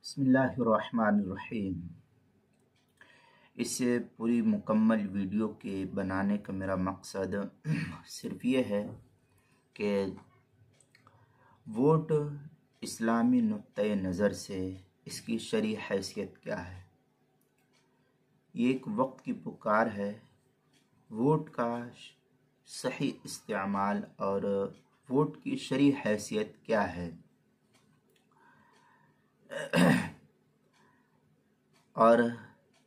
बिस्मिल्लाहिर्रहमानिर्रहीम। इस पूरी मुकम्मल वीडियो के बनाने का मेरा मकसद सिर्फ ये है कि वोट इस्लामी नुक्ते नज़र से इसकी शरई हैसियत क्या है। ये एक वक्त की पुकार है। वोट का सही इस्तेमाल और वोट की शरई हैसियत क्या है। और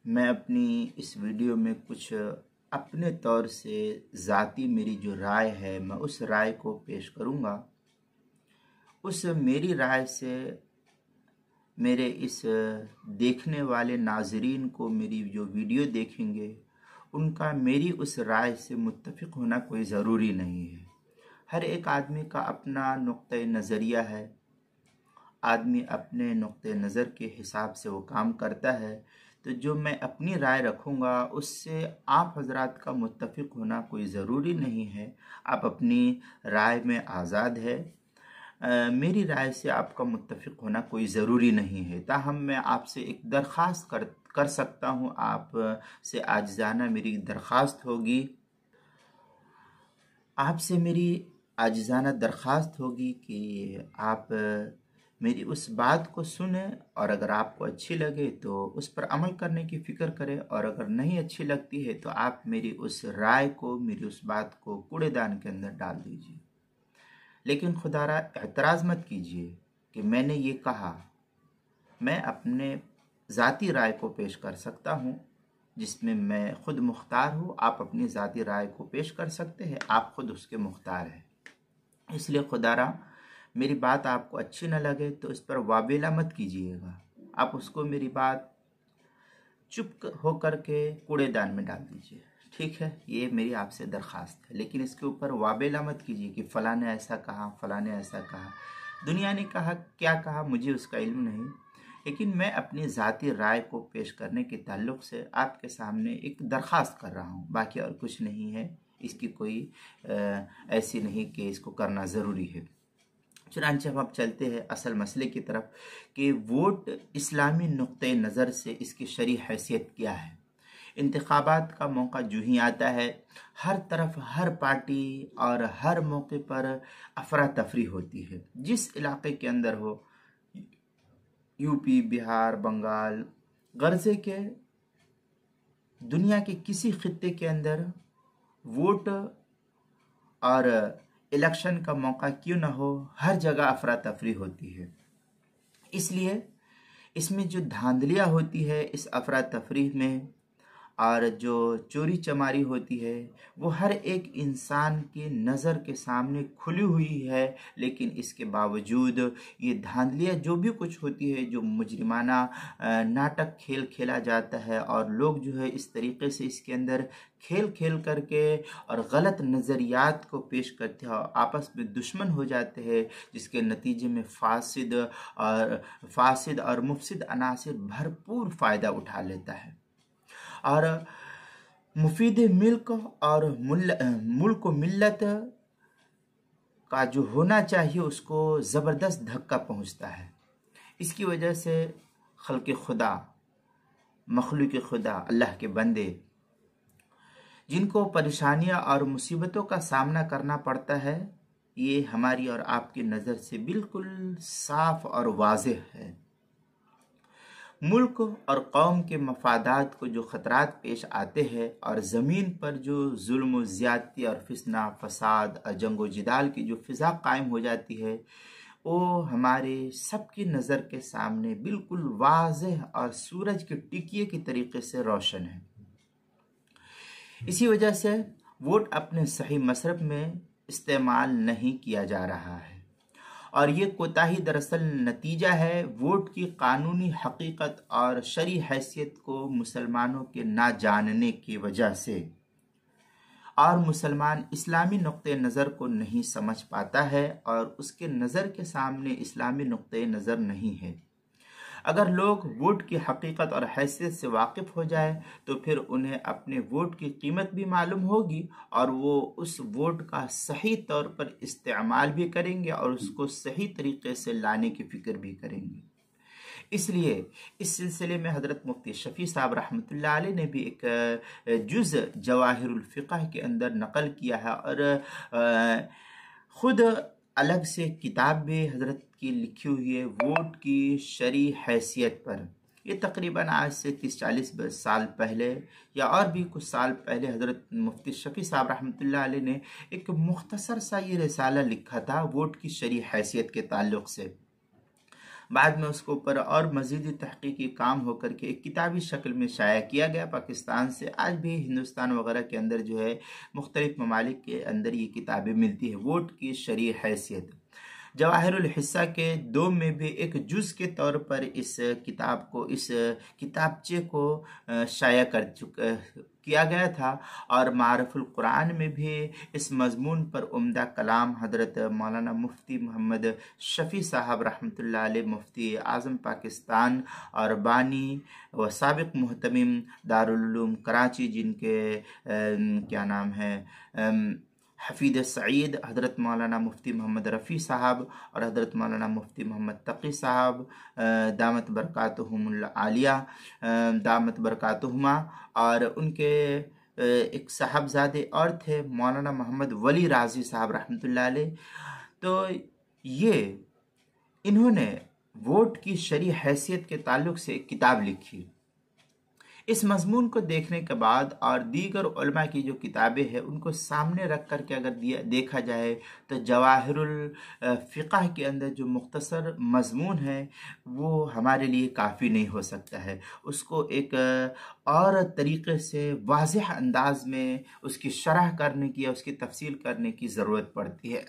मैं अपनी इस वीडियो में कुछ अपने तौर से ज़ाती मेरी जो राय है मैं उस राय को पेश करूँगा। उस मेरी राय से मेरे इस देखने वाले नाज़रीन को मेरी जो वीडियो देखेंगे उनका मेरी उस राय से मुत्तफ़िक़ होना कोई ज़रूरी नहीं है। हर एक आदमी का अपना नुक्ते नज़रिया है। आदमी अपने नुक्ते नज़र के हिसाब से वो काम करता है। तो जो मैं अपनी राय रखूँगा उससे आप हज़रात का मुत्तफ़िक़ होना कोई ज़रूरी नहीं है। आप अपनी राय में आज़ाद है। मेरी राय से आपका मुत्तफ़िक़ होना कोई ज़रूरी नहीं है। ताहम मैं आपसे एक दरख्वास्त कर सकता हूँ। आप से आजिज़ाना मेरी दरख्वास्त होगी। आपसे मेरी आजिज़ाना दरख्वास्त होगी कि आप मेरी उस बात को सुने और अगर आपको अच्छी लगे तो उस पर अमल करने की फ़िक्र करें, और अगर नहीं अच्छी लगती है तो आप मेरी उस राय को, मेरी उस बात को कूड़ेदान के अंदर डाल दीजिए। लेकिन खुदारा एतराज़ मत कीजिए कि मैंने ये कहा। मैं अपने ज़ाती राय को पेश कर सकता हूँ जिसमें मैं ख़ुद मुख्तार हूँ। आप अपनी ज़ाती राय को पेश कर सकते हैं, आप ख़ुद उसके मुख्तार हैं। इसलिए खुदारा मेरी बात आपको अच्छी न लगे तो इस पर वाबेला मत कीजिएगा। आप उसको मेरी बात चुप होकर के कूड़ेदान में डाल दीजिए। ठीक है, ये मेरी आपसे दरख्वास्त है। लेकिन इसके ऊपर वाबेला मत कीजिए कि फ़लाँ ने ऐसा कहा, फ़लाँ ने ऐसा कहा। दुनिया ने कहा, क्या कहा मुझे उसका इल्म नहीं। लेकिन मैं अपनी ज़ाती राय को पेश करने के ताल्लुक़ से आपके सामने एक दरख्वास्त कर रहा हूँ, बाकी और कुछ नहीं है। इसकी कोई ऐसी नहीं कि इसको करना ज़रूरी है। चुनांचे हम अब चलते हैं असल मसले की तरफ कि वोट इस्लामी नुक्ते नज़र से इसकी शरई हैसियत क्या है। इंतखाबात का मौका जो ही आता है, हर तरफ हर पार्टी और हर मौके पर अफरा तफरी होती है। जिस इलाके के अंदर हो, यूपी, बिहार, बंगाल, गर्जे के दुनिया के किसी खित्ते के अंदर वोट और इलेक्शन का मौका क्यों ना हो, हर जगह अफरा तफरी होती है। इसलिए इसमें जो धांधलियाँ होती है इस अफरा तफरी में, और जो चोरी चमारी होती है, वो हर एक इंसान के नज़र के सामने खुली हुई है। लेकिन इसके बावजूद ये धांधलियाँ जो भी कुछ होती है, जो मुजरिमाना नाटक खेल खेला जाता है, और लोग जो है इस तरीक़े से इसके अंदर खेल खेल करके और गलत नज़रियात को पेश करते हैं और आपस में दुश्मन हो जाते हैं, जिसके नतीजे में फासिद और मुफसिद अनासिर भरपूर फ़ायदा उठा लेता है और मुफीद मिल्क और मुल्क मिल्लत का जो होना चाहिए उसको ज़बरदस्त धक्का पहुंचता है। इसकी वजह से खल्क़ खुदा, मखलूक़ खुदा, अल्लाह के बंदे, जिनको परेशानियां और मुसीबतों का सामना करना पड़ता है, ये हमारी और आपकी नज़र से बिल्कुल साफ और वाज़ेह है। मुल्क और कौम के मफादात को जो ख़तरात पेश आते हैं और ज़मीन पर जो जुल्म, ज़्यादती और फिस्ना, फसाद और जंग व जिदाल की जो फ़िज़ा कायम हो जाती है, वो हमारे सबकी नज़र के सामने बिल्कुल वाज़ेह और सूरज के टिकिए की तरीक़े से रोशन है। इसी वजह से वोट अपने सही मसरब में इस्तेमाल नहीं किया जा रहा है, और ये कोताही दरअसल नतीजा है वोट की कानूनी हकीकत और शरई हैसियत को मुसलमानों के ना जानने की वजह से। और मुसलमान इस्लामी नुक्ते नज़र को नहीं समझ पाता है और उसके नज़र के सामने इस्लामी नुक्ते नज़र नहीं है। अगर लोग वोट की हकीकत और हैसियत से वाकिफ़ हो जाए तो फिर उन्हें अपने वोट की कीमत भी मालूम होगी और वो उस वोट का सही तौर पर इस्तेमाल भी करेंगे और उसको सही तरीक़े से लाने की फ़िक्र भी करेंगे। इसलिए इस सिलसिले में हज़रत मुफ्ती शफ़ी साहब रहमतुल्लाह अलैह ने भी एक जुज़ जवाहिरुल फ़िक़ह के अंदर नक़ल किया है, और ख़ुद अलग से किताब भी हज़रत की लिखी हुई है वोट की शरई हैसियत पर। ये तकरीबन आज से 30-40 साल पहले या और भी कुछ साल पहले हज़रत मुफ्ती शफ़ी साहब रहमतुल्लाह अलैह ने एक मुख्तसर सा ये रिसाला लिखा था वोट की शरई हैसियत के ताल्लुक़ से। बाद में उसके ऊपर और मज़ीद तहक़ीक़ी काम होकर के एक किताबी शक्ल में शाया किया गया पाकिस्तान से। आज भी हिंदुस्तान वगैरह के अंदर जो है मुख्तलिफ़ ममालिक के अंदर ये किताबें मिलती है, वोट की शरई हैसियत। जवाहिरुल हिस्सा के 2 में भी एक जुज़ के तौर पर इस किताब को, इस किताबचे को शाया किया गया था, और मारिफुल कुरान में भी इस मज़मून पर उम्दा कलाम हज़रत मौलाना मुफ्ती मोहम्मद शफ़ी साहब रहमतुल्लाह अलैह, मुफ्ती आज़म पाकिस्तान और बानी व साबिक़ मुहतमिम दारुल उलूम कराची, जिनके क्या नाम है हफ़ीद सईद, हज़रत मौलाना मुफ्ती मोहम्मद रफ़ी साहब और हज़रत मौलाना मुफ्ती मोहम्मद तक़ी साहब दामत बरकातुहुमुल आलिया, दामत बरकातुहुमा, और उनके एक साहबजादे और थे मौलाना मोहम्मद वली राज़ी साहब रहमतुल्लाह अलैह। तो ये इन्होंने वोट की शरई हैसियत के ताल्लुक़ से एक किताब लिखी। इस मज़मून को देखने के बाद और दीगर उलमा की जो किताबें हैं उनको सामने रख कर के अगर देखा जाए तो जवाहिरुल फ़िक़ह के अंदर जो मुख्तसर मज़मून है वो हमारे लिए काफ़ी नहीं हो सकता है। उसको एक और तरीक़े से वाज़ेह अंदाज में उसकी शरह करने की या उसकी तफसील करने की ज़रूरत पड़ती है।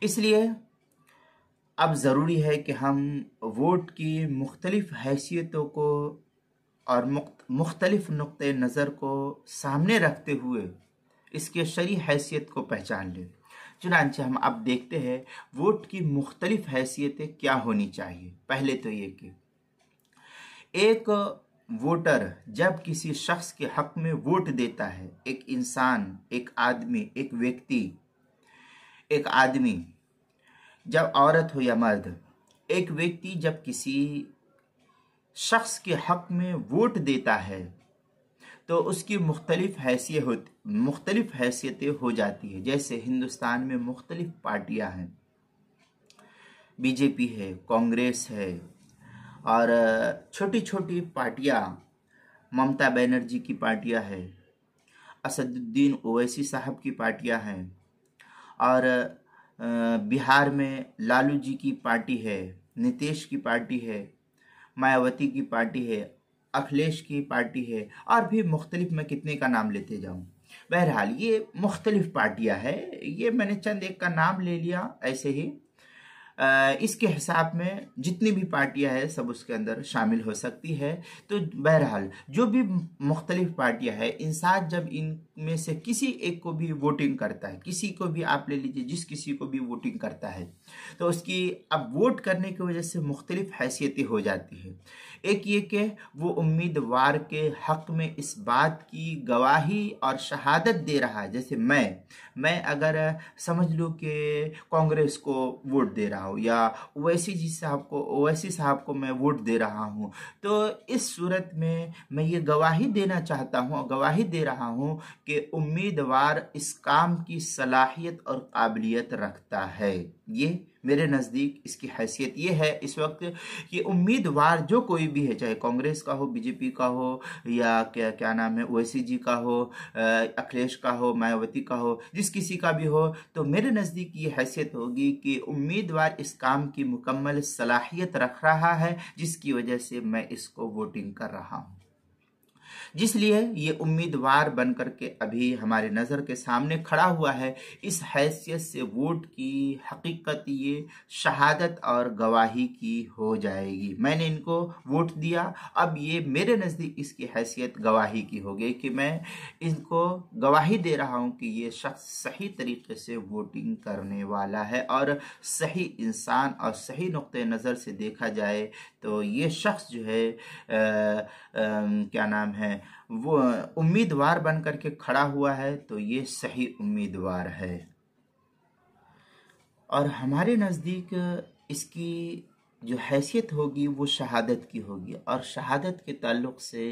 इसलिए अब ज़रूरी है कि हम वोट की मुख्तलिफ़ हैसियतों को और मुख्तलिफ़ नुक्ते नज़र को सामने रखते हुए इसके शरई हैसियत को पहचान लें। चुनांचे हम अब देखते हैं वोट की मुख्तलिफ़ हैसियतें क्या होनी चाहिए। पहले तो ये कि एक वोटर जब किसी शख्स के हक़ में वोट देता है, एक इंसान, एक आदमी, एक व्यक्ति, एक आदमी, जब औरत हो या मर्द, एक व्यक्ति जब किसी शख्स के हक़ में वोट देता है तो उसकी मुख्तलिफ़ हैसियतें हो जाती है। जैसे हिंदुस्तान में मुख्तलिफ़ पार्टियां हैं, बीजेपी है, कांग्रेस है, और छोटी छोटी पार्टियां, ममता बनर्जी की पार्टियां है, असदुद्दीन ओवैसी साहब की पार्टियां हैं, और बिहार में लालू जी की पार्टी है, नीतीश की पार्टी है, मायावती की पार्टी है, अखिलेश की पार्टी है, और भी मुख्तलिफ, मैं कितने का नाम लेते जाऊं। बहरहाल ये मुख्तलिफ पार्टियां हैं, ये मैंने चंद एक का नाम ले लिया ऐसे ही। इसके हिसाब में जितनी भी पार्टियां हैं सब उसके अंदर शामिल हो सकती है। तो बहरहाल जो भी मुख्तलिफ पार्टियां हैं, इंसान जब इनमें से किसी एक को भी वोटिंग करता है, किसी को भी आप ले लीजिए, जिस किसी को भी वोटिंग करता है, तो उसकी अब वोट करने की वजह से मुख्तलिफ हैसियतें हो जाती है। एक ये कि वो उम्मीदवार के हक़ में इस बात की गवाही और शहादत दे रहा है। जैसे मैं अगर समझ लूँ कि कांग्रेस को वोट दे रहा हूँ या ओवैसी साहब को मैं वोट दे रहा हूँ, तो इस सूरत में मैं ये गवाही देना चाहता हूँ और गवाही दे रहा हूँ कि उम्मीदवार इस काम की सलाहियत और काबिलियत रखता है। ये मेरे नज़दीक इसकी हैसियत ये है इस वक्त कि उम्मीदवार जो कोई भी है, चाहे कांग्रेस का हो, बीजेपी का हो, या क्या नाम है, ओवैसी जी का हो, अखिलेश का हो, मायावती का हो, जिस किसी का भी हो, तो मेरे नज़दीक ये हैसियत होगी कि उम्मीदवार इस काम की मुकम्मल सलाहियत रख रहा है, जिसकी वजह से मैं इसको वोटिंग कर रहा हूँ। जिसलिए ये उम्मीदवार बन करके अभी हमारे नज़र के सामने खड़ा हुआ है। इस हैसियत से वोट की हकीकत ये शहादत और गवाही की हो जाएगी। मैंने इनको वोट दिया, अब ये मेरे नज़दीक इसकी हैसियत गवाही की हो गई कि मैं इनको गवाही दे रहा हूँ कि ये शख्स सही तरीके से वोटिंग करने वाला है, और सही इंसान और सही नुक्ते नज़र से देखा जाए तो ये शख्स जो है क्या नाम है, वो उम्मीदवार बन करके खड़ा हुआ है, तो ये सही उम्मीदवार है। और हमारे नज़दीक इसकी जो हैसियत होगी वो शहादत की होगी। और शहादत के ताल्लुक़ से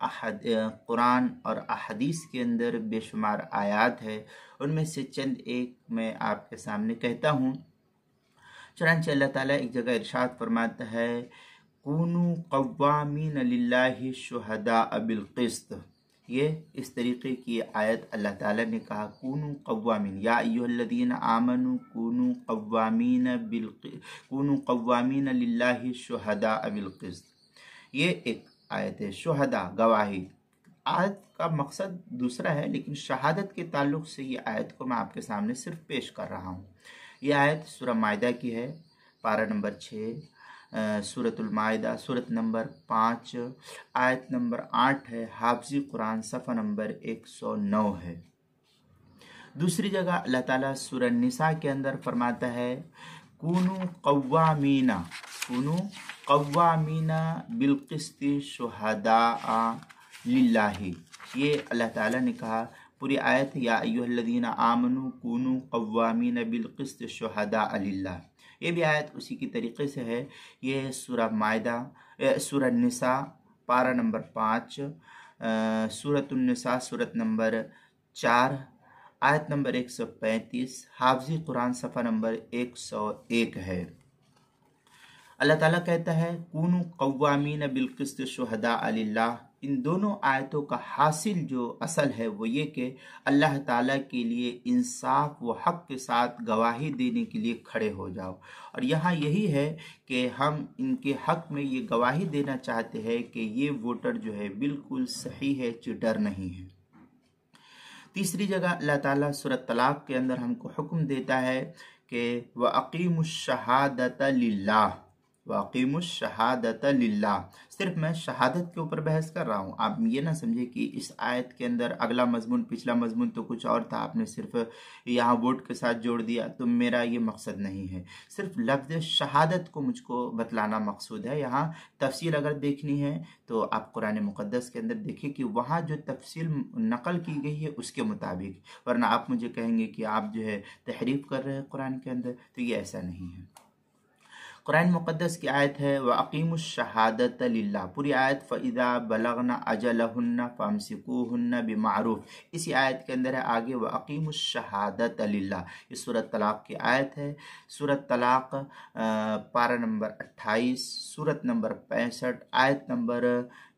कुरान और अहदीस के अंदर बेशुमार आयात है, उनमें से चंद एक मैं आपके सामने कहता हूँ। चुनांचे अल्लाह ताला एक जगह इरशाद फरमाता है, कूनू कव्वामीन लिल्लाहि शुहदाअ बिल क़िस्त। ये इस तरीके की आयत अल्लाह ताला ने कहा, कूनू कव्वामीन या अय्युहल्लज़ीना आमनू कूनू कव्वामीन लिल्लाहि शुहदाअ बिल क़िस्त। ये एक आयत है, शुहदा गवाही। आयत का मकसद दूसरा है, लेकिन शहादत के ताल्लुक़ से ये आयत को मैं आपके सामने सिर्फ पेश कर रहा हूँ। ये आयत सूरह माइदा की है, पारा नंबर 6, सूरतुल माइदा, सूरत नंबर 5, आयत नंबर 8 है। हाफ़िज़ कुरान सफ़ा नंबर 109 है। दूसरी जगह अल्लाह ताला सूरह निसा के अंदर फरमाता है, कूनू कव्वामीना बिल क़िस्ति शुहदाअ लिल्लाहि। ये अल्लाह ताला ने कहा पूरी आयत, या अय्युहल्लज़ीना आमनू कूनू कव्वामीन बिल क़िस्त शुहदाअ लिल्लाह। ये भी आयत उसी की तरीके से है। ये सूरह निसा पारा नंबर 5, सूरतुन निसा सूरत नंबर 4, आयत नंबर 135, हाफ़िज़ कुरान सफ़ा नंबर 101 है। अल्लाह ताला कहता है, कूनू कव्वामीन बिल क़िस्त शुहदाअ लिल्लाह। इन दोनों आयतों का हासिल जो असल है वो ये कि अल्लाह ताला के लिए इंसाफ व हक़ के साथ गवाही देने के लिए खड़े हो जाओ। और यहाँ यही है कि हम इनके हक़ में ये गवाही देना चाहते हैं कि ये वोटर जो है बिल्कुल सही है, चिटर नहीं है। तीसरी जगह अल्लाह ताला सूरह तलाक़ के अंदर हमको हुक्म देता है कि व अक़ीमुश शहादत लिल्लाह, वाक़ीमुश शहादत लिल्लाह। सिर्फ मैं शहादत के ऊपर बहस कर रहा हूँ। आप ये ना समझे कि इस आयत के अंदर अगला मजमून पिछला मजमून तो कुछ और था, आपने सिर्फ यहाँ वोट के साथ जोड़ दिया, तो मेरा ये मकसद नहीं है। सिर्फ लफ्ज़ शहादत को मुझको बतलाना मकसूद है। यहाँ तफसील अगर देखनी है तो आप कुरान मुक़द्दस के अंदर देखिए कि वहाँ जो तफसील नकल की गई है उसके मुताबिक, वरना आप मुझे कहेंगे कि आप जो है तहरीफ कर रहे हैं कुरान के अंदर, तो ये ऐसा नहीं है। कुरान मुक़द्दस की आयत है, व अक़ीमुश शहादत लिल्लाह। पूरी आयत फ़इज़ा बलगना अजलहुन्ना फ़अम्सिकूहुन्ना बिमारूफ़। इसी आयत के अंदर है आगे व अक़ीमुश शहादत लिल्लाह। ये सूरत तलाक़ की आयत है। सूरत तलाक़ पारा नंबर 28, सूरत नंबर 65, आयत नंबर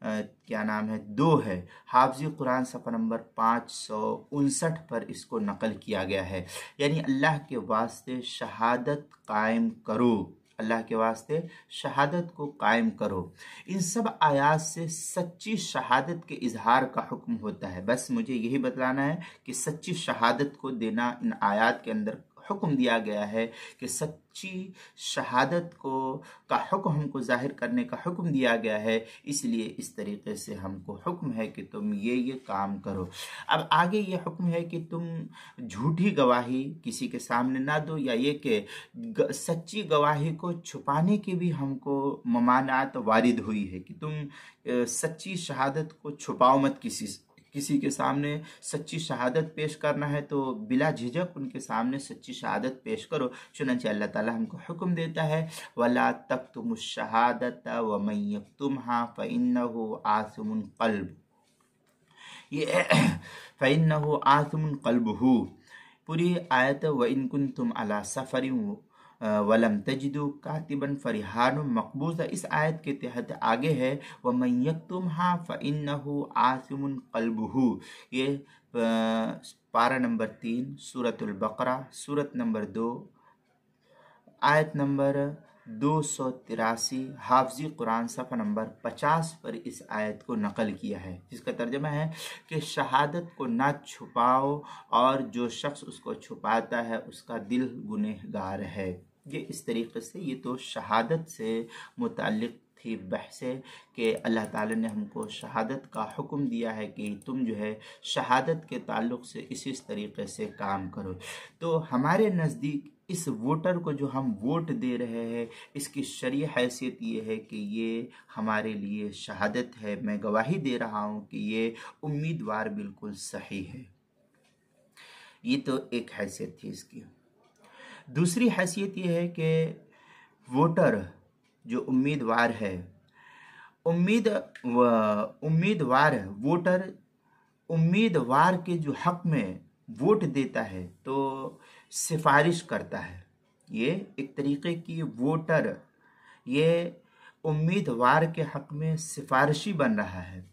क्या नाम है 2 है। हाफ़िज़ कुरान सफ़ा नंबर 559 पर इसको नकल किया गया है। यानी अल्लाह के वास्ते शहादत कायम करो, अल्लाह के वास्ते शहादत को कायम करो। इन सब आयात से सच्ची शहादत के इजहार का हुक्म होता है। बस मुझे यही बतलाना है कि सच्ची शहादत को देना इन आयात के अंदर हुक्म दिया गया है कि सच्ची शहादत को का हुक्म हमको जाहिर करने का हुक्म दिया गया है। इसलिए इस तरीके से हमको हुक्म है कि तुम ये काम करो। अब आगे ये हुक्म है कि तुम झूठी गवाही किसी के सामने ना दो, या ये कि सच्ची गवाही को छुपाने की भी हमको ममानात वारिद हुई है कि तुम सच्ची शहादत को छुपाओ मत। किसी के सामने सच्ची शहादत पेश करना है तो बिला झिझक उनके सामने सच्ची शहादत पेश करो। चुनांचे अल्लाह ताला हमको हुक्म देता है, वला तक्तुमुश शहादत व मन यक्तुमहा फ़इन्नहु आसिमुन क़ल्ब। ये फ़इन्नहु आसिमुन क़ल्बुहु। पूरी आयत व इन कुन्तुम अला सफ़रिन वलम तजिदु कातिबन फरिहानुम मक़बूज़ा। इस आयत के तहत आगे है व मन यक्तुमहा फ़इन्नहु आसिमुन क़ल्बुहु। ये पारा नंबर 3 सूरतुल बक़रा सूरत नंबर 2 आयत नंबर 283, हाफ़िज़ कुरान सफ़ा नंबर 50 पर इस आयत को नकल किया है, जिसका तर्जमा है कि शहादत को ना छुपाओ और जो शख्स उसको छुपाता है उसका दिल गुनहगार है। ये इस तरीके से ये तो शहादत से मुताल्लिक़ थी बहस है कि अल्लाह ताला ने हमको शहादत का हुक्म दिया है कि तुम जो है शहादत के ताल्लुक़ से इसी तरीके से काम करो। तो हमारे नज़दीक इस वोटर को जो हम वोट दे रहे हैं इसकी शरई हैसियत ये है कि ये हमारे लिए शहादत है। मैं गवाही दे रहा हूँ कि ये उम्मीदवार बिल्कुल सही है। ये तो एक हैसियत थी इसकी। दूसरी हैसियत ये है कि वोटर जो उम्मीदवार है, उम्मीदवार वोटर उम्मीदवार के जो हक में वोट देता है तो सिफारिश करता है। ये एक तरीके की वोटर ये उम्मीदवार के हक में सिफारिशी बन रहा है,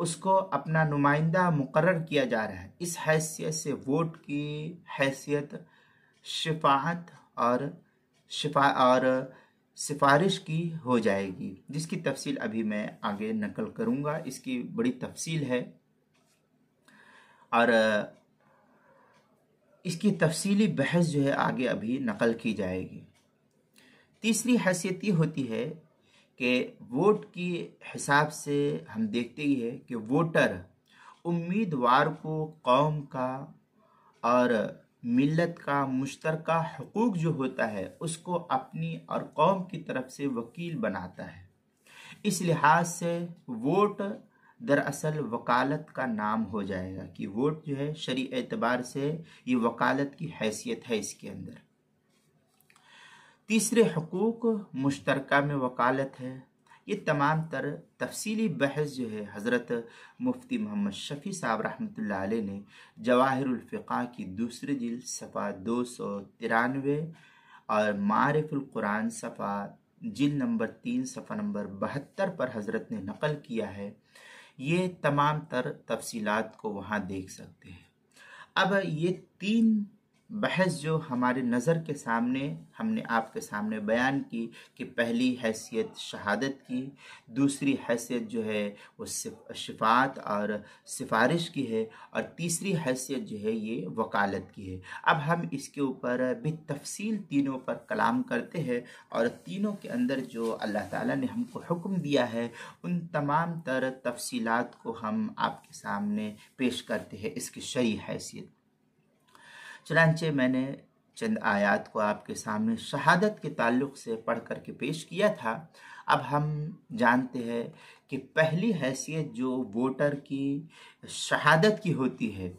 उसको अपना नुमाइंदा मुकर्रर किया जा रहा है। इस हैसियत से वोट की हैसियत शिफाअत और सिफारिश की हो जाएगी, जिसकी तफसील अभी मैं आगे नकल करूँगा। इसकी बड़ी तफसील है और इसकी तफसीली बहस जो है आगे अभी नकल की जाएगी। तीसरी हैसियत ये होती है कि वोट की हिसाब से हम देखते ही है कि वोटर उम्मीदवार को कौम का और मिल्लत का मुश्तरका हुकूक जो होता है उसको अपनी और कौम की तरफ से वकील बनाता है। इस लिहाज से वोट दरअसल वकालत का नाम हो जाएगा कि वोट जो है शरई एतबार से ये वकालत की हैसियत है इसके अंदर। तीसरे हुकूक मुश्तरका में वकालत है। ये तमाम तर तफसीली बहस जो है हज़रत मुफ्ती मोहम्मद शफ़ी साहब रहमतुल्लाह अलैह ने जवाहिरुल फ़िक़्ह की दूसरी जिल्द सफ़ा 293 और मारिफुल कुरान सफ़ा जिल्द नंबर 3 सफ़ा नंबर 72 पर हज़रत ने नकल किया है। ये तमाम तर तफसीलात को वहाँ देख सकते हैं। अब ये तीन बहस जो हमारे नज़र के सामने हमने आपके सामने बयान की कि पहली हैसियत शहादत की, दूसरी हैसियत जो है वो शिफात और सिफारिश की है, और तीसरी हैसियत जो है ये वकालत की है। अब हम इसके ऊपर बितफसील तीनों पर कलाम करते हैं और तीनों के अंदर जो अल्लाह ताला ने हमको हुक्म दिया है उन तमाम तर तफसीलात को हम आपके सामने पेश करते हैं इसकी शरई हैसियत। चुनांचे मैंने चंद आयात को आपके सामने शहादत के ताल्लुक़ से पढ़ करके पेश किया था। अब हम जानते हैं कि पहली हैसियत जो वोटर की शहादत की होती है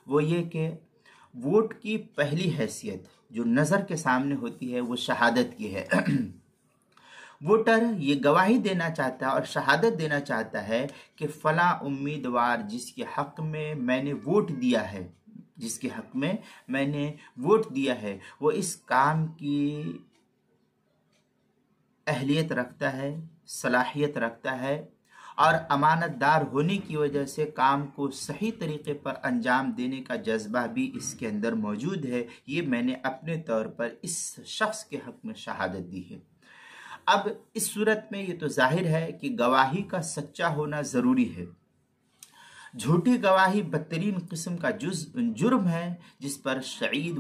वो ये कि वोट की पहली हैसियत जो नज़र के सामने होती है वो शहादत की है। वोटर ये गवाही देना चाहता है और शहादत देना चाहता है कि फ़लाँ उम्मीदवार जिसके हक़ में मैंने वोट दिया है, जिसके हक में मैंने वोट दिया है, वो इस काम की अहलियत रखता है, सलाहियत रखता है और अमानतदार होने की वजह से काम को सही तरीके पर अंजाम देने का जज्बा भी इसके अंदर मौजूद है। ये मैंने अपने तौर पर इस शख्स के हक में शहादत दी है। अब इस सूरत में ये तो जाहिर है कि गवाही का सच्चा होना ज़रूरी है। झूठी गवाही बदतरीन किस्म का जुर्म है जिस पर शईद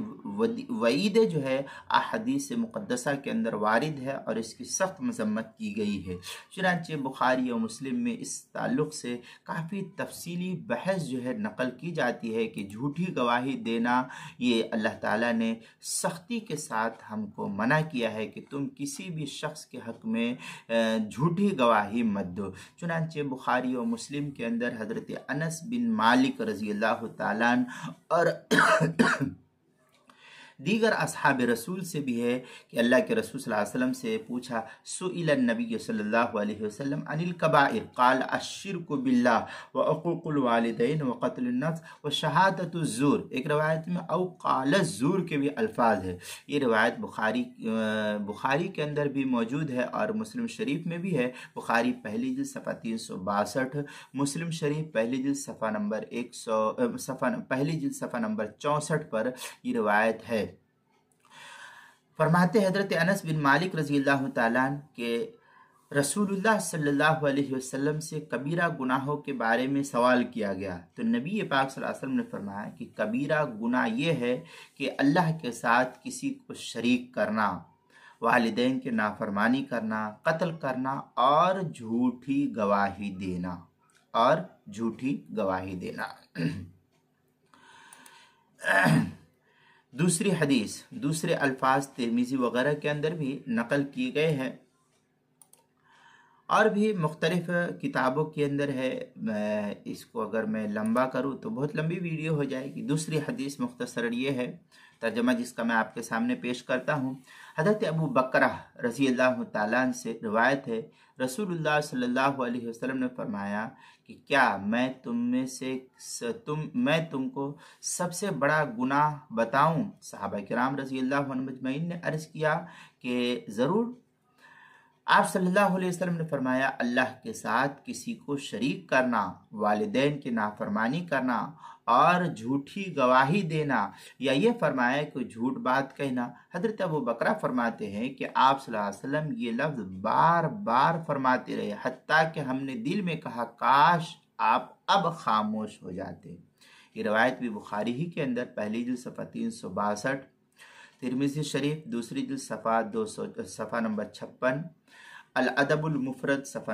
वईद जो है अहदीस मुक़द्दसा के अंदर वारिद है और इसकी सख्त मजम्मत की गई है। चुनांचे बुखारी और मुस्लिम में इस ताल्लुक़ से काफ़ी तफसीली बहस जो है नकल की जाती है कि झूठी गवाही देना ये अल्लाह ताला ने सख्ती के साथ हमको मना किया है कि तुम किसी भी शख्स के हक़ में झूठी गवाही मत दो। चुनांचे बुखारी और मुस्लिम के अंदर हज़रत अनस बिन मालिक रज़ी अल्लाह ताला अन्हु और दीगर असहाब रसूल से भी है कि अल्लाह के रसूल सल्लल्लाहु अलैहि वसल्लम से पूछा, सुइलन नबी सल्लल्लाहु अलैहि वसल्लम अनिल कबाइर क़ाल अश्शिरकु बिल्लाह व अक़ूक़ुल वालिदैन व क़त्लुन नफ्स व शहादतुज़ ज़ूर। एक रवायत में औ क़ाल ज़ूर के भी अल्फाज है। ये रवायत बुखारी के अंदर भी मौजूद है और मुस्लिम शरीफ में भी है। बुखारी पहली जिल्द सफ़ा 362, मुस्लिम शरीफ पहली जिल्द सफ़ा नंबर 64 पर ये रवायत है। फरमाते हज़रत अनस बिन मालिक रज़ी अल्लाह ताला अन्हु के रसूलुल्लाह सल्लल्लाहु अलैहि वसल्लम से कबीरा गुनाहों के बारे में सवाल किया गया तो नबी पाक सल्लल्लाहु अलैहि वसल्लम ने फरमाया कि कबीरा गुनाह ये है कि अल्लाह के साथ किसी को शरीक करना, वालिदैन के नाफरमानी करना, कत्ल करना और झूठी गवाही देना। दूसरी हदीस, दूसरे अल्फाज तिरमिज़ी वगैरह के अंदर भी नकल किए गए हैं और भी मुख्तलिफ किताबों के अंदर है। इसको अगर मैं लंबा करूँ तो बहुत लंबी वीडियो हो जाएगी। दूसरी हदीस मुख्तसर ये है तर्जमा जिसका मैं आपके सामने पेश करता हूँ। हज़रत अबू बकरा रज़ी अल्लाह तआला अन्हु से रिवायत है, रसूलुल्लाह सल्लल्लाहु अलैहि वसल्लम ने फरमाया कि क्या मैं तुमको सबसे बड़ा गुनाह बताऊं? सहाबा किराम रज़ी अल्लाह अन्हुम अजमईन ने अर्ज़ किया कि ज़रूर। आप सल्लल्लाहु अलैहि वसल्लम ने फरमाया, अल्लाह के साथ किसी को शरीक करना, वालिदैन की नाफरमानी करना और झूठी गवाही देना, या ये फरमाया कि झूठ बात कहना। हजरत अबू बकरा फरमाते हैं कि आप सल्लल्लाहु अलैहि वसल्लम ये लफ्ज़ बार बार फरमाते रहे, हत्ता कि हमने दिल में कहा काश आप अब खामोश हो जाते। ये रवायत भी बुखारी ही के अंदर पहली जिल्द सफ़ा 362, तिरमिज़ी शरीफ दूसरी जिल्द सफ़ा नंबर 56, अल अदबुल मुफरद सफ़ा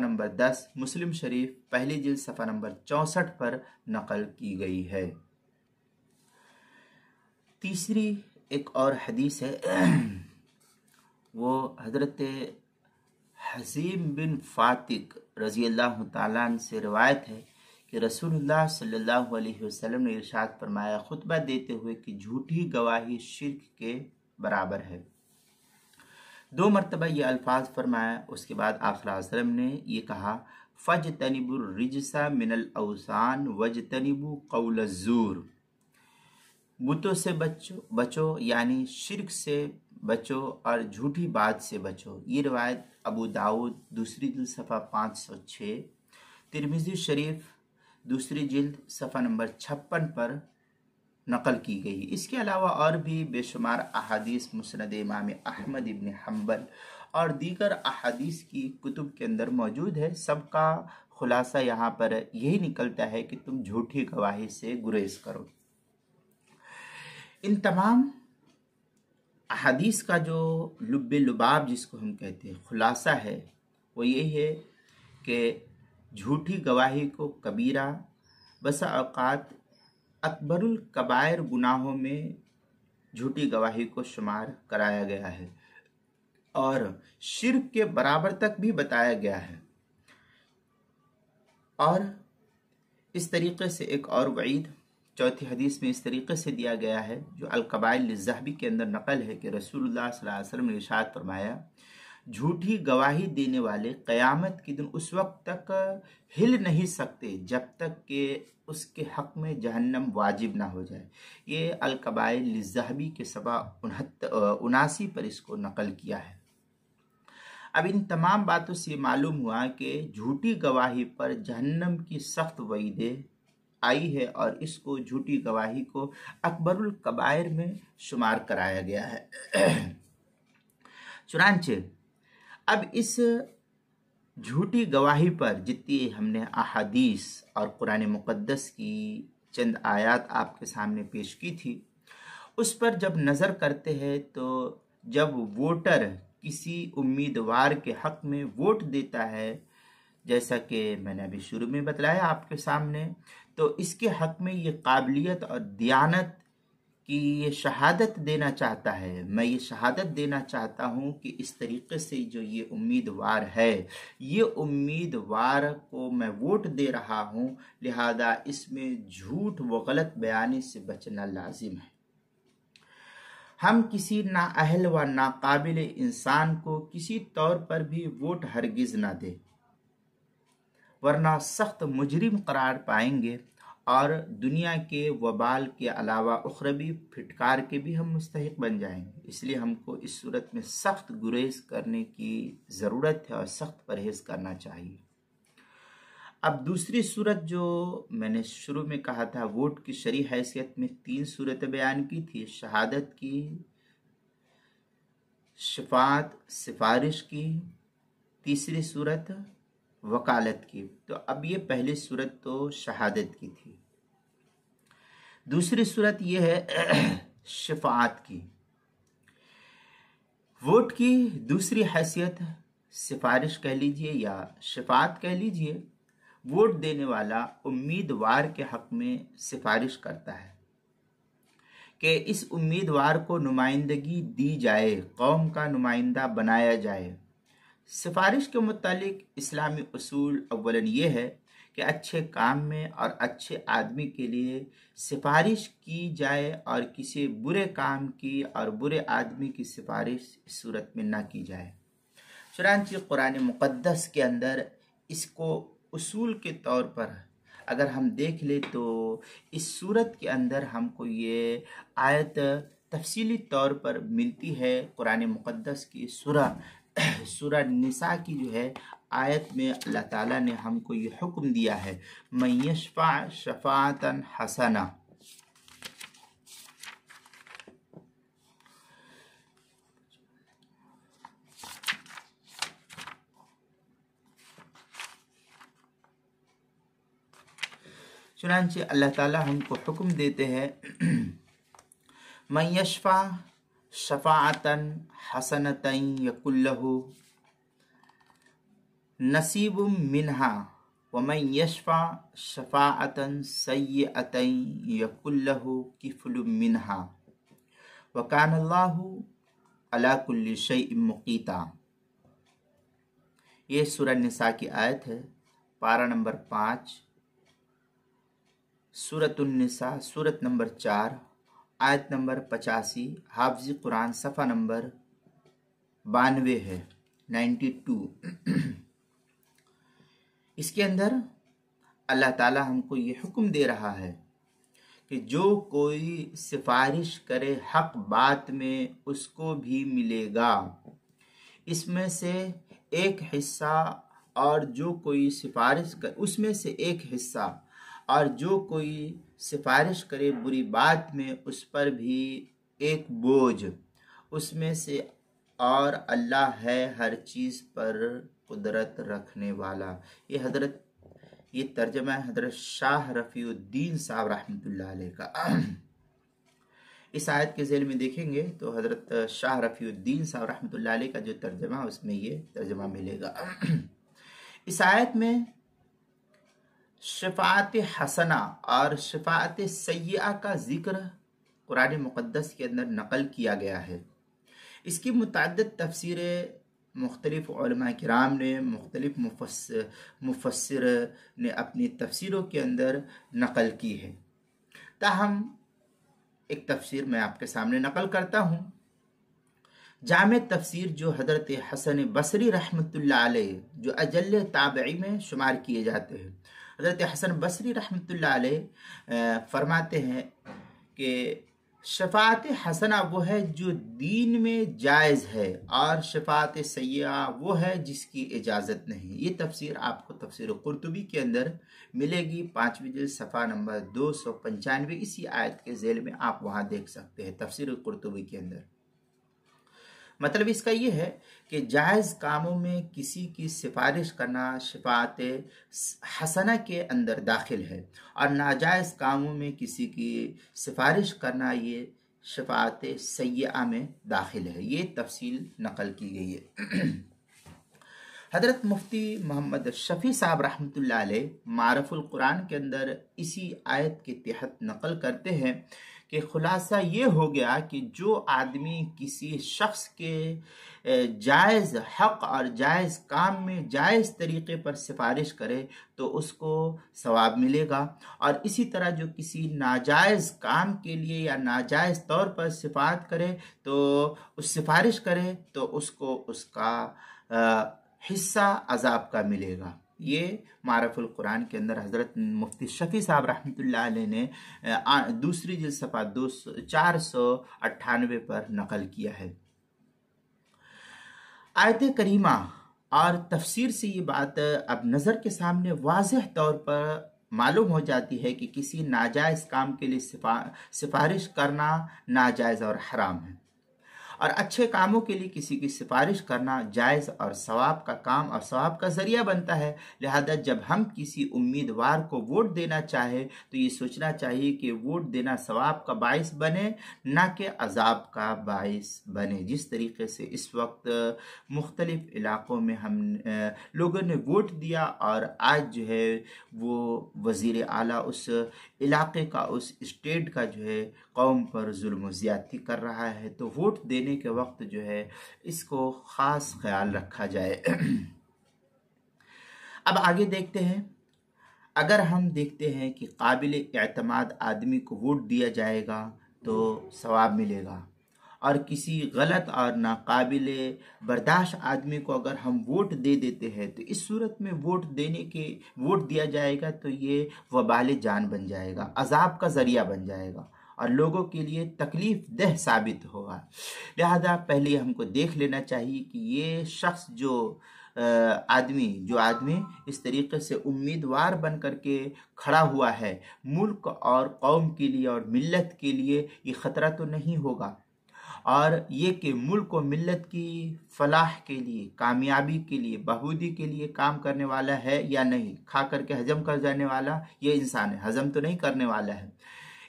नंबर 10, मुस्लिम शरीफ पहली जिल्द सफ़ा नंबर 64 पर नकल की गई है। तीसरी एक और हदीस है, वो हज़रत हज़ीम बिन फातिक रज़ी अल्लाह तआला अन्हु से रिवायत है कि रसूलुल्लाह सल्लल्लाहु अलैहि वसल्लम ने इरशाद फरमाया खुतबा देते हुए कि झूठी गवाही शिर्क के बराबर है। 2 मरतबा ये अल्फाज फरमाया। उसके बाद आप सल्लल्लाहु अलैहि वसल्लम ने ये कहा, फजतनिबुर रिजसा मिनल औसान वजतनिबु कौल ज़ूर, बुतों से बचो यानी शिर्क से बचो और झूठी बात से बचो। ये रिवायत अबू दाऊद दूसरी जिल्द सफ़ा 506, तिरमिज़ी शरीफ दूसरी जिल्द सफ़ा नंबर 56 पर नकल की गई। इसके अलावा और भी बेशुमार अहादीस मुस्नद इमाम अहमद इब्न हम्बल और दीगर अहादीस की कुतुब के अंदर मौजूद है। सबका खुलासा यहाँ पर यही निकलता है कि तुम झूठी गवाही से गुरेज करो। इन तमाम अहादीस का जो लुब्बे लुबाब जिसको हम कहते हैं खुलासा है, वो यही है कि झूठी गवाही को कबीरा बसा औकात अकबरुल कबायर गुनाहों में झूठी गवाही को शुमार कराया गया है और शिर्क के बराबर तक भी बताया गया है। और इस तरीके से एक और वईद चौथी हदीस में इस तरीके से दिया गया है जो अल-कबाइर लिज़्ज़हबी के अंदर नकल है कि रसूलुल्लाह सल्लल्लाहु अलैहि वसल्लम ने इरशाद फरमाया, झूठी गवाही देने वाले क़यामत के दिन उस वक्त तक हिल नहीं सकते जब तक कि उसके हक में जहन्नम वाजिब ना हो जाए। ये अल-कबाइर लिज़्ज़हबी के सफ़ा 79 पर इसको नकल किया है। अब इन तमाम बातों से मालूम हुआ कि झूठी गवाही पर जहन्नम की सख्त वईदें आई है और इसको झूठी गवाही को अकबरुल कबायर में शुमार कराया गया है। चुनांचे अब इस झूठी गवाही पर जितनी हमने अहादीस और कुरान मुक़द्दस की चंद आयत आपके सामने पेश की थी, उस पर जब नज़र करते हैं तो जब वोटर किसी उम्मीदवार के हक में वोट देता है, जैसा कि मैंने अभी शुरू में बतलाया आपके सामने, तो इसके हक में ये काबिलियत और दियानत कि ये शहादत देना चाहता है। मैं ये शहादत देना चाहता हूँ कि इस तरीके से जो ये उम्मीदवार है, ये उम्मीदवार को मैं वोट दे रहा हूँ, लिहाजा इसमें झूठ व गलत बयानी से बचना लाजिम है। हम किसी नाअहल व नाकाबिल इंसान को किसी तौर पर भी वोट हरगिज ना दे, वरना सख्त मुजरिम करार पाएंगे और दुनिया के वबाल के अलावा उखरवी फिटकार के भी हम मुस्तहिक बन जाएंगे। इसलिए हमको इस सूरत में सख्त गुरेज करने की ज़रूरत है और सख्त परहेज़ करना चाहिए। अब दूसरी सूरत जो मैंने शुरू में कहा था, वोट की शरई हैसियत में 3 सूरतें बयान की थी, शहादत की, शफात सिफारिश की, तीसरी सूरत वकालत की। तो अब ये पहली सूरत तो शहादत की थी, दूसरी सूरत ये है शफात की। वोट की दूसरी हैसियत सिफारिश कह लीजिए या शफात कह लीजिए। वोट देने वाला उम्मीदवार के हक में सिफारिश करता है कि इस उम्मीदवार को नुमाइंदगी दी जाए, कौम का नुमाइंदा बनाया जाए। सिफारिश के मुतालिक इस्लामी उसूल अव्वलन ये है कि अच्छे काम में और अच्छे आदमी के लिए सिफारिश की जाए और किसी बुरे काम की और बुरे आदमी की सिफारिश इस सूरत में ना की जाए। चुनांचे कुरान मुक़द्दस के अंदर इसको उसूल के तौर पर अगर हम देख ले तो इस सूरत के अंदर हमको ये आयत तफसीली तौर पर मिलती है। कुरान मुक़द्दस की सूरह निसा की जो है आयत में अल्लाह ताला ने हमको ये हुक्म दिया है, मन यशफ़ा शफ़ाअतन हसना। चुनांचे अल्लाह ताला हमको हुक्म देते हैं, मन यशफ़ा शफ़ाअतन हसनतन यकुल्लहु नसीबुम मिन्हा व मन यशफ़ा शफ़ाअतन सय्यअतन यकुल्लहु किफ़लुम मिन्हा व कानल्लाहु अला कुल्लि शैइन मुक़ीता। ये सूरह निसा की आयत है, पारा नंबर 5, सूरतुन निसा, सूरत नंबर 4, आयत नंबर 85, हाफ़िज़ कुरान सफ़ा नंबर 92 है, 92। इसके अंदर अल्लाह ताला हमको ये हुक्म दे रहा है कि जो कोई सिफारिश करे हक बात में उसको भी मिलेगा इसमें से एक हिस्सा, और जो कोई सिफारिश कर उसमें से एक हिस्सा, और जो कोई सिफारिश करे बुरी बात में उस पर भी एक बोझ उसमें से। और अल्लाह है हर चीज़ पर कुदरत रखने वाला। ये तर्जमा है हज़रत शाह रफ़ीउद्दीन साहब रहमतुल्लाह अलैह का। इस आयत के ज़ेल में देखेंगे तो हज़रत शाह रफ़ीउद्दीन साहब रहमतुल्लाह अलैह का जो तर्जमा उसमें ये तर्जमा मिलेगा। इस आयत में शफ़ाअत हसना और शफ़ाअत सय्यआ का ज़िक्र कुरान मुक़द्दस के अंदर नक़ल किया गया है। इसकी मुतअद्दिद तफ़सीरें मुख्तलिफ़ उलमा किराम ने, मुख्तलिफ़ मुफस्सिर ने अपनी तफ़सीरों के अंदर नक़ल की है। ताहम एक तफ़सीर मैं आपके सामने नक़ल करता हूँ। जामे तफ़सीर जो हज़रत हसन बसरी रहमतुल्लाह अलैह जो अजल्ल ताबई में शुमार किए जाते हैं, हज़रत हसन बसरी रहमतुल्लाह अलैह फरमाते हैं कि शफ़ाअत हसना वो है जो दीन में जायज़ है और शफ़ाअत सय्यआ वो है जिसकी इजाज़त नहीं। ये तफसीर आपको तफसीर कुर्तुबी के अंदर मिलेगी, 5वीं जिल्द सफ़ा नंबर 295। इसी आयत के ज़ेल में आप वहाँ देख सकते हैं तफसीर कुर्तुबी के अंदर। मतलब इसका ये है कि जायज़ कामों में किसी की सिफारिश करना शफ़ाअत हसना के अंदर दाखिल है, और नाजायज़ कामों में किसी की सिफारिश करना ये शफ़ाअत सय्यआ में दाखिल है। ये तफसील नक़ल की गई है। हज़रत मुफ्ती मोहम्मद शफ़ी साहब रहमतुल्लाह अलैह मारफ़ुल कुरान के अंदर इसी आयत के तहत नक़ल करते हैं कि खुलासा ये हो गया कि जो आदमी किसी शख्स के जायज़ हक़ और जायज़ काम में जायज़ तरीक़े पर सिफारिश करे तो उसको सवाब मिलेगा, और इसी तरह जो किसी नाजायज़ काम के लिए या नाजायज़ तौर पर सिफात करे तो उस सिफारिश करे तो उसको उसका हिस्सा अजाब का मिलेगा। ये मारफ़ुल कुरान के अंदर हज़रत मुफ्ती शफ़ी साहब रहमतुल्लाह अलैह ने दूसरी जिल्द सफ़ा 498 पर नक़ल किया है। आयत करीमा और तफसीर से ये बात अब नज़र के सामने वाज़ेह तौर पर मालूम हो जाती है कि किसी नाजायज़ काम के लिए सिफारिश करना नाजायज़ और हराम है, और अच्छे कामों के लिए किसी की सिफारिश करना जायज़ और सवाब का काम और सवाब का ज़रिया बनता है। लिहाजा जब हम किसी उम्मीदवार को वोट देना चाहे तो ये सोचना चाहिए कि वोट देना सवाब का बाइस बने, ना कि अजाब का बाइस बने। जिस तरीके से इस वक्त मुख्तलिफ़ इलाक़ों में हम लोगों ने वोट दिया और आज जो है वो वज़ीर आला उस इलाक़े का, उस स्टेट का जो है कौम पर जुल्म व ज़्यादती कर रहा है, तो वोट देने के वक्त जो है इसको ख़ास ख्याल रखा जाए। अब आगे देखते हैं। अगर हम देखते हैं कि काबिल एतमाद आदमी को वोट दिया जाएगा तो सवाब मिलेगा, और किसी गलत और नाकाबिल बर्दाश्त आदमी को अगर हम वोट दे देते हैं तो इस सूरत में वोट दिया जाएगा तो ये वबाल जान बन जाएगा, अजाब का ज़रिया बन जाएगा और लोगों के लिए तकलीफ देह साबित होगा। लिहाजा पहले हमको देख लेना चाहिए कि ये शख्स जो आदमी इस तरीके से उम्मीदवार बन करके खड़ा हुआ है मुल्क और कौम के लिए और मिल्लत के लिए, ये ख़तरा तो नहीं होगा, और ये कि मुल्क और मिल्लत की फलाह के लिए, कामयाबी के लिए, बहबूदी के लिए काम करने वाला है या नहीं। खा करके हजम कर जाने वाला ये इंसान है, हजम तो नहीं करने वाला है।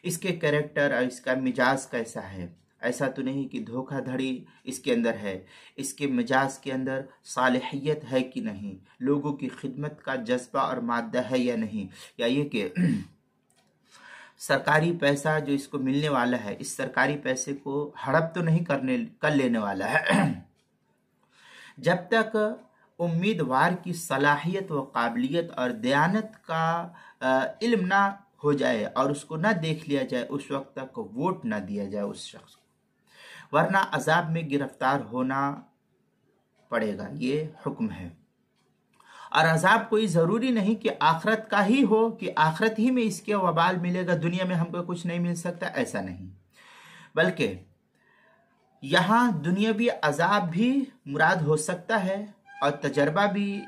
इसके कैरेक्टर और इसका मिजाज कैसा है, ऐसा तो नहीं कि धोखाधड़ी इसके अंदर है, इसके मिजाज के अंदर सालिहियत है कि नहीं, लोगों की खिदमत का जज्बा और मादा है या नहीं, या ये कि सरकारी पैसा जो इसको मिलने वाला है इस सरकारी पैसे को हड़प तो नहीं कर लेने वाला है। जब तक उम्मीदवार की सलाहियत व काबिलियत और दयानत का इल्म ना हो जाए और उसको ना देख लिया जाए, उस वक्त तक वोट ना दिया जाए उस शख्स को, वरना अजाब में गिरफ्तार होना पड़ेगा, ये हुक्म है। और अजाब कोई ज़रूरी नहीं कि आखरत का ही हो, कि आखरत ही में इसके वबाल मिलेगा, दुनिया में हमको कुछ नहीं मिल सकता, ऐसा नहीं। बल्कि यहाँ दुनियावी अजाब भी मुराद हो सकता है और तजर्बा भी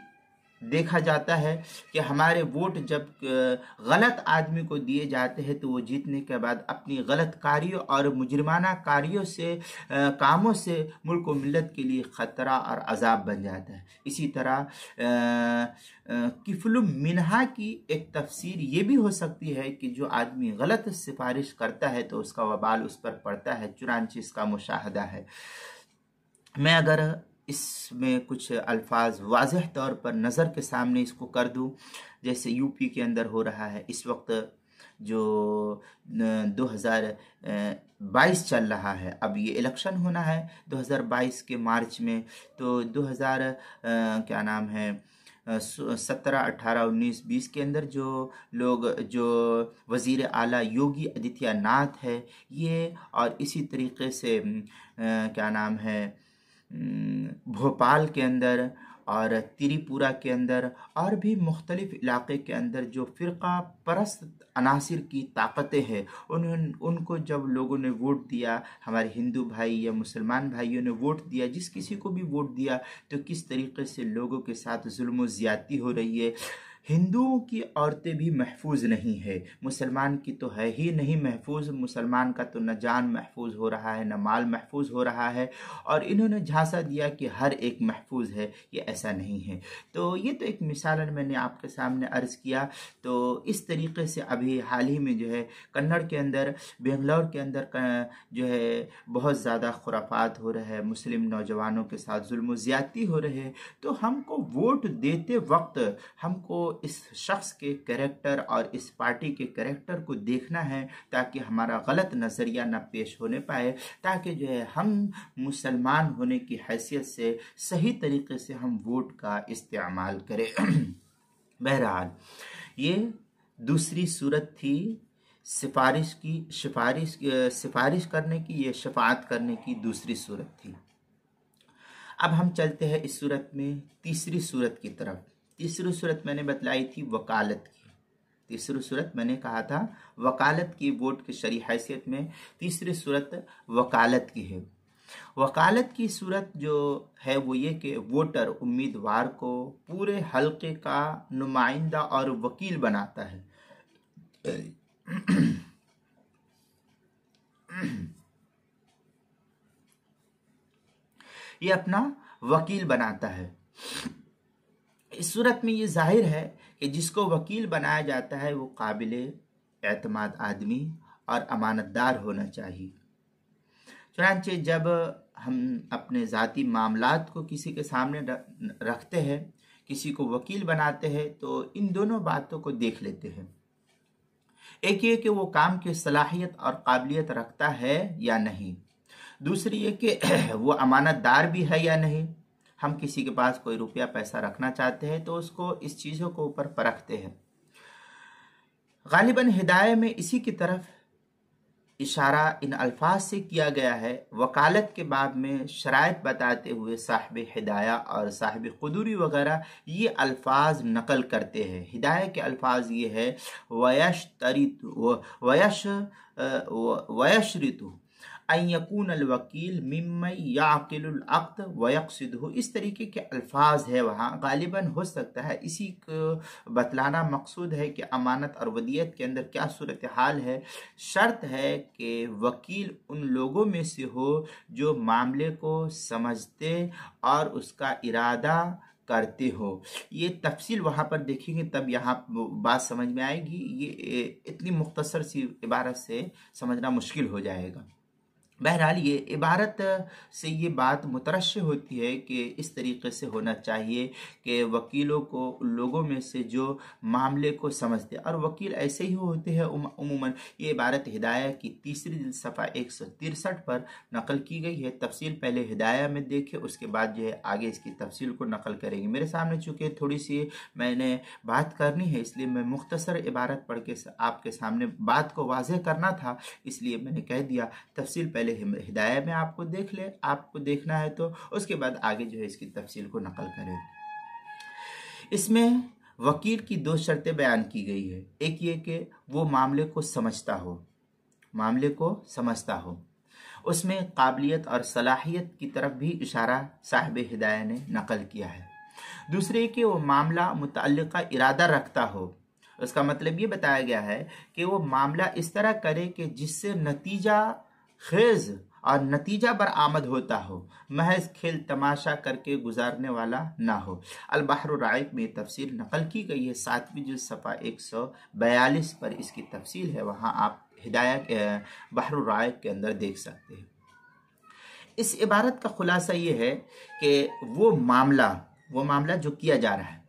देखा जाता है कि हमारे वोट जब गलत आदमी को दिए जाते हैं तो वो जीतने के बाद अपनी गलत कार्यों और मुजरिमाना कार्यों से कामों से मुल्क व मिल्लत के लिए ख़तरा और अजाब बन जाता है। इसी तरह किफलुम मिनहा की एक तफसीर ये भी हो सकती है कि जो आदमी गलत सिफारिश करता है तो उसका वबाल उस पर पड़ता है, चुनांचे इसका मुशाहदा है। मैं अगर इसमें कुछ अल्फाज वाज़ेह तौर पर नज़र के सामने इसको कर दूं, जैसे यूपी के अंदर हो रहा है इस वक्त जो 2022 चल रहा है, अब ये इलेक्शन होना है 2022 के मार्च में, तो 17, 18, 19, 20 के अंदर जो लोग जो वज़ीर आला योगी आदित्यनाथ है ये, और इसी तरीके से भोपाल के अंदर और त्रिपुरा के अंदर और भी मुख्तलिफ इलाके के अंदर जो फ़िरका परस्त अनासिर की ताकतें हैं, उनको जब लोगों ने वोट दिया, हमारे हिंदू भाई या मुसलमान भाइयों ने वोट दिया, जिस किसी को भी वोट दिया, तो किस तरीके से लोगों के साथ जुल्म व ज़्यादती हो रही है। हिंदुओं की औरतें भी महफूज नहीं है, मुसलमान की तो है ही नहीं महफूज, मुसलमान का तो न जान महफूज हो रहा है न माल महफूज हो रहा है, और इन्होंने झांसा दिया कि हर एक महफूज है, ये ऐसा नहीं है। तो ये तो एक मिसाल मैंने आपके सामने अर्ज़ किया। तो इस तरीके से अभी हाल ही में जो है कन्नड़ के अंदर, बेंगलोर के अंदर जो है बहुत ज़्यादा खुराफात हो रहा है, मुस्लिम नौजवानों के साथ जुल्म ज़्यादती हो रहे हैं। तो हमको वोट देते वक्त हमको इस शख्स के कैरेक्टर और इस पार्टी के कैरेक्टर को देखना है, ताकि हमारा गलत नज़रिया न पेश होने पाए, ताकि जो है हम मुसलमान होने की हैसियत से सही तरीके से हम वोट का इस्तेमाल करें। बहरहाल ये दूसरी सूरत थी सिफारिश करने की, ये शफाअत करने की दूसरी सूरत थी। अब हम चलते हैं इस सूरत में तीसरी सूरत की तरफ। तीसरी सूरत मैंने बतलाई थी वकालत की। तीसरी सूरत मैंने कहा था वकालत की, वोट की शरई हैसियत में तीसरी सूरत वकालत की है। वकालत की सूरत जो है वो ये कि वोटर उम्मीदवार को पूरे हल्के का नुमाइंदा और वकील बनाता है। ये अपना वकील बनाता है। इस सूरत में ये जाहिर है कि जिसको वकील बनाया जाता है वो काबिल एतमाद आदमी और अमानतदार होना चाहिए। चुनांचे जब हम अपने ज़ाती मामलात को किसी के सामने रखते हैं, किसी को वकील बनाते हैं, तो इन दोनों बातों को देख लेते हैं। एक ये कि वो काम की सलाहियत और काबिलियत रखता है या नहीं, दूसरी ये कि वो अमानतदार भी है या नहीं। हम किसी के पास कोई रुपया पैसा रखना चाहते हैं तो उसको इस चीज़ों को ऊपर परखते हैं। गालिबन हिदायत में इसी की तरफ इशारा इन अल्फाज से किया गया है। वकालत के बाब में शराइत बताते हुए साहिब हिदाया और साहिब कुदूरी वगैरह ये अल्फाज नकल करते हैं। हिदायत के अल्फाज ये है वयशरितु अन यकून अल वकील मिम्मन याकिलुल अक़्द व यक़सिदहु। इस तरीके के अल्फाज है वहाँ। गालिबन हो सकता है इसी को बतलाना मकसूद है कि अमानत और वदियत के अंदर क्या सूरत हाल है। शर्त है कि वकील उन लोगों में से हो जो मामले को समझते और उसका इरादा करते हो। ये तफसील वहाँ पर देखेंगे तब यहाँ बात समझ में आएगी। ये इतनी मुख्तसर सी इबारत से समझना मुश्किल हो जाएगा। बहरहाल ये इबारत से ये बात मुतरश्श होती है कि इस तरीके से होना चाहिए कि वकीलों को लोगों में से जो मामले को समझते, और वकील ऐसे ही होते हैं उमूमन। ये इबारत हिदायत की तीसरी जिल्द सफ़ा 163 पर नकल की गई है। तफसील पहले हिदायत में देखे, उसके बाद जो है आगे इसकी तफसील को नकल करेंगे। मेरे सामने चूँकि थोड़ी सी मैंने बात करनी है, इसलिए मैं मुख्तसर इबारत पढ़ के आपके सामने बात को वाज़ेह करना था, इसलिए मैंने कह दिया। तफसील पहले हिदायत में आपको देख ले, आपको देखना है तो उसके बाद आगे जो है इसकी तफसील को नकल करें। इसमें वकील की दो शर्तें बयान की गई है। एक ये कि वो मामले को समझता हो, उसमें काबिलियत और सलाहियत की तरफ भी इशारा साहिब हिदायत ने नकल किया है। दूसरे कि वो मामला मुतअल्लिका इरादा रखता हो। उसका मतलब ये बताया गया है कि वो मामला इस तरह करे कि जिससे नतीजा खेज और नतीजा बरामद होता हो, महज खेल तमाशा करके गुजारने वाला ना हो। अल बहरुर राइक में तफसील नकल की गई है। 7वीं जिल्द सफ़ा 142 पर इसकी तफसील है, वहाँ आप हिदायत बहरुर राइक के अंदर देख सकते हैं। इस इबारत का खुलासा ये है कि वो मामला जो किया जा रहा है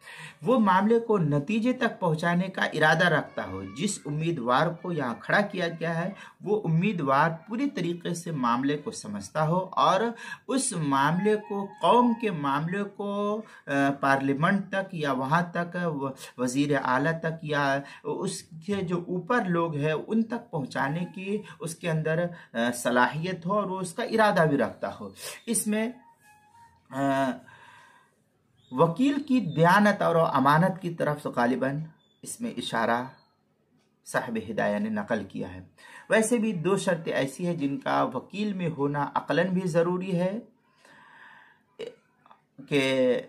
वो मामले को नतीजे तक पहुंचाने का इरादा रखता हो। जिस उम्मीदवार को यहाँ खड़ा किया गया है वो उम्मीदवार पूरी तरीके से मामले को समझता हो और उस मामले को, कौम के मामले को पार्लियामेंट तक या वहाँ तक वज़ीर आला तक या उसके जो ऊपर लोग हैं उन तक पहुँचाने की उसके अंदर सलाहियत हो और वो उसका इरादा भी रखता हो। इसमें वकील की दयानत और अमानत की तरफ से गालिबन इसमें इशारा साहिब हिदायत ने नकल किया है। वैसे भी दो शर्तें ऐसी हैं जिनका वकील में होना अक़लन भी ज़रूरी है कि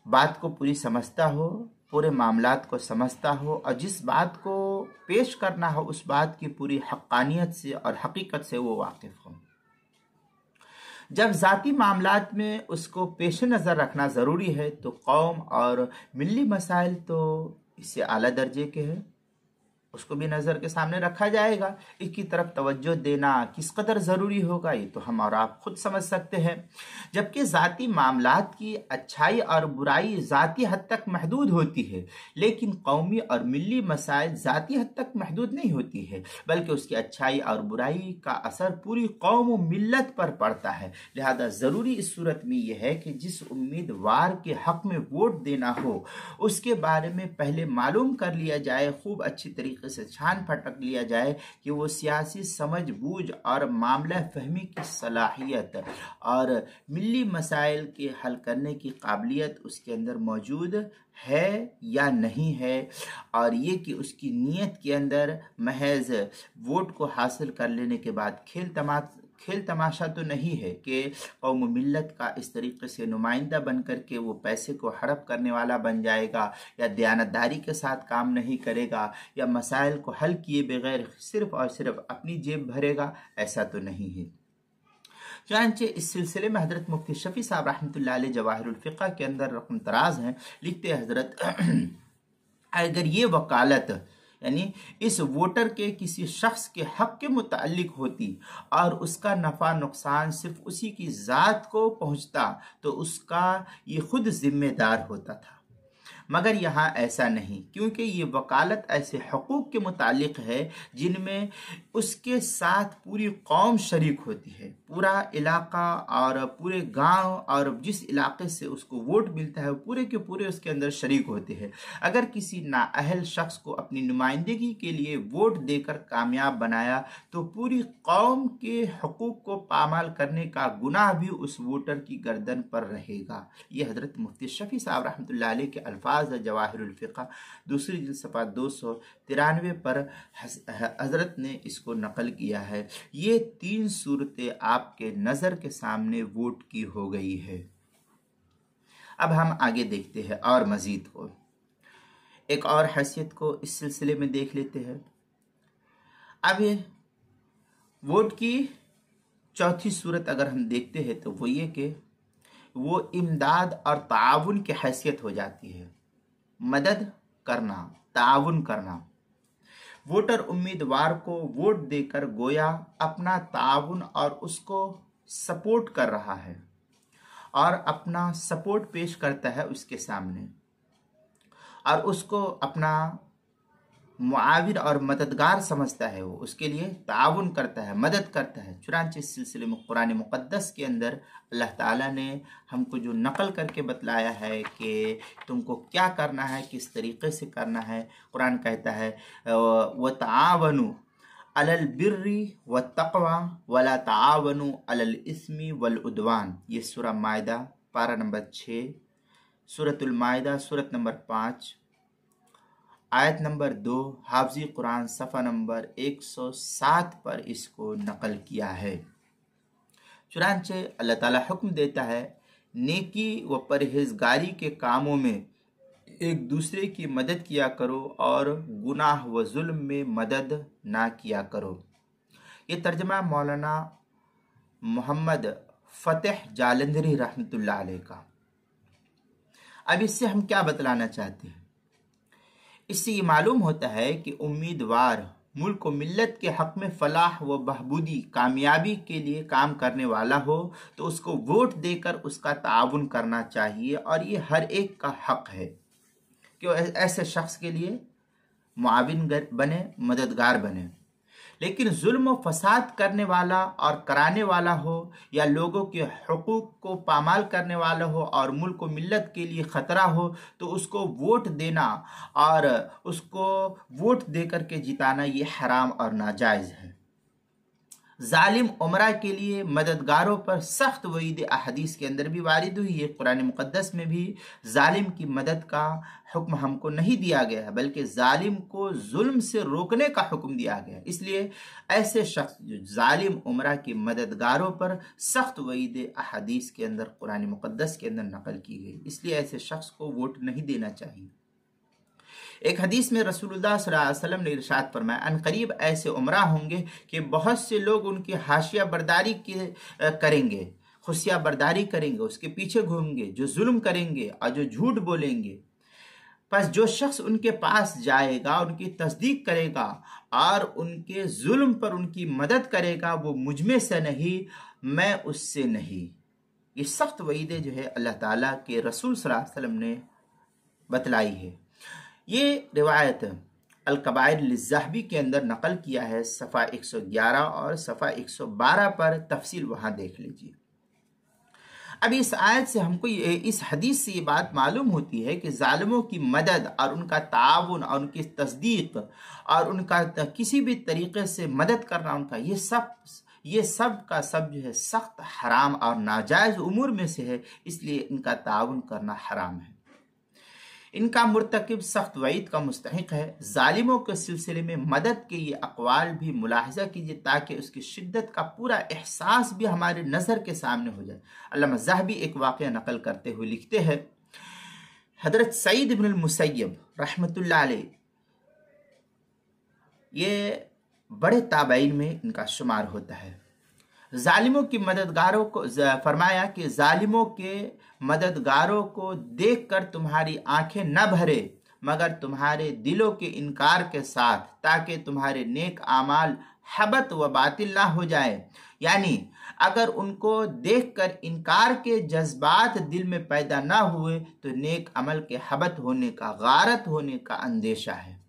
बात को पूरी समझता हो, पूरे मामलात को समझता हो और जिस बात को पेश करना हो उस बात की पूरी हक़ानियत से और हकीकत से वो वाकिफ़ हो। जब ज़ाती मामलात में उसको पेश नज़र रखना ज़रूरी है तो कौम और मिली मसाइल तो इससे आला दर्जे के हैं, उसको भी नज़र के सामने रखा जाएगा। इसकी तरफ तवज्जो देना किस कदर ज़रूरी होगा ये तो हम और आप खुद समझ सकते हैं। जबकि ज़ाती मामलात की अच्छाई और बुराई ज़ाती हद तक महदूद होती है, लेकिन कौमी और मिली मसाइल ज़ाती हद तक महदूद नहीं होती है, बल्कि उसकी अच्छाई और बुराई का असर पूरी कौम और मिल्लत पर पड़ता है। लिहाजा ज़रूरी इस सूरत में यह है कि जिस उम्मीदवार के हक़ में वोट देना हो उसके बारे में पहले मालूम कर लिया जाए, खूब अच्छी तरीके से छान फटक लिया जाए कि वो सियासी समझ बूझ और मामला फहमी की सलाहियत और मिली मसाइल के हल करने की काबिलियत उसके अंदर मौजूद है या नहीं है, और ये कि उसकी नीयत के अंदर महज वोट को हासिल कर लेने के बाद खेल तमाशा तो नहीं है कि कौम मिल्लत का इस तरीके से नुमाइंदा बन कर के वो पैसे को हड़प करने वाला बन जाएगा या दयानतदारी के साथ काम नहीं करेगा या मसाइल को हल किए बगैर सिर्फ और सिर्फ अपनी जेब भरेगा, ऐसा तो नहीं है। चुनांचे इस सिलसिले में हज़रत मुफ्ती शफी साहब रहमतुल्लाह अलैह जवाहिरुल फ़िक़्ह के अंदर रकम तराज हैं, लिखते हैं हज़रत अगर ये वकालत यानी इस वोटर के किसी शख्स के हक़ के मुताल्लिक होती और उसका नफ़ा नुकसान सिर्फ उसी की ज़ात को पहुँचता तो उसका ये खुद ज़िम्मेदार होता था। मगर यहाँ ऐसा नहीं, क्योंकि ये वकालत ऐसे हकूक़ के मुतालिक है जिनमें उसके साथ पूरी कौम शरीक होती है, पूरा इलाका और पूरे गांव और जिस इलाके से उसको वोट मिलता है पूरे के पूरे उसके अंदर शरीक होते हैं। अगर किसी नाअहल शख्स को अपनी नुमाइंदगी के लिए वोट देकर कामयाब बनाया तो पूरी कौम के हकूक़ को पामाल करने का गुनाह भी उस वोटर की गर्दन पर रहेगा। ये हज़रत मुफ्ती शफ़ी साहब रहमतुल्लाह अलैह के अल्फाज है जवाहिरुल फ़िक़्ह दूसरी जिल्द सफ़ा 293 पर हज़रत ने इसको नकल किया है। ये 3 सूरतें आपके नज़र के सामने वोट की हो गई है। अब हम आगे देखते हैं और मज़ीद को, एक और हैसियत को इस सिलसिले में देख लेते हैं। अब ये वोट की चौथी सूरत अगर हम देखते हैं तो वो ये कि वो इमदाद और ताउन की हैसियत हो जाती है। मदद करना, ताउन करना। वोटर उम्मीदवार को वोट देकर गोया अपना ताउन और उसको सपोर्ट कर रहा है और अपना सपोर्ट पेश करता है उसके सामने और उसको अपना मुआविन और मददगार समझता है, वो उसके लिए ताउन करता है, मदद करता है। चुनांचे इस सिलसिले में कुरान मुक़द्दस के अंदर अल्लाह ताला ने हमको जो नकल करके बतलाया है कि तुमको क्या करना है, किस तरीक़े से करना है। कुरान कहता है व तावनु अलल बिर्री व तक़वा वला तावनु अलल इस्मी वल उद्वान। ये सूरह मायदा पारा नंबर 6, सूरतुल मायदा सूरत नंबर 5 आयत नंबर 2, हाफ़ज़ी कुरान सफ़ा नंबर 107 पर इसको नकल किया है। चुनांचे अल्लाह ताला हुक्म देता है नेकी व परहेज़गारी के कामों में एक दूसरे की मदद किया करो और गुनाह व जुल्म में मदद ना किया करो। ये तर्जमा मौलाना मोहम्मद फ़तेह जालंधरी रहमतुल्लाह अलैह का। अब इससे हम क्या बतलाना चाहते हैं? इससे ये मालूम होता है कि उम्मीदवार मुल्क व मिल्लत के हक़ में फ़लाह व बहबूदी कामयाबी के लिए काम करने वाला हो तो उसको वोट देकर उसका ताउन करना चाहिए और ये हर एक का हक़ है कि ऐसे शख्स के लिए मुआविन बने, मददगार बने। लेकिन जुल्म व फसाद करने वाला और कराने वाला हो या लोगों के हुकूक को पामाल करने वाला हो और मुल्क व मिल्लत के लिए ख़तरा हो तो उसको वोट देना और उसको वोट देकर के जिताना ये हराम और नाजायज़ है। जालिम उमरा के लिए मददगारों पर सख्त वईद अहदीस के अंदर भी वारिद हुई है। कुरान मुक़द्दस में भी जालिम की मदद का हुक्म हमको नहीं दिया गया है, बल्कि जालिम को जुल्म से रोकने का हुक्म दिया गया है। इसलिए ऐसे शख्स जो जालिम उमरा के मददगारों पर सख्त वईद अहदीस के अंदर कुरान मुक़द्दस के अंदर नकल की गई, इसलिए ऐसे शख्स को वोट नहीं देना चाहिए। एक हदीस में रसूलुल्लाह सल्लल्लाहु अलैहि वसल्लम ने इरशाद फरमाया अनकरीब ऐसे उमरा होंगे कि बहुत से लोग उनकी हाशिया बर्दारी करेंगे, खुशिया बर्दारी करेंगे, उसके पीछे घूमेंगे, जो जुल्म करेंगे और जो झूठ बोलेंगे। बस जो शख्स उनके पास जाएगा, उनकी तस्दीक करेगा और उनके जुल्म पर उनकी मदद करेगा, वो मुझ में से नहीं, मैं उससे नहीं। ये सख्त वईदे जो है अल्लाह ताला के रसूल सल्लल्लाहु अलैहि वसल्लम ने बतलाई है। ये रिवायत अल-कबाइर लिज़्ज़ाहबी के अंदर नकल किया है, सफ़ा 111 और सफ़ा 112 पर तफसील वहाँ देख लीजिए। अब इस आयत से हमको इस हदीस से ये बात मालूम होती है कि जालिमों की मदद और उनका ताउन और उनकी तस्दीक और उनका किसी भी तरीक़े से मदद करना, उनका ये सब का सब जो है सख्त हराम और नाजायज़ उमूर में से है, इसलिए इनका ताउन करना हराम है। इनका मुर्तकिब सख्त वईद का मुस्तहिक है। जालिमों के सिलसिले में मदद के ये अक़वाल भी मुलाहिज़ा कीजिए ताकि उसकी शिद्दत का पूरा एहसास भी हमारे नज़र के सामने हो जाए। अल्लामा ज़हबी एक वाक़या नकल करते हुए लिखते हैं हज़रत सईद इब्नुल मुसय्यब रहमतुल्लाह अलैह, ये बड़े ताबईन में इनका शुमार होता है। जालिमों की मददगारों को फरमाया कि जालिमों के मददगारों को देखकर तुम्हारी आंखें न भरे मगर तुम्हारे दिलों के इनकार के साथ, ताकि तुम्हारे नेक आमाल हबत व बातिल ना हो जाए। यानी अगर उनको देखकर इनकार के जज्बात दिल में पैदा ना हुए तो नेक अमल के हबत होने का, गारत होने का अंदेशा है।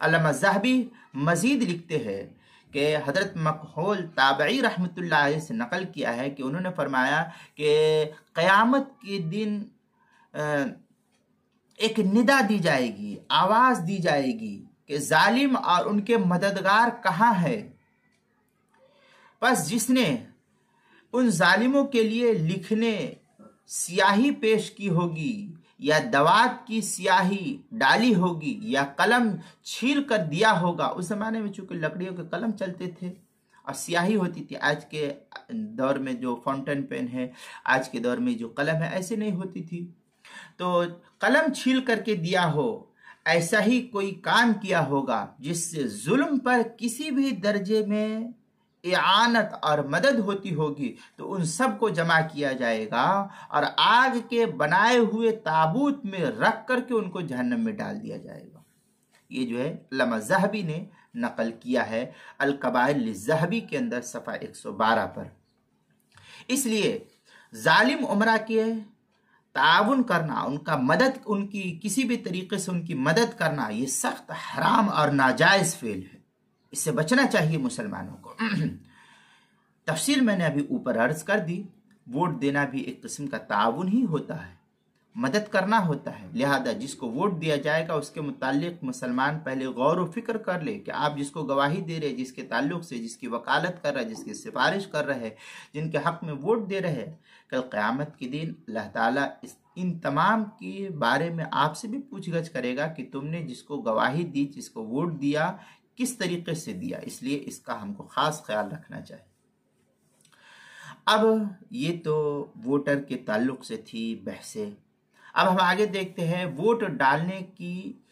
अल्लामा ज़हबी मजीद लिखते हैं कि हज़रत मकहूल ताबई रहमतुल्लाह अलैह से नकल किया है कि उन्होंने फरमाया कि क़यामत के दिन एक निदा दी जाएगी, आवाज़ दी जाएगी कि जालिम और उनके मददगार कहाँ है। बस जिसने उन जालिमों के लिए लिखने स्याही पेश की होगी या दवात की स्याही डाली होगी या कलम छील कर दिया होगा। उस जमाने में चूंकि लकड़ियों के कलम चलते थे और स्याही होती थी, आज के दौर में जो फाउंटेन पेन है, आज के दौर में जो कलम है, ऐसे नहीं होती थी। तो कलम छील करके दिया हो, ऐसा ही कोई काम किया होगा जिससे जुल्म पर किसी भी दर्जे में इआनत और मदद होती होगी, तो उन सब को जमा किया जाएगा और आग के बनाए हुए ताबूत में रख करके उनको जहन्नम में डाल दिया जाएगा। ये जो है अल्लामा ज़हबी ने नकल किया है अल-कबाइर लिज़्ज़हबी के अंदर सफ़ा 112 पर। इसलिए जालिम उमरा के ताउन करना, उनका मदद, उनकी किसी भी तरीके से उनकी मदद करना, ये सख्त हराम और नाजायज़ फेल है। इससे बचना चाहिए मुसलमानों को। तफसील मैंने अभी ऊपर अर्ज कर दी। वोट देना भी एक किस्म का ताउन ही होता है, मदद करना होता है। लिहाजा जिसको वोट दिया जाएगा उसके मुताल्लिक मुसलमान पहले गौर व फिक्र कर ले कि आप जिसको गवाही दे रहे, जिसके ताल्लुक से, जिसकी वकालत कर रहे, जिसकी सिफारिश कर रहे, जिनके हक में वोट दे रहे, कल क़यामत के दिन अल्लाह ताला इन तमाम के बारे में आपसे भी पूछगछ करेगा कि तुमने जिसको गवाही दी, जिसको वोट दिया, किस तरीके से दिया। इसलिए इसका हमको ख़ास ख्याल रखना चाहिए। अब ये तो वोटर के ताल्लुक से थी बहसें। अब हम आगे देखते हैं वोट डालने की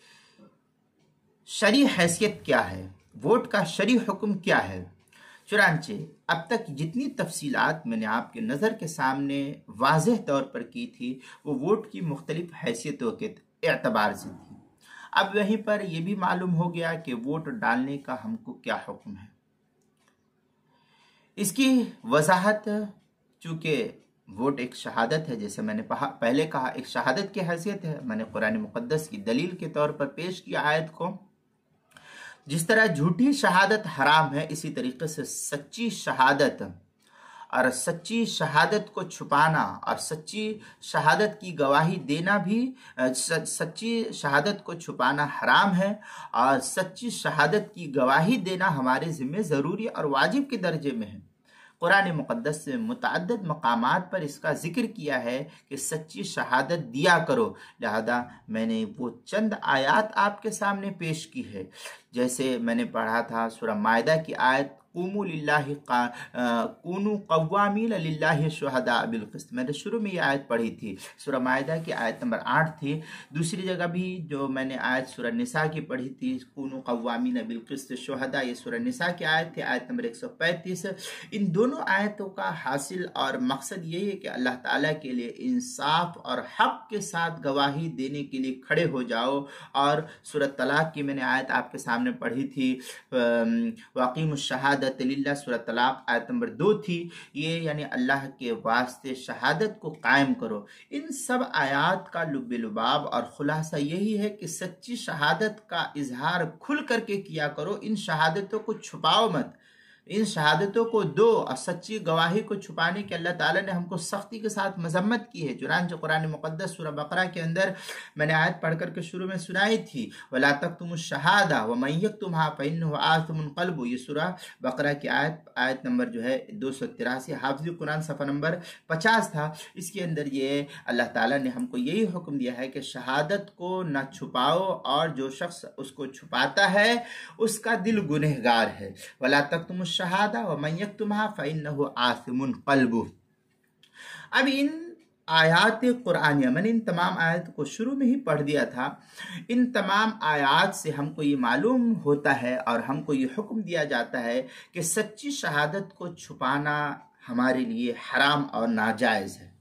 शरई हैसियत क्या है, वोट का शरई हुक्म क्या है। चुनांचे अब तक जितनी तफसीलात मैंने आपके नज़र के सामने वाज़ेह तौर पर की थी वो वोट की मुख्तलिफ हैसियतों के एतबार से थी। अब वहीं पर यह भी मालूम हो गया कि वोट डालने का हमको क्या हुक्म है। इसकी वजाहत, चूँकि वोट एक शहादत है, जैसे मैंने पहले कहा, एक शहादत की हैसियत है। मैंने कुरान मुक़द्दस की दलील के तौर पर पेश किया आयत को। जिस तरह झूठी शहादत हराम है, इसी तरीके से सच्ची शहादत और सच्ची शहादत को छुपाना और सच्ची शहादत की गवाही देना भी, सच्ची शहादत को छुपाना हराम है और सच्ची शहादत की गवाही देना हमारे ज़िम्मे ज़रूरी और वाजिब के दर्जे में है। कुरान मुक़द्दस से मुतअद्दिद मकामात पर इसका जिक्र किया है कि सच्ची शहादत दिया करो। लिहाजा मैंने वो चंद आयात आपके सामने पेश की है। जैसे मैंने पढ़ा था सूरह माइदा की आयत, कूनू कव्वामीन लिल्लाहि शुहदा बिल क़िस्त। मैंने शुरू में ये आयत पढ़ी थी, सूरह माइदा की आयत नंबर 8 थी। दूसरी जगह भी जो मैंने आयत सूरह निसा की पढ़ी थी, कूनू कव्वामीन बिल क़िस्त शुहदा, ये सूरह निसा की आयत थी, आयत नंबर 135। इन दोनों आयतों का हासिल और मकसद यही है कि अल्लाह ताला के लिए इंसाफ और हक के साथ गवाही देने के लिए खड़े हो जाओ। और सूरह तलाक की मैंने आयत आपके सामने पढ़ी थी, वाक़ीमुश शहादत लिल्लाह, सूरह तलाक आयत नंबर 2 थी। ये यानी अल्लाह के वास्ते शहादत को कायम करो। इन सब आयात का लुब-ए-लुबाब और खुलासा यही है कि सच्ची शहादत का इजहार खुल करके किया करो। इन शहादतों को छुपाओ मत, इन शहादतों को दो। और सच्ची गवाही को छुपाने के अल्लाह ताला ने हमको सख्ती के साथ मजम्मत की है। चुनांचे कुरान मुक़द्दस सूरह बकरा के अंदर मैंने आयत पढ़ करके शुरू में सुनाई थी, वला तक्तुमुश शहादा व मन यक्तुमहा फइन्नहु आसिमुन क़ल्बुहु। ये सूरह बकरा की आयत नंबर जो है 283, हाफ़िज़ कुरान सफ़ा नंबर 50 था। इसके अंदर ये अल्लाह ताला ने हमको यही हुक्म दिया है कि शहादत को न छुपाओ, और जो शख्स उसको छुपाता है उसका दिल गुनहगार है। वला तक्तुमुश शहादा व मन यक्तुमहा फइन्नहु आसिमुन क़ल्बुहु। अब इन आयात कुरानिया, मैंने इन तमाम आयत को शुरू में ही पढ़ दिया था। इन तमाम आयात से हमको ये मालूम होता है और हमको ये हुक्म दिया जाता है कि सच्ची शहादत को छुपाना हमारे लिए हराम और नाजायज़ है।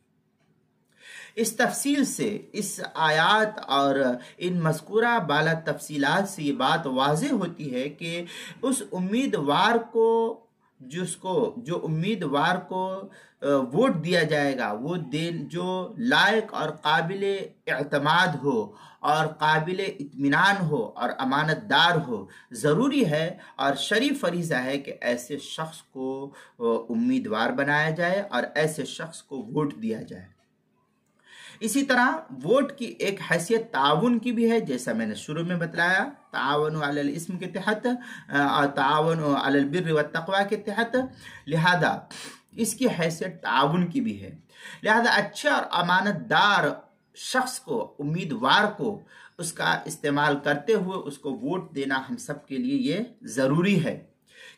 इस तफसील से, इस आयात और इन मज़कूरा बाला तफसीलात से ये बात वाज़ेह होती है कि उस उम्मीदवार को जिसको जो उम्मीदवार को वोट दिया जाएगा वो जो लायक और काबिल एतमाद हो और काबिल इत्मीनान हो और अमानतदार हो, ज़रूरी है और शरई फरीज़ा है कि ऐसे शख्स को उम्मीदवार बनाया जाए और ऐसे शख्स को वोट दिया जाए। इसी तरह वोट की एक हैसियत ताउन की भी है, जैसा मैंने शुरू में बतलाया, ताउन अलल इस्म के तहत और ताउन अलल बिर्र व तक़वा के तहत, लिहाजा इसकी हैसियत ताउन की भी है। लिहाजा अच्छे और अमानतदार शख्स को, उम्मीदवार को उसका इस्तेमाल करते हुए उसको वोट देना हम सब के लिए ये ज़रूरी है,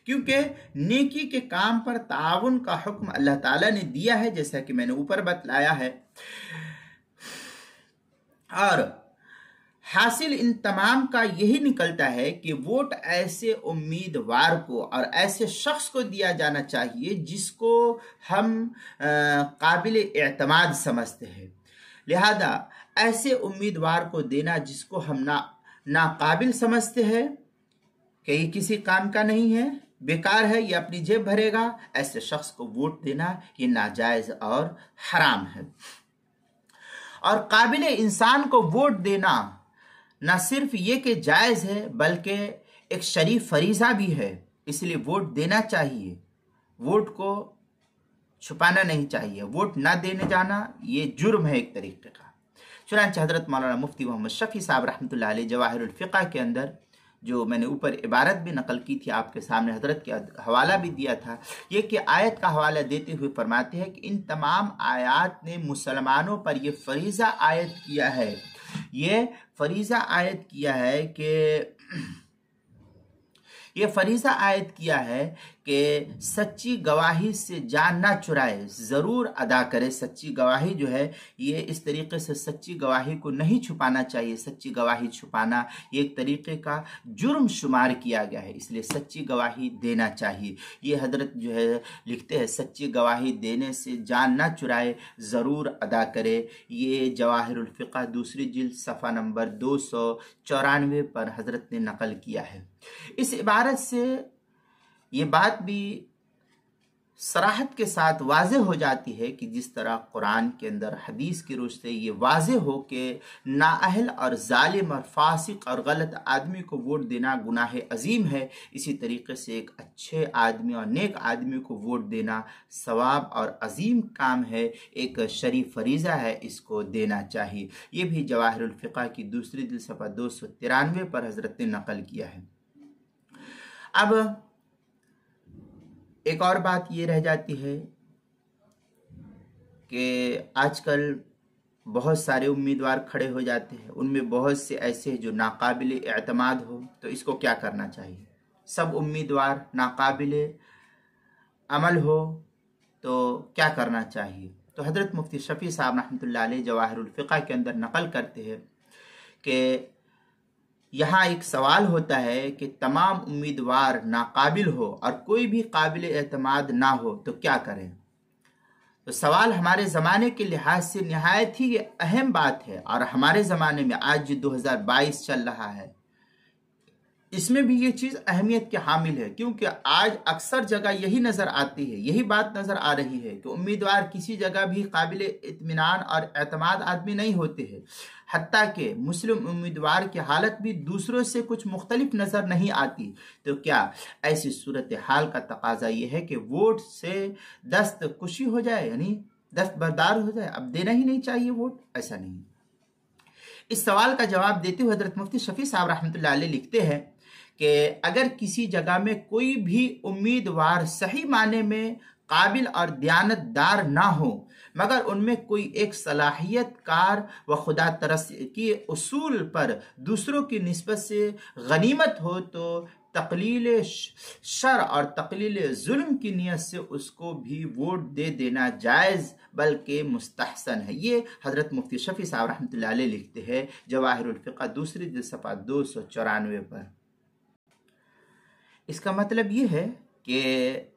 क्योंकि नेकी के काम पर ताउन का हुक्म अल्लाह ताला ने दिया है, जैसा कि मैंने ऊपर बतलाया है। और हासिल इन तमाम का यही निकलता है कि वोट ऐसे उम्मीदवार को और ऐसे शख्स को दिया जाना चाहिए जिसको हम काबिल एतमाद समझते हैं। लिहाजा ऐसे उम्मीदवार को देना जिसको हम नाकाबिल समझते हैं कि ये किसी काम का नहीं है, बेकार है, ये अपनी जेब भरेगा, ऐसे शख्स को वोट देना ये नाजायज और हराम है। और काबिल इंसान को वोट देना न सिर्फ ये कि जायज़ है बल्कि एक शरीफ फरीज़ा भी है, इसलिए वोट देना चाहिए, वोट को छुपाना नहीं चाहिए। वोट ना देने जाना ये जुर्म है एक तरीके का। चुनांचे हज़रत मौलाना मुफ्ती मोहम्मद शफ़ी साहब रहमतुल्लाह अलैह जवाहिरुल फ़िक़्ह के अंदर, जो मैंने ऊपर इबारत भी नकल की थी आपके सामने, हज़रत के हवाला भी दिया था, ये कि आयत का हवाला देते हुए फरमाते हैं कि इन तमाम आयत ने मुसलमानों पर ये फरीज़ा आयत किया है, ये फरीज़ा आयत किया है कि ये फरीज़ा आयत किया है कि सच्ची गवाही से जान ना चुराए, ज़रूर अदा करे। सच्ची गवाही जो है ये इस तरीके से सच्ची गवाही को नहीं छुपाना चाहिए, सच्ची गवाही छुपाना ये एक तरीके का जुर्म शुमार किया गया है, इसलिए सच्ची गवाही देना चाहिए। ये हजरत जो है लिखते हैं सच्ची गवाही देने से जान ना चुराए, ज़रूर अदा करे। ये जवाहिरुल फ़िक़्ह दूसरी जिल्द सफ़ा नंबर 294 पर हजरत ने नकल किया है। इस इबारत से ये बात भी सराहत के साथ वाज़ेह हो जाती है कि जिस तरह कुरान के अंदर हदीस की रोश से ये वाज़ेह हो कि नाअहल और जालिम और फासिक और गलत आदमी को वोट देना गुनाह अजीम है, इसी तरीके से एक अच्छे आदमी और नेक आदमी को वोट देना सवाब और अजीम काम है, एक शरीफ फरीज़ा है, इसको देना चाहिए। ये भी जवाहिरुल फ़िक़्ह की दूसरी जिल्द सफ़ा 293 पर हज़रत ने नकल किया है। अब एक और बात ये रह जाती है कि आजकल बहुत सारे उम्मीदवार खड़े हो जाते हैं, उनमें बहुत से ऐसे जो नाकाबिल एतमाद हो, तो इसको क्या करना चाहिए? सब उम्मीदवार नाकाबिल अमल हो तो क्या करना चाहिए? तो हज़रत मुफ्ती शफ़ी साहब रहमतुल्लाह अलैह जवाहिरुल फ़िक़्ह के अंदर नकल करते हैं कि यहाँ एक सवाल होता है कि तमाम उम्मीदवार नाकाबिल हो और कोई भी काबिल एतमाद ना हो तो क्या करें? तो सवाल हमारे ज़माने के लिहाज से निहायत ही अहम बात है, और हमारे ज़माने में आज जो 2022 चल रहा है इसमें भी ये चीज़ अहमियत के हामिल है, क्योंकि आज अक्सर जगह यही नज़र आती है, यही बात नज़र आ रही है कि उम्मीदवार किसी जगह भी काबिल इत्मीनान और एतमाद आदमी नहीं होते हैं। हत्ता कि मुस्लिम उम्मीदवार की हालत भी दूसरों से कुछ मुख्तलिफ नज़र नहीं आती। तो क्या ऐसी सूरत हाल का तकाजा ये है कि वोट से दस्तकुशी हो जाए, यानी दस्तबरदार हो जाए, अब देना ही नहीं चाहिए वोट? ऐसा नहीं। इस सवाल का जवाब देते हुए हज़रत मुफ्ती शफ़ी साहब रहमतुल्लाह अलैह लिखते हैं कि अगर किसी जगह में कोई भी उम्मीदवार सही माने में काबिल और दयानतदार ना हो, मगर उनमें कोई एक सलाहियत कार व खुदा तरस की उसूल पर दूसरों की निस्बत से गनीमत हो, तो तकलील शर और तकलील जुल्म की नीयत से उसको भी वोट दे देना जायज़ बल्कि मुस्तहसन है। ये हज़रत मुफ्ती शफ़ी साहब रहमतुल्लाह अलैह लिखते हैं जवाहिरुल फ़िक़्ह दूसरी जिल्द सफ़ा 294 पर। इसका मतलब ये है कि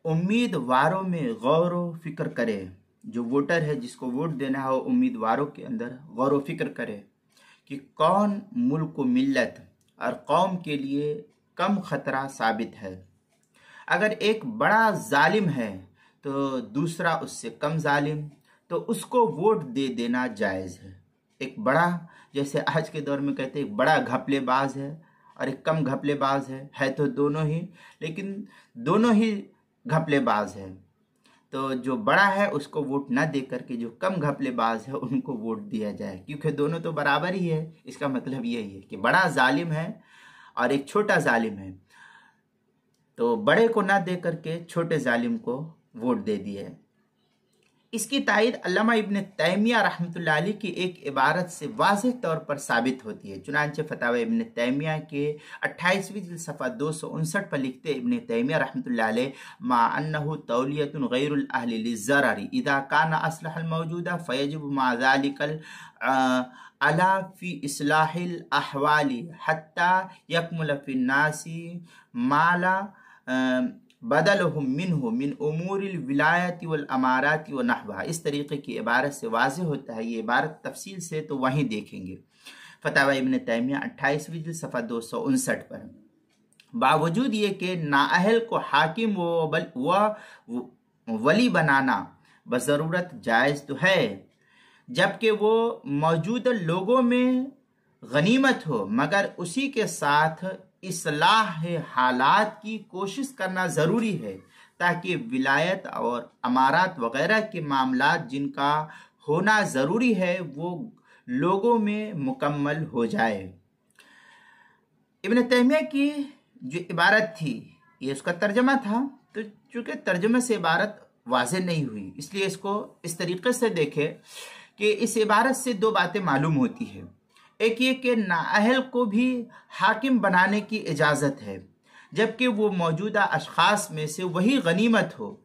उम्मीदवारों में गौर व फिक्र करे, जो वोटर है जिसको वोट देना हो उम्मीदवारों के अंदर गौर व फिक्र करे कि कौन मुल्क व मिल्लत और कौम के लिए कम ख़तरा साबित है। अगर एक बड़ा जालिम है तो दूसरा उससे कम जालिम, तो उसको वोट दे देना जायज़ है। एक बड़ा, जैसे आज के दौर में कहते हैं, एक बड़ा घपलेबाज है और एक कम घपलेबाज है तो दोनों ही, लेकिन दोनों ही घपलेबाज है, तो जो बड़ा है उसको वोट ना दे करके जो कम घपलेबाज है उनको वोट दिया जाए, क्योंकि दोनों तो बराबर ही है। इसका मतलब यही है कि बड़ा जालिम है और एक छोटा जालिम है, तो बड़े को ना दे करके छोटे जालिम को वोट दे दिए। इसकी तायीद अल्लामा इब्न तैमिया रहमतुल्लाह अलैह की एक इबारत से वाज़ेह तौर पर साबित होती है। चुनांचे फतावा इब्न तैमिया के 28वीं जिल्द सफ़ा 259 पर लिखते इब्न तैमिया रहमतुल्लाह अलैह, मा अन्नहु तौलियतुन गैरुल अहली लिज़्ज़ररी इज़ा काना अस्लहल मौजूदा फयजिब मा ज़ालिकल अला फी इस्लाहिल अहवाली हत्ता यकमुल फिन नासी माला बदलहुम मिनहु मिन उमूरिल विलायती वल अमाराती व नहवा। इस तरीके की इबारत से वाज़ेह होता है। ये इबारत तफसील से तो वहीं देखेंगे, फतावा इब्न तैमिया 28वीं जिल्द सफ़ा 259 पर। बावजूद ये कि नाअहल को हाकिम व वली बनाना बज़रूरत जायज़ तो है, जबकि वो मौजूदा लोगों में गनीमत हो, मगर उसी के साथ इस्लाह हालात की कोशिश करना ज़रूरी है, ताकि विलायत और अमारात वग़ैरह के मामलात जिनका होना ज़रूरी है वो लोगों में मुकम्मल हो जाए। इब्न तैमिया की जो इबारत थी ये उसका तर्जमा था, तो चूँकि तर्जमे से इबारत वाज़ेह नहीं हुई, इसलिए इसको इस तरीके से देखें कि इस इबारत से दो बातें मालूम होती है। एक ये कि नाअहल को भी हाकिम बनाने की इजाज़त है, जबकि वो मौजूदा अशखास में से वही गनीमत हो।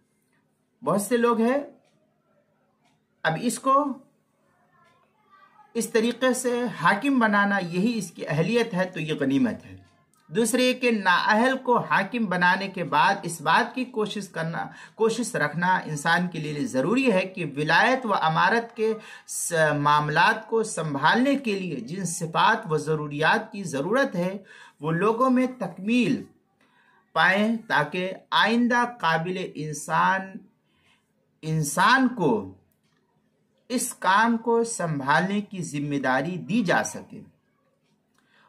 बहुत से लोग हैं, अब इसको इस तरीके से हाकिम बनाना यही इसकी अहलियत है, तो ये गनीमत है। दूसरे कि नाअहल को हाकिम बनाने के बाद इस बात की कोशिश रखना इंसान के लिए ज़रूरी है कि विलायत व अमारत के मामलात को संभालने के लिए जिन सिफात व ज़रूरियात की ज़रूरत है वो लोगों में तकमील पाएँ, ताकि आइंदा काबिल इंसान को इस काम को संभालने की जिम्मेदारी दी जा सके।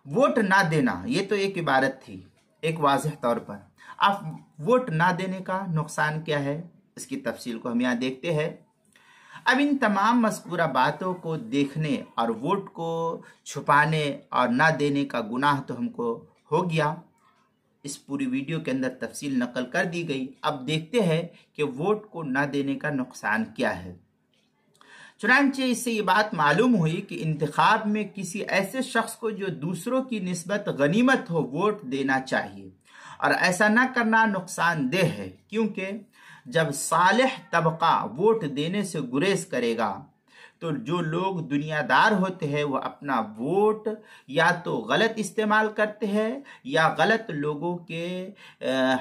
वोट ना देना ये तो एक इबारत थी, एक वाज़ेह तौर पर। अब वोट ना देने का नुकसान क्या है, इसकी तफसील को हम यहाँ देखते हैं। अब इन तमाम मज़कूरा बातों को देखने और वोट को छुपाने और ना देने का गुनाह तो हमको हो गया, इस पूरी वीडियो के अंदर तफसील नकल कर दी गई। अब देखते हैं कि वोट को ना देने का नुकसान क्या है। चुनांचे इससे ये बात मालूम हुई कि इंतखाब में किसी ऐसे शख्स को जो दूसरों की निस्बत गनीमत हो वोट देना चाहिए, और ऐसा ना करना नुकसानदेह है, क्योंकि जब सालिह तबका वोट देने से गुरेज करेगा तो जो लोग दुनियादार होते हैं वो अपना वोट या तो गलत इस्तेमाल करते हैं या गलत लोगों के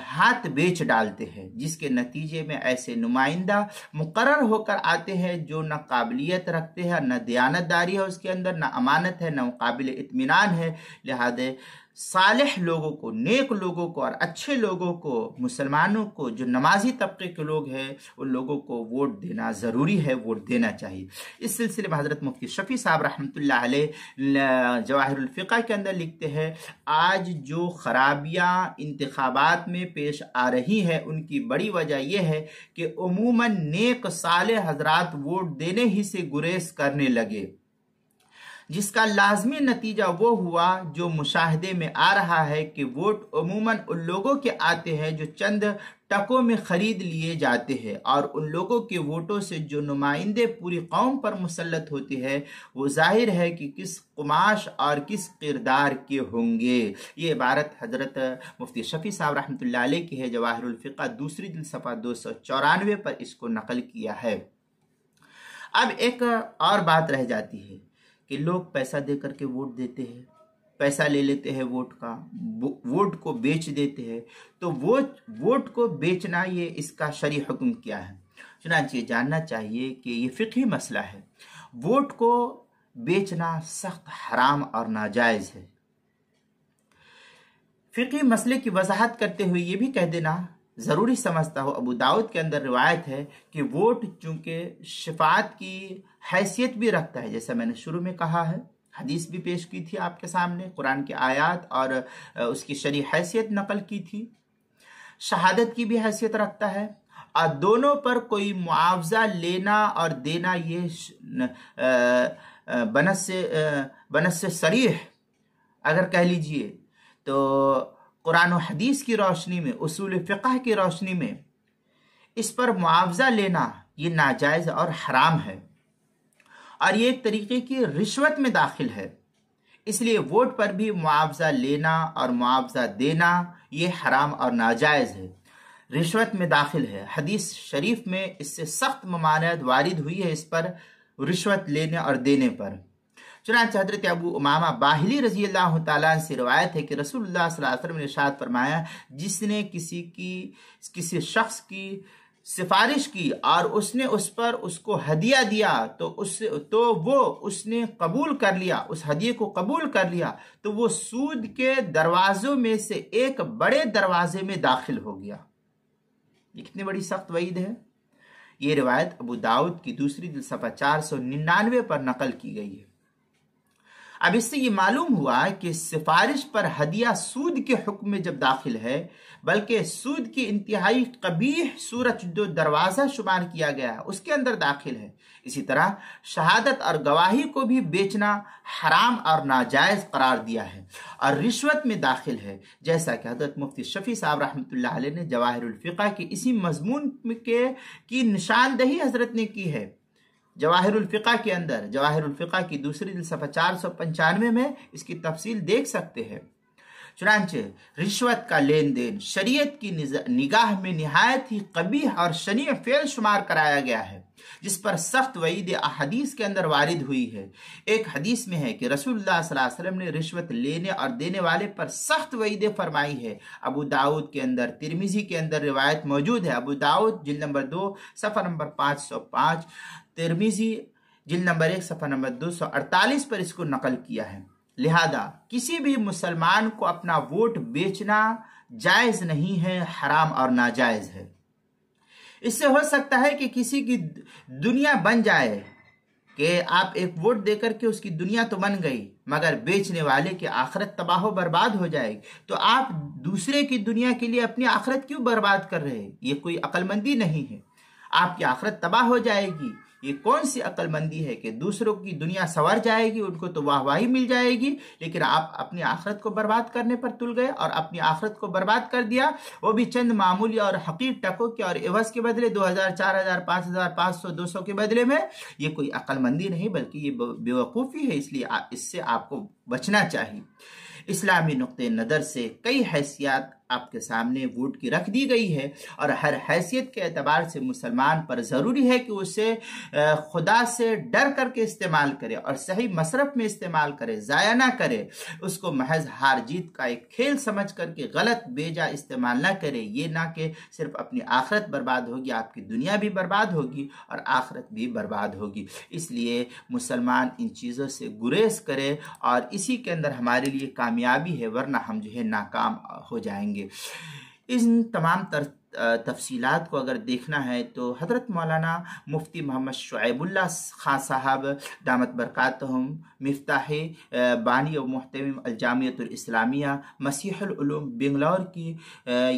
हाथ बेच डालते हैं, जिसके नतीजे में ऐसे नुमाइंदा मुकर्रर होकर आते हैं जो न काबिलियत रखते हैं, न दयानतदारी है उसके अंदर, न अमानत है, न काबिल इत्मीनान है। लिहाजा सालिह लोगों को, नेक लोगों को और अच्छे लोगों को, मुसलमानों को, जो नमाजी तबके के लोग हैं उन लोगों को वोट देना ज़रूरी है, वोट देना चाहिए। इस सिलसिले में हज़रत मुफ्ती शफ़ी साहब रहमतुल्लाह अलैह जवाहिरुल फ़िक़ह के अंदर लिखते हैं, आज जो खराबियाँ इंतखाबात में पेश आ रही हैं उनकी बड़ी वजह यह है कि उमूमन नेक सालिह हज़रात वोट देने ही से गुरेज करने लगे, जिसका लाजमी नतीजा वो हुआ जो मुशाहदे में आ रहा है कि वोट उमूमन उन लोगों के आते हैं जो चंद टकों में खरीद लिए जाते हैं, और उन लोगों के वोटों से जो नुमाइंदे पूरी कौम पर मुसल्लत होते हैं वो जाहिर है कि किस कुमाश और किस किरदार के होंगे। ये इबारत हज़रत मुफ्ती शफ़ी साहब रहमतुल्लाह अलैह की है, जवाहिरुल फ़िक़ह दूसरी जिल्द सफ़ा 294 पर इसको नकल किया है। अब एक और बात रह जाती है कि लोग पैसा दे करके वोट देते हैं, पैसा ले लेते हैं वोट का, वोट को बेच देते हैं। तो वोट को बेचना, ये इसका शरई हुक्म क्या है? चुनांचे जानना चाहिए कि ये फ़िक़ही मसला है। वोट को बेचना सख्त हराम और नाजायज़ है। फ़िक़ही मसले की वजाहत करते हुए ये भी कह देना ज़रूरी समझता हूँ। अबू दाऊद के अंदर रिवायत है कि वोट चूंकि शफात की हैसियत भी रखता है, जैसा मैंने शुरू में कहा है, हदीस भी पेश की थी आपके सामने, कुरान के आयत और उसकी शरई हैसियत नकल की थी, शहादत की भी हैसियत रखता है, और दोनों पर कोई मुआवजा लेना और देना ये बनस से सरीह अगर कह लीजिए तो कुरान और हदीस की रोशनी में, उसूल फ़िक़्ह की रोशनी में इस पर मुआवजा लेना ये नाजायज़ और हराम है, और ये एक तरीके की रिश्वत में दाखिल है। इसलिए वोट पर भी मुआवजा लेना और मुआवजा देना ये हराम और नाजायज़ है, रिश्वत में दाखिल है। हदीस शरीफ में इससे सख्त ममानियत वारिद हुई है इस पर, रिश्वत लेने और देने पर। चुनांचे हज़रत अबू उमामा बाहिली रज़ी अल्लाह तआला अन्हु से रिवायत है कि रसूलुल्लाह सल्लल्लाहु अलैहि वसल्लम ने इरशाद फरमाया, जिसने किसी शख्स की सिफारिश की और उसने उस पर उसको हदिया दिया तो वो उसने कबूल कर लिया, उस हदिये को कबूल कर लिया, तो वो सूद के दरवाजों में से एक बड़े दरवाजे में दाखिल हो गया। ये कितनी बड़ी सख्त वईद है। ये रिवायत अबू दाऊद की दूसरी जिल्द सफ़ा 499 पर नकल की गई है। अब इससे ये मालूम हुआ कि सिफारिश पर हदिया सूद के हुक्म में जब दाखिल है, बल्कि सूद की इंतहाई कबीह सूरत जो दरवाज़ा शुमार किया गया है उसके अंदर दाखिल है। इसी तरह शहादत और गवाही को भी बेचना हराम और नाजायज़ करार दिया है और रिश्वत में दाखिल है, जैसा कि हज़रत मुफ्ती शफ़ी साहब रहमतुल्लाह अलैह ने जवाहिरुल फ़िक़्ह के इसी मज़मून की निशानदही हज़रत ने की है। जवाहिरुल फ़िक़्ह के अंदर, जवाहिरुल फ़िक़्ह की दूसरी जिल्द सफ़ा 495 में इसकी तफसील देख सकते हैं। चुनांचे रिश्वत का लेन देन शरीयत की निगाह में निहायत ही कबीह और शनीअ फ़ेल शुमार कराया गया है, जिस पर सख्त वईद अहदीस के अंदर वारिद हुई है। एक हदीस में है कि रसूलुल्लाह सल्लल्लाहु अलैहि वसल्लम ने रिश्वत लेने और देने वाले पर सख्त वईद फरमाई है। अबू दाऊद के अंदर, तिरमिजी के अंदर रिवायत मौजूद है। अबू दाऊद जिल्द नंबर 2 सफ़ा नंबर 505, तिरमिजी जिल्द नंबर 1 सफ़ा नंबर 248 पर इसको नकल किया है। लिहाजा किसी भी मुसलमान को अपना वोट बेचना जायज़ नहीं है, हराम और नाजायज़ है। इससे हो सकता है कि किसी की दुनिया बन जाए, कि आप एक वोट देकर के उसकी दुनिया तो बन गई, मगर बेचने वाले की आखिरत तबाह बर्बाद हो जाएगी। तो आप दूसरे की दुनिया के लिए अपनी आखिरत क्यों बर्बाद कर रहे हैं? ये कोई अक्लमंदी नहीं है। आपकी आखिरत तबाह हो जाएगी। ये कौन सी अक्लमंदी है कि दूसरों की दुनिया संवर जाएगी, उनको तो वाहवाही मिल जाएगी, लेकिन आप अपनी आखिरत को बर्बाद करने पर तुल गए और अपनी आखिरत को बर्बाद कर दिया, वो भी चंद मामूली और हकीर टकों के और एवज के बदले 2000, 4000, 5000, 500, 200 के बदले में। ये कोई अक्लमंदी नहीं बल्कि ये बेवकूफ़ी है। इसलिए इससे आपको बचना चाहिए। इस्लामी नुक्ते नज़र से कई हैसियत आपके सामने वोट की रख दी गई है और हर हैसियत के एतबार से मुसलमान पर ज़रूरी है कि उसे खुदा से डर करके इस्तेमाल करे और सही मसरफ में इस्तेमाल करे, ज़ाया ना करे। उसको महज हार जीत का एक खेल समझ करके गलत बेजा इस्तेमाल ना करे। ये ना कि सिर्फ अपनी आखिरत बर्बाद होगी, आपकी दुनिया भी बर्बाद होगी और आखिरत भी बर्बाद होगी। इसलिए मुसलमान इन चीज़ों से गुरेज करे और इसी के अंदर हमारे लिए कामयाबी है, वरना हम जो है नाकाम हो जाएंगे। इन तमाम तफसीलात को अगर देखना है तो हज़रत मौलाना मुफ्ती मोहम्मद शुएबुल्लाह खां साहब दामत बरकातहुम मिफ्ताह बानी और मुहतमिम अल जामियतुल इस्लामिया मसीहुल उलूम बेंगलौर की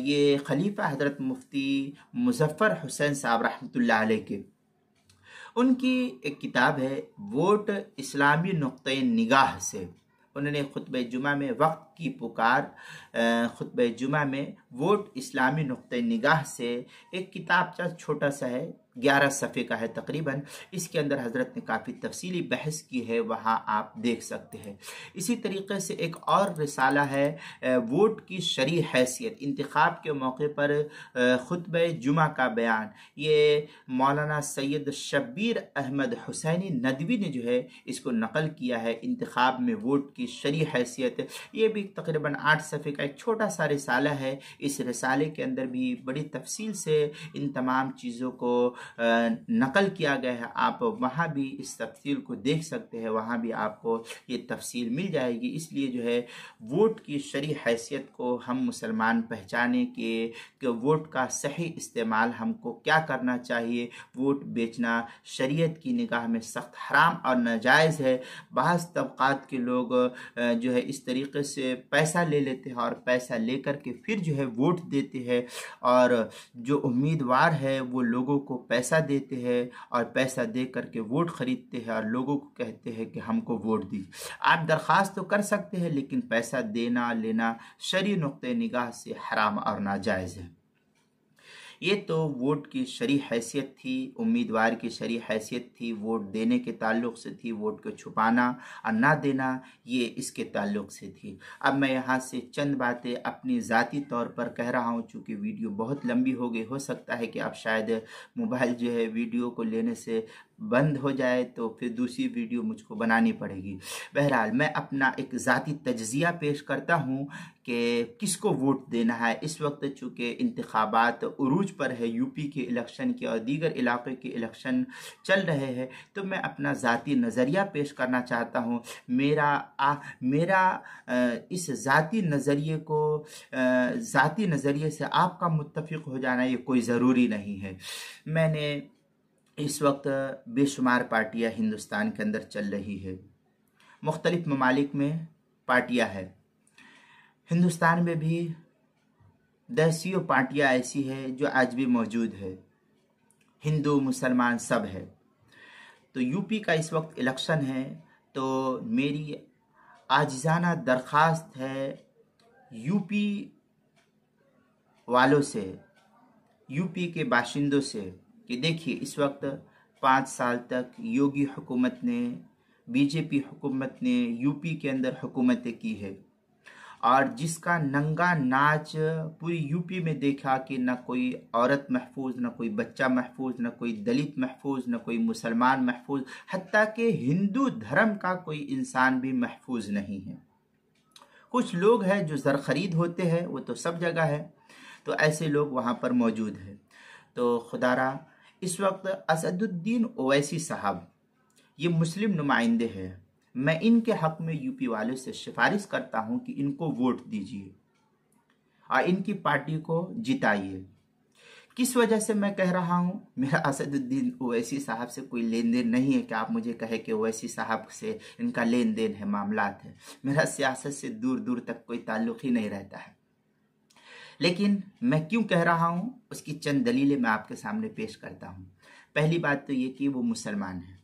ये खलीफा हज़रत मुफ्ती मुज़फ़्फ़र हुसैन साहब रहमतुल्लाह अलैह के, उनकी एक किताब है वोट इस्लामी नुक्ते निगाह से। उन्होंने खुतबे जुमा में वक्त की पुकार, खुतबे जुमा में वोट इस्लामी नुक्ते निगाह से, एक किताबचा छोटा सा है, 11 सफ़े का है तकरीबन। इसके अंदर हज़रत ने काफ़ी तफसीली बहस की है, वहाँ आप देख सकते हैं। इसी तरीके से एक और रिसाला है वोट की शरई हैसियत, इंतखाब के मौके पर खुतबे जुमा का बयान। ये मौलाना सैयद शब्बीर अहमद हुसैनी नदवी ने जो है इसको नकल किया है, इंतखाब में वोट की शरई हैसियत। ये भी तकरीबन 8 सफ़े का एक छोटा सा रिसाला है। इस रिसाले के अंदर भी बड़ी तफसील से इन तमाम चीज़ों को नकल किया गया है, आप वहाँ भी इस तफसील को देख सकते हैं, वहाँ भी आपको ये तफसील मिल जाएगी। इसलिए जो है वोट की शरई हैसियत को हम मुसलमान पहचाने कि वोट का सही इस्तेमाल हमको क्या करना चाहिए। वोट बेचना शरीयत की निगाह में सख्त हराम और नाजायज़ है। बाज़ तबक़ात के लोग जो है इस तरीके से पैसा ले लेते हैं और पैसा ले कर के फिर जो है वोट देते हैं, और जो उम्मीदवार है वो लोगों को पैसा देते हैं और पैसा दे कर के वोट ख़रीदते हैं और लोगों को कहते हैं कि हमको वोट दीजिए। आप दरख्वास्त तो कर सकते हैं, लेकिन पैसा देना लेना शरई नुक्ते निगाह से हराम और नाजायज़ है। ये तो वोट की शरई हैसियत थी, उम्मीदवार की शरई हैसियत थी, वोट देने के ताल्लुक़ से थी, वोट को छुपाना और ना देना ये इसके ताल्लुक़ से थी। अब मैं यहाँ से चंद बातें अपनी ज़ाती तौर पर कह रहा हूँ, चूँकि वीडियो बहुत लंबी हो गई, हो सकता है कि आप शायद मोबाइल जो है वीडियो को लेने से बंद हो जाए तो फिर दूसरी वीडियो मुझको बनानी पड़ेगी। बहरहाल मैं अपना एक ज़ाती तज्ज़िया पेश करता हूँ कि किसको वोट देना है। इस वक्त चूँकि इंतखाबात उरूज पर है, यूपी के इलेक्शन के और दीगर इलाक़े के इलेक्शन चल रहे हैं, तो मैं अपना ज़ाती नज़रिया पेश करना चाहता हूँ। मेरा इस ज़ाती नज़रिए से आपका मुत्तफ़िक़ हो जाना ये कोई ज़रूरी नहीं है। मैंने इस वक्त बेशुमार पार्टियां हिंदुस्तान के अंदर चल रही है, मुख्तलिफ ममालिक में पार्टियां हैं। हिंदुस्तान में भी दसियों पार्टियां ऐसी है जो आज भी मौजूद है, हिंदू मुसलमान सब है। तो यूपी का इस वक्त इलेक्शन है, तो मेरी आजिज़ाना दरख्वास्त है यूपी वालों से, यूपी के बाशिंदों से, कि देखिए इस वक्त 5 साल तक योगी हुकूमत ने, बीजेपी हुकूमत ने यूपी के अंदर हुकूमतें की है, और जिसका नंगा नाच पूरी यूपी में देखा कि ना कोई औरत महफूज, ना कोई बच्चा महफूज, ना कोई दलित महफूज, ना कोई मुसलमान महफूज, हत्ता कि हिंदू धर्म का कोई इंसान भी महफूज नहीं है। कुछ लोग हैं जो ज़र खरीद होते हैं, वो तो सब जगह है, तो ऐसे लोग वहाँ पर मौजूद हैं। तो खुदारा इस वक्त असदुद्दीन ओवैसी साहब ये मुस्लिम नुमाइंदे हैं, मैं इनके हक़ में यूपी वालों से सिफारिश करता हूँ कि इनको वोट दीजिए और इनकी पार्टी को जिताइए। किस वजह से मैं कह रहा हूँ, मेरा असदुद्दीन ओवैसी साहब से कोई लेन देन नहीं है कि आप मुझे कहे कि ओवैसी साहब से इनका लेन देन है, मामलात है। मेरा सियासत से दूर दूर तक कोई ताल्लुक़ ही नहीं रहता है। लेकिन मैं क्यों कह रहा हूँ उसकी चंद दलीलें मैं आपके सामने पेश करता हूँ। पहली बात तो ये कि वो मुसलमान हैं,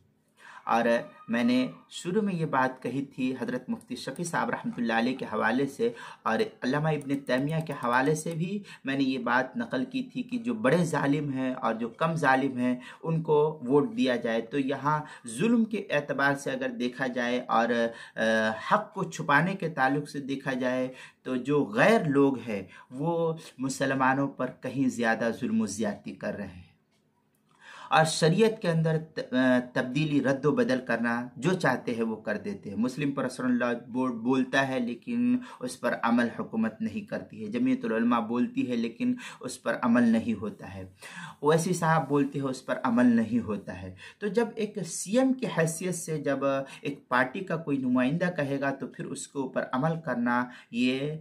और मैंने शुरू में ये बात कही थी हज़रत मुफ्ती शफ़ी साहब रहमतुल्लाह अलैह के हवाले से और अल्लामा इब्न तैमिया के हवाले से भी मैंने ये बात नकल की थी कि जो बड़े जालिम हैं और जो कम जालिम हैं उनको वोट दिया जाए। तो यहाँ जुल्म के एतबार से अगर देखा जाए और हक़ को छुपाने के ताल्लुक़ से देखा जाए तो जो गैर लोग हैं वो मुसलमानों पर कहीं ज़्यादा जुल्म ज़्यादती कर रहे हैं, और शरीयत के अंदर तब्दीली रद्द बदल करना जो चाहते हैं वो कर देते हैं। मुस्लिम पर्सनल लॉ बोर्ड बोलता है लेकिन उस पर अमल हुकूमत नहीं करती है। जमीयतुल उलमा बोलती है लेकिन उस पर अमल नहीं होता है। ओवैसी साहब बोलते हैं उस पर अमल नहीं होता है। तो जब एक सीएम की हैसियत से जब एक पार्टी का कोई नुमाइंदा कहेगा तो फिर उसके ऊपर अमल करना ये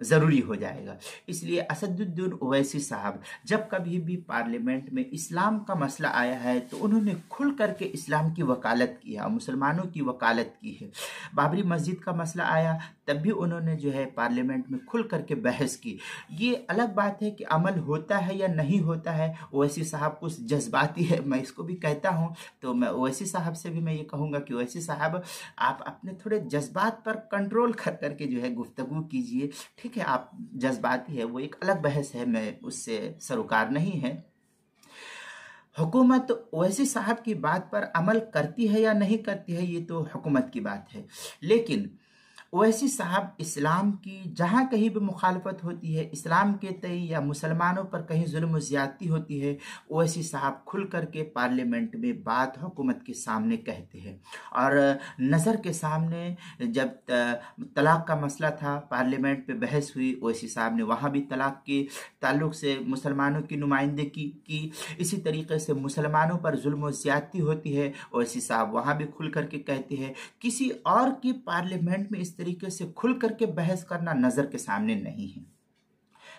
ज़रूरी हो जाएगा। इसलिए असदुद्दीन ओवैसी साहब जब कभी भी पार्लियामेंट में इस्लाम का मसला आया है तो उन्होंने खुल करके इस्लाम की वकालत की है, मुसलमानों की वकालत की है। बाबरी मस्जिद का मसला आया तब भी उन्होंने जो है पार्लियामेंट में खुल करके बहस की। ये अलग बात है कि अमल होता है या नहीं होता है। ओवैसी साहब कुछ जज्बाती है, मैं इसको भी कहता हूँ, तो मैं ओवैसी साहब से भी मैं ये कहूँगा कि ओवैसी साहब आप अपने थोड़े जज्बात पर कंट्रोल कर करके जो है गुफ्तगू कीजिए। ठीक है, आप जज्बाती है, वो एक अलग बहस है, मैं उससे सरोकार नहीं है। हुकूमत ओवैसी साहब की बात पर अमल करती है या नहीं करती है ये तो हुकूमत की बात है, लेकिन ओवैसी साहब इस्लाम की जहाँ कहीं भी मुखालफत होती है, इस्लाम के तय या मुसलमानों पर कहीं जुल्म व ज़्यादती होती है, ओवैसी साहब खुल करके पार्लियामेंट में बात हुकूमत के सामने कहते हैं। और नज़र के सामने जब तलाक़ का मसला था, पार्लियामेंट पे बहस हुई, ओवैसी साहब ने वहाँ भी तलाक़ के ताल्लुक़ से मुसलमानों की नुमाइंदगी की। इसी तरीके से मुसलमानों पर जुल्म व ज़्यादती होती है, ओवैसी साहब वहाँ भी खुल करके कहते हैं। किसी और की पार्लियामेंट में इस तरीके से खुल करके बहस करना नज़र के सामने नहीं है।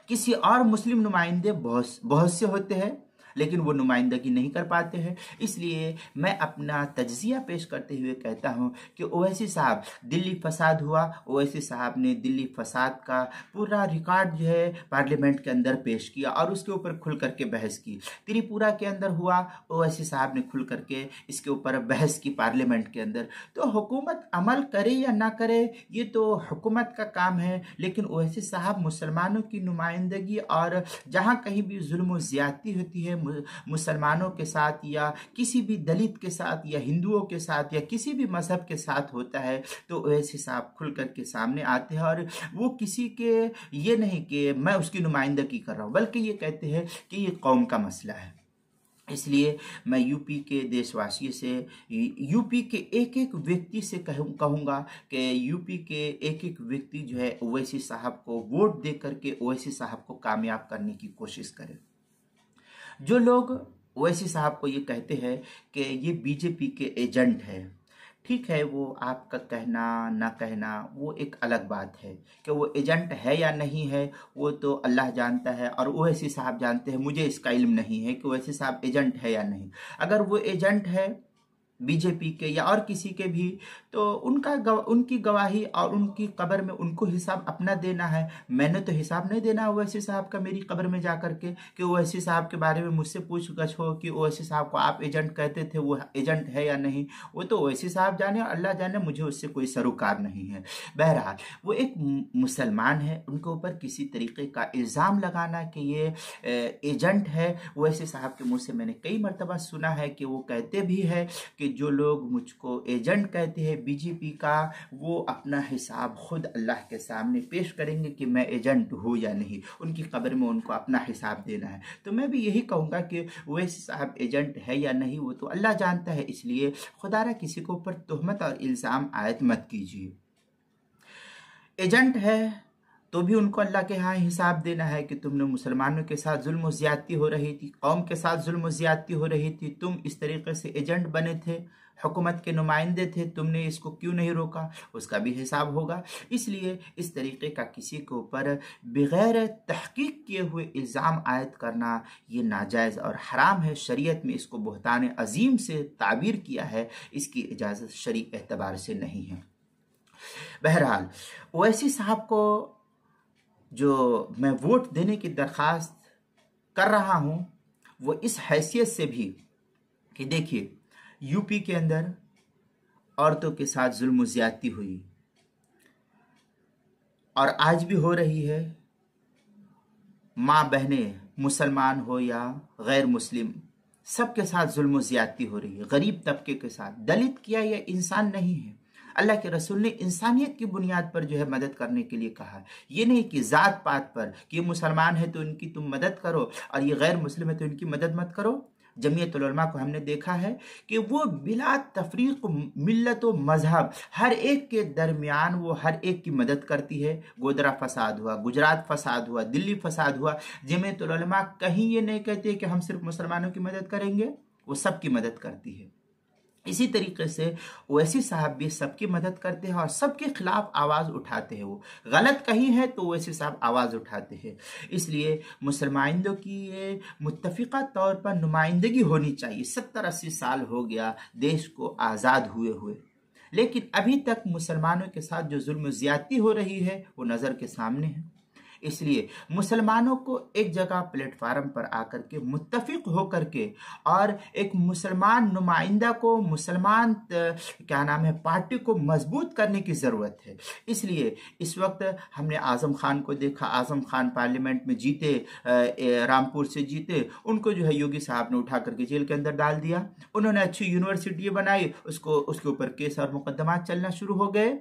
किसी और मुस्लिम नुमाइंदे बहुत से होते हैं, लेकिन वो नुमाइंदगी नहीं कर पाते हैं। इसलिए मैं अपना तज्जिया पेश करते हुए कहता हूँ कि ओवैसी साहब, दिल्ली फसाद हुआ, ओवैसी साहब ने दिल्ली फसाद का पूरा रिकॉर्ड जो है पार्लियामेंट के अंदर पेश किया और उसके ऊपर खुल करके बहस की। त्रिपुरा के अंदर हुआ, ओवैसी साहब ने खुल करके इसके ऊपर बहस की पार्लियामेंट के अंदर। तो हुकूमत अमल करे या ना करे ये तो हुकूमत का काम है, लेकिन ओवैसी साहब मुसलमानों की नुमाइंदगी और जहाँ कहीं भी जुल्म व ज़्यादती होती है मुसलमानों के साथ या किसी भी दलित के साथ या हिंदुओं के साथ या किसी भी मजहब के साथ होता है, तो ओवैसी साहब खुल करके सामने आते हैं। और वो किसी के ये नहीं कि मैं उसकी नुमाइंदगी कर रहा हूँ, बल्कि ये कहते हैं कि ये कौम का मसला है। इसलिए मैं यूपी के देशवासियों से, यूपी के एक एक व्यक्ति से कहूँगा कि यूपी के एक एक व्यक्ति जो है ओवैसी साहब को वोट दे करके ओवैसी साहब को कामयाब करने की कोशिश करें। जो लोग ओवैसी साहब को ये कहते हैं कि ये बीजेपी के एजेंट है, ठीक है, वो आपका कहना ना कहना वो एक अलग बात है। कि वो एजेंट है या नहीं है वो तो अल्लाह जानता है और ओवैसी साहब जानते हैं। मुझे इसका इल्म नहीं है कि ओवैसी साहब एजेंट है या नहीं। अगर वो एजेंट है बीजेपी के या और किसी के भी, तो उनकी गवाही और उनकी कब्र में उनको हिसाब अपना देना है। मैंने तो हिसाब नहीं देना ओवैसी साहब का मेरी कब्र में जा करके कि ओवैसी साहब के बारे में मुझसे पूछ-गछ हो कि ओवैसी साहब को आप एजेंट कहते थे, वो एजेंट है या नहीं। वो तो ओवैसी साहब जाने और अल्लाह जाने, मुझे उससे कोई सरोकार नहीं है। बहरहाल वो एक मुसलमान है, उनके ऊपर किसी तरीके का इल्ज़ाम लगाना कि ये एजेंट है, ओवैसी साहब के मुँह से मैंने कई मरतबा सुना है कि वो कहते भी है कि जो लोग मुझको एजेंट कहते हैं बीजेपी का, वो अपना हिसाब खुद अल्लाह के सामने पेश करेंगे कि मैं एजेंट हूँ या नहीं। उनकी कब्र में उनको अपना हिसाब देना है। तो मैं भी यही कहूँगा कि ओवैसी साहब एजेंट है या नहीं वो तो अल्लाह जानता है। इसलिए खुदारा किसी के ऊपर तोहमत और इल्ज़ाम आयत मत कीजिए। एजेंट है तो भी उनको अल्लाह के यहाँ हिसाब देना है कि तुमने मुसलमानों के साथ जुल्म व ज़्यादती हो रही थी, कौम के साथ जुल्म व ज़्यादती हो रही थी, तुम इस तरीके से एजेंट बने थे, हुकूमत के नुमाइंदे थे, तुमने इसको क्यों नहीं रोका, उसका भी हिसाब होगा। इसलिए इस तरीके का किसी के ऊपर बग़ैर तहकीक किए हुए इल्ज़ाम आयद करना ये नाजायज़ और हराम है। शरीयत में इसको बुहतान अजीम से ताबीर किया है, इसकी इजाज़त शरई एतबार से नहीं है। बहरहाल ओवैसी साहब को जो मैं वोट देने की दरख्वास्त कर रहा हूँ वो इस हैसियत से भी कि देखिए यूपी के अंदर औरतों के साथ जुल्म ज़्यादती हुई और आज भी हो रही है। माँ बहनें मुसलमान हो या गैर मुस्लिम सबके साथ जुल्म ज़्यादती हो रही है। गरीब तबके के साथ, दलित क्या यह इंसान नहीं है। अल्लाह के रसूल ने इंसानियत की बुनियाद पर जो है मदद करने के लिए कहा। ये नहीं कि ज़ात पात पर कि ये मुसलमान है तो इनकी तुम मदद करो और ये गैर मुस्लिम है तो इनकी मदद मत करो। जमीयतुल उलमा को हमने देखा है कि वो बिला तफरीक मिल्लत व मजहब हर एक के दरमियान वो हर एक की मदद करती है। गोधरा फसाद हुआ, गुजरात फसाद हुआ, दिल्ली फसाद हुआ, जमीयतुल उलमा कहीं ये नहीं कहते कि हम सिर्फ मुसलमानों की मदद करेंगे, वो सबकी मदद करती है। इसी तरीके से ओवैसी साहब भी सबकी मदद करते हैं और सबके खिलाफ आवाज़ उठाते हैं। वो गलत कहीं है तो ओवैसी साहब आवाज़ उठाते हैं। इसलिए मुसलमानों की ये मुत्तफ़िक़ा तौर पर नुमाइंदगी होनी चाहिए। 70-80 साल हो गया देश को आज़ाद हुए, लेकिन अभी तक मुसलमानों के साथ जो जुल्म ज़्यादती हो रही है वो नज़र के सामने है। इसलिए मुसलमानों को एक जगह प्लेटफार्म पर आकर के मुत्तफिक होकर के और एक मुसलमान नुमाइंदा को, मुसलमान पार्टी को मजबूत करने की ज़रूरत है। इसलिए इस वक्त हमने आज़म खान को देखा। आज़म खान पार्लियामेंट में जीते, रामपुर से जीते, उनको जो है योगी साहब ने उठा करके जेल के अंदर डाल दिया। उन्होंने अच्छी यूनिवर्सिटी बनाई, उसके ऊपर केस और मुकदमा चलना शुरू हो गए।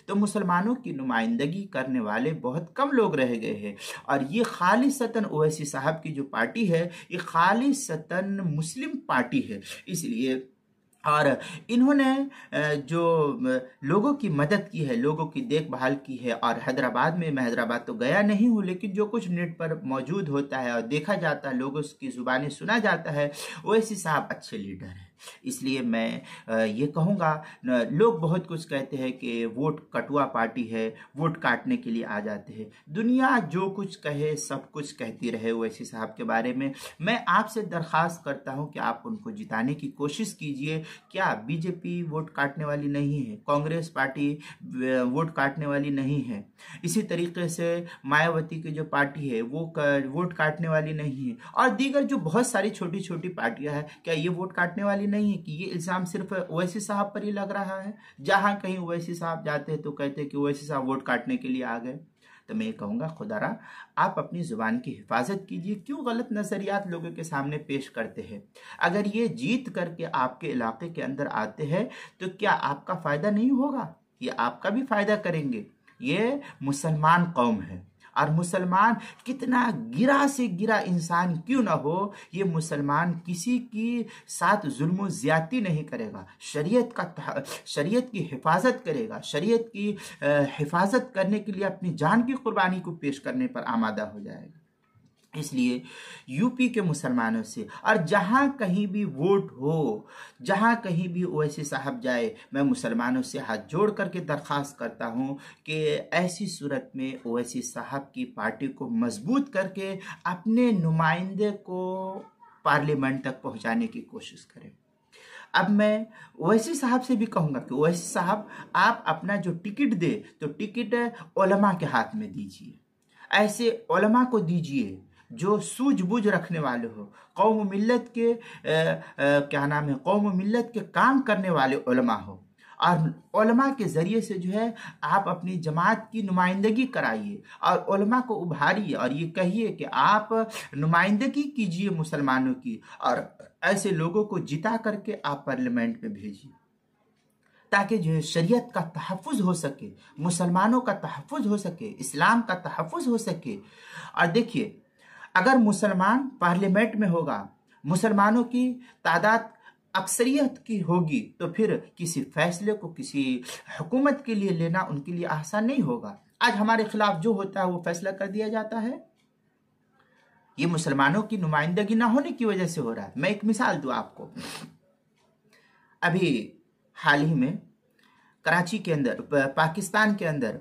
तो मुसलमानों की नुमाइंदगी करने वाले बहुत कम लोग रह गए हैं। और ये खालिसतन ओवैसी साहब की जो पार्टी है, ये खालिसतन मुस्लिम पार्टी है। इसलिए और इन्होंने जो लोगों की मदद की है, लोगों की देखभाल की है। और हैदराबाद में, मैं हैदराबाद तो गया नहीं हूँ, लेकिन जो कुछ नेट पर मौजूद होता है और देखा जाता है, लोगों की ज़ुबानें सुना जाता है, ओवैसी साहब अच्छे लीडर हैं। इसलिए मैं ये कहूँगा, लोग बहुत कुछ कहते हैं कि वोट कटुआ पार्टी है, वोट काटने के लिए आ जाते हैं। दुनिया जो कुछ कहे सब कुछ कहती रहे ओवैसी साहब के बारे में। मैं आपसे दरख्वास्त करता हूं कि आप उनको जिताने की कोशिश कीजिए। क्या बीजेपी वोट काटने वाली नहीं है? कांग्रेस पार्टी वोट काटने वाली नहीं है? इसी तरीके से मायावती की जो पार्टी है वो वोट काटने वाली नहीं है। और दीगर जो बहुत सारी छोटी छोटी पार्टियां हैं, क्या ये वोट काटने वाली नहीं है? कि ये इल्ज़ाम सिर्फ ओवैसी साहब पर ही लग रहा है? जहां कहीं ओवैसी साहब जाते हैं तो कहते हैं कि ओवैसी साहब वोट काटने के लिए आ गए। तो मैं ये कहूँगा, खुदारा आप अपनी ज़ुबान की हिफाजत कीजिए। क्यों गलत नज़रियात लोगों के सामने पेश करते हैं? अगर ये जीत करके आपके इलाके के अंदर आते हैं तो क्या आपका फ़ायदा नहीं होगा? ये आपका भी फ़ायदा करेंगे। ये मुसलमान कौम है, और मुसलमान कितना गिरा से गिरा इंसान क्यों ना हो, ये मुसलमान किसी की साथ जुल्म ज़्यादती नहीं करेगा। शरीयत की हिफाजत करेगा। शरीयत की हिफाजत करने के लिए अपनी जान की कुर्बानी को पेश करने पर आमादा हो जाएगा। इसलिए यूपी के मुसलमानों से, और जहाँ कहीं भी वोट हो, जहाँ कहीं भी ओवैसी साहब जाए, मैं मुसलमानों से हाथ जोड़ करके दरख्वास्त करता हूँ कि ऐसी सूरत में ओवैसी साहब की पार्टी को मजबूत करके अपने नुमाइंदे को पार्लियामेंट तक पहुँचाने की कोशिश करें। अब मैं ओवैसी साहब से भी कहूँगा कि ओवैसी साहब, आप अपना जो टिकट दे तो टिकट उलमा के हाथ में दीजिए। ऐसे उलमा को दीजिए जो सूझबूझ रखने वाले हो, कौम मिल्लत के क्या नाम है, कौम मिल्लत के काम करने वाले उलमा हो। और उलमा के ज़रिए से जो है आप अपनी जमात की नुमाइंदगी कराइए और उलमा को उभारिए और ये कहिए कि आप नुमाइंदगी कीजिए मुसलमानों की, और ऐसे लोगों को जिता करके आप पार्लियामेंट में भेजिए, ताकि जो है शरीयत का तहफ़्फ़ुज़ हो सके, मुसलमानों का तहफ़्फ़ुज़ हो सके, इस्लाम का तहफ़्फ़ुज़ हो सके। और देखिए, अगर मुसलमान पार्लियामेंट में होगा, मुसलमानों की तादाद अक्सरियत की होगी, तो फिर किसी फैसले को किसी हुकूमत के लिए लेना उनके लिए आसान नहीं होगा। आज हमारे खिलाफ जो होता है वो फैसला कर दिया जाता है, ये मुसलमानों की नुमाइंदगी ना होने की वजह से हो रहा है। मैं एक मिसाल दूं आपको। अभी हाल ही में कराची के अंदर, पाकिस्तान के अंदर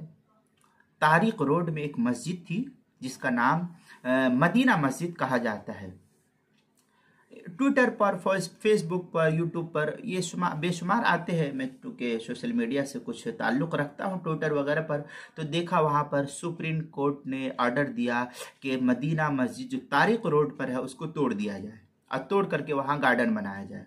तारिक रोड में एक मस्जिद थी जिसका नाम मदीना मस्जिद कहा जाता है। ट्विटर पर, फेसबुक पर, यूट्यूब पर ये बेशुमार आते हैं। मैं चूँकि सोशल मीडिया से कुछ ताल्लुक़ रखता हूँ, ट्विटर वगैरह पर, तो देखा वहाँ पर सुप्रीम कोर्ट ने ऑर्डर दिया कि मदीना मस्जिद जो तारिक रोड पर है उसको तोड़ दिया जाए और तोड़ करके वहाँ गार्डन बनाया जाए।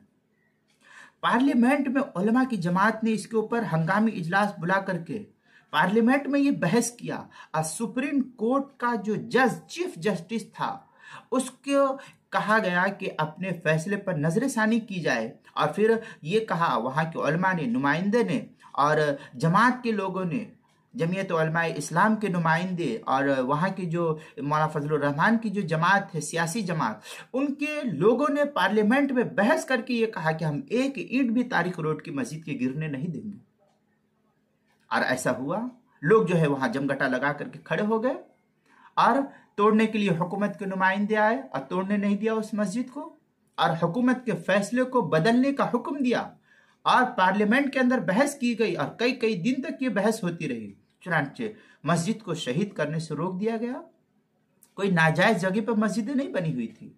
पार्लियामेंट में उलमा की जमात ने इसके ऊपर हंगामी इजलास बुला करके पार्लियामेंट में ये बहस किया, और सुप्रीम कोर्ट का जो चीफ जस्टिस था उसको कहा गया कि अपने फैसले पर नजरसानी की जाए। और फिर ये कहा, वहाँ के उलमा ने, नुमाइंदे ने और जमात के लोगों ने, जमीयत उलमा इस्लाम के नुमाइंदे और वहाँ की जो मौलाना फजलुर रहमान की जो जमात है, सियासी जमात, उनके लोगों ने पार्लियामेंट में बहस करके ये कहा कि हम एक ईंट भी तारिक रोड की मस्जिद के गिरने नहीं देंगे। और ऐसा हुआ, लोग जो है वहाँ जमघटा लगा करके खड़े हो गए और तोड़ने के लिए हुकूमत के नुमाइंदे आए और तोड़ने नहीं दिया उस मस्जिद को, और हुकूमत के फैसले को बदलने का हुक्म दिया, और पार्लियामेंट के अंदर बहस की गई और कई कई दिन तक ये बहस होती रही। चुनांचे मस्जिद को शहीद करने से रोक दिया गया। कोई नाजायज जगह पर मस्जिदें नहीं बनी हुई थी।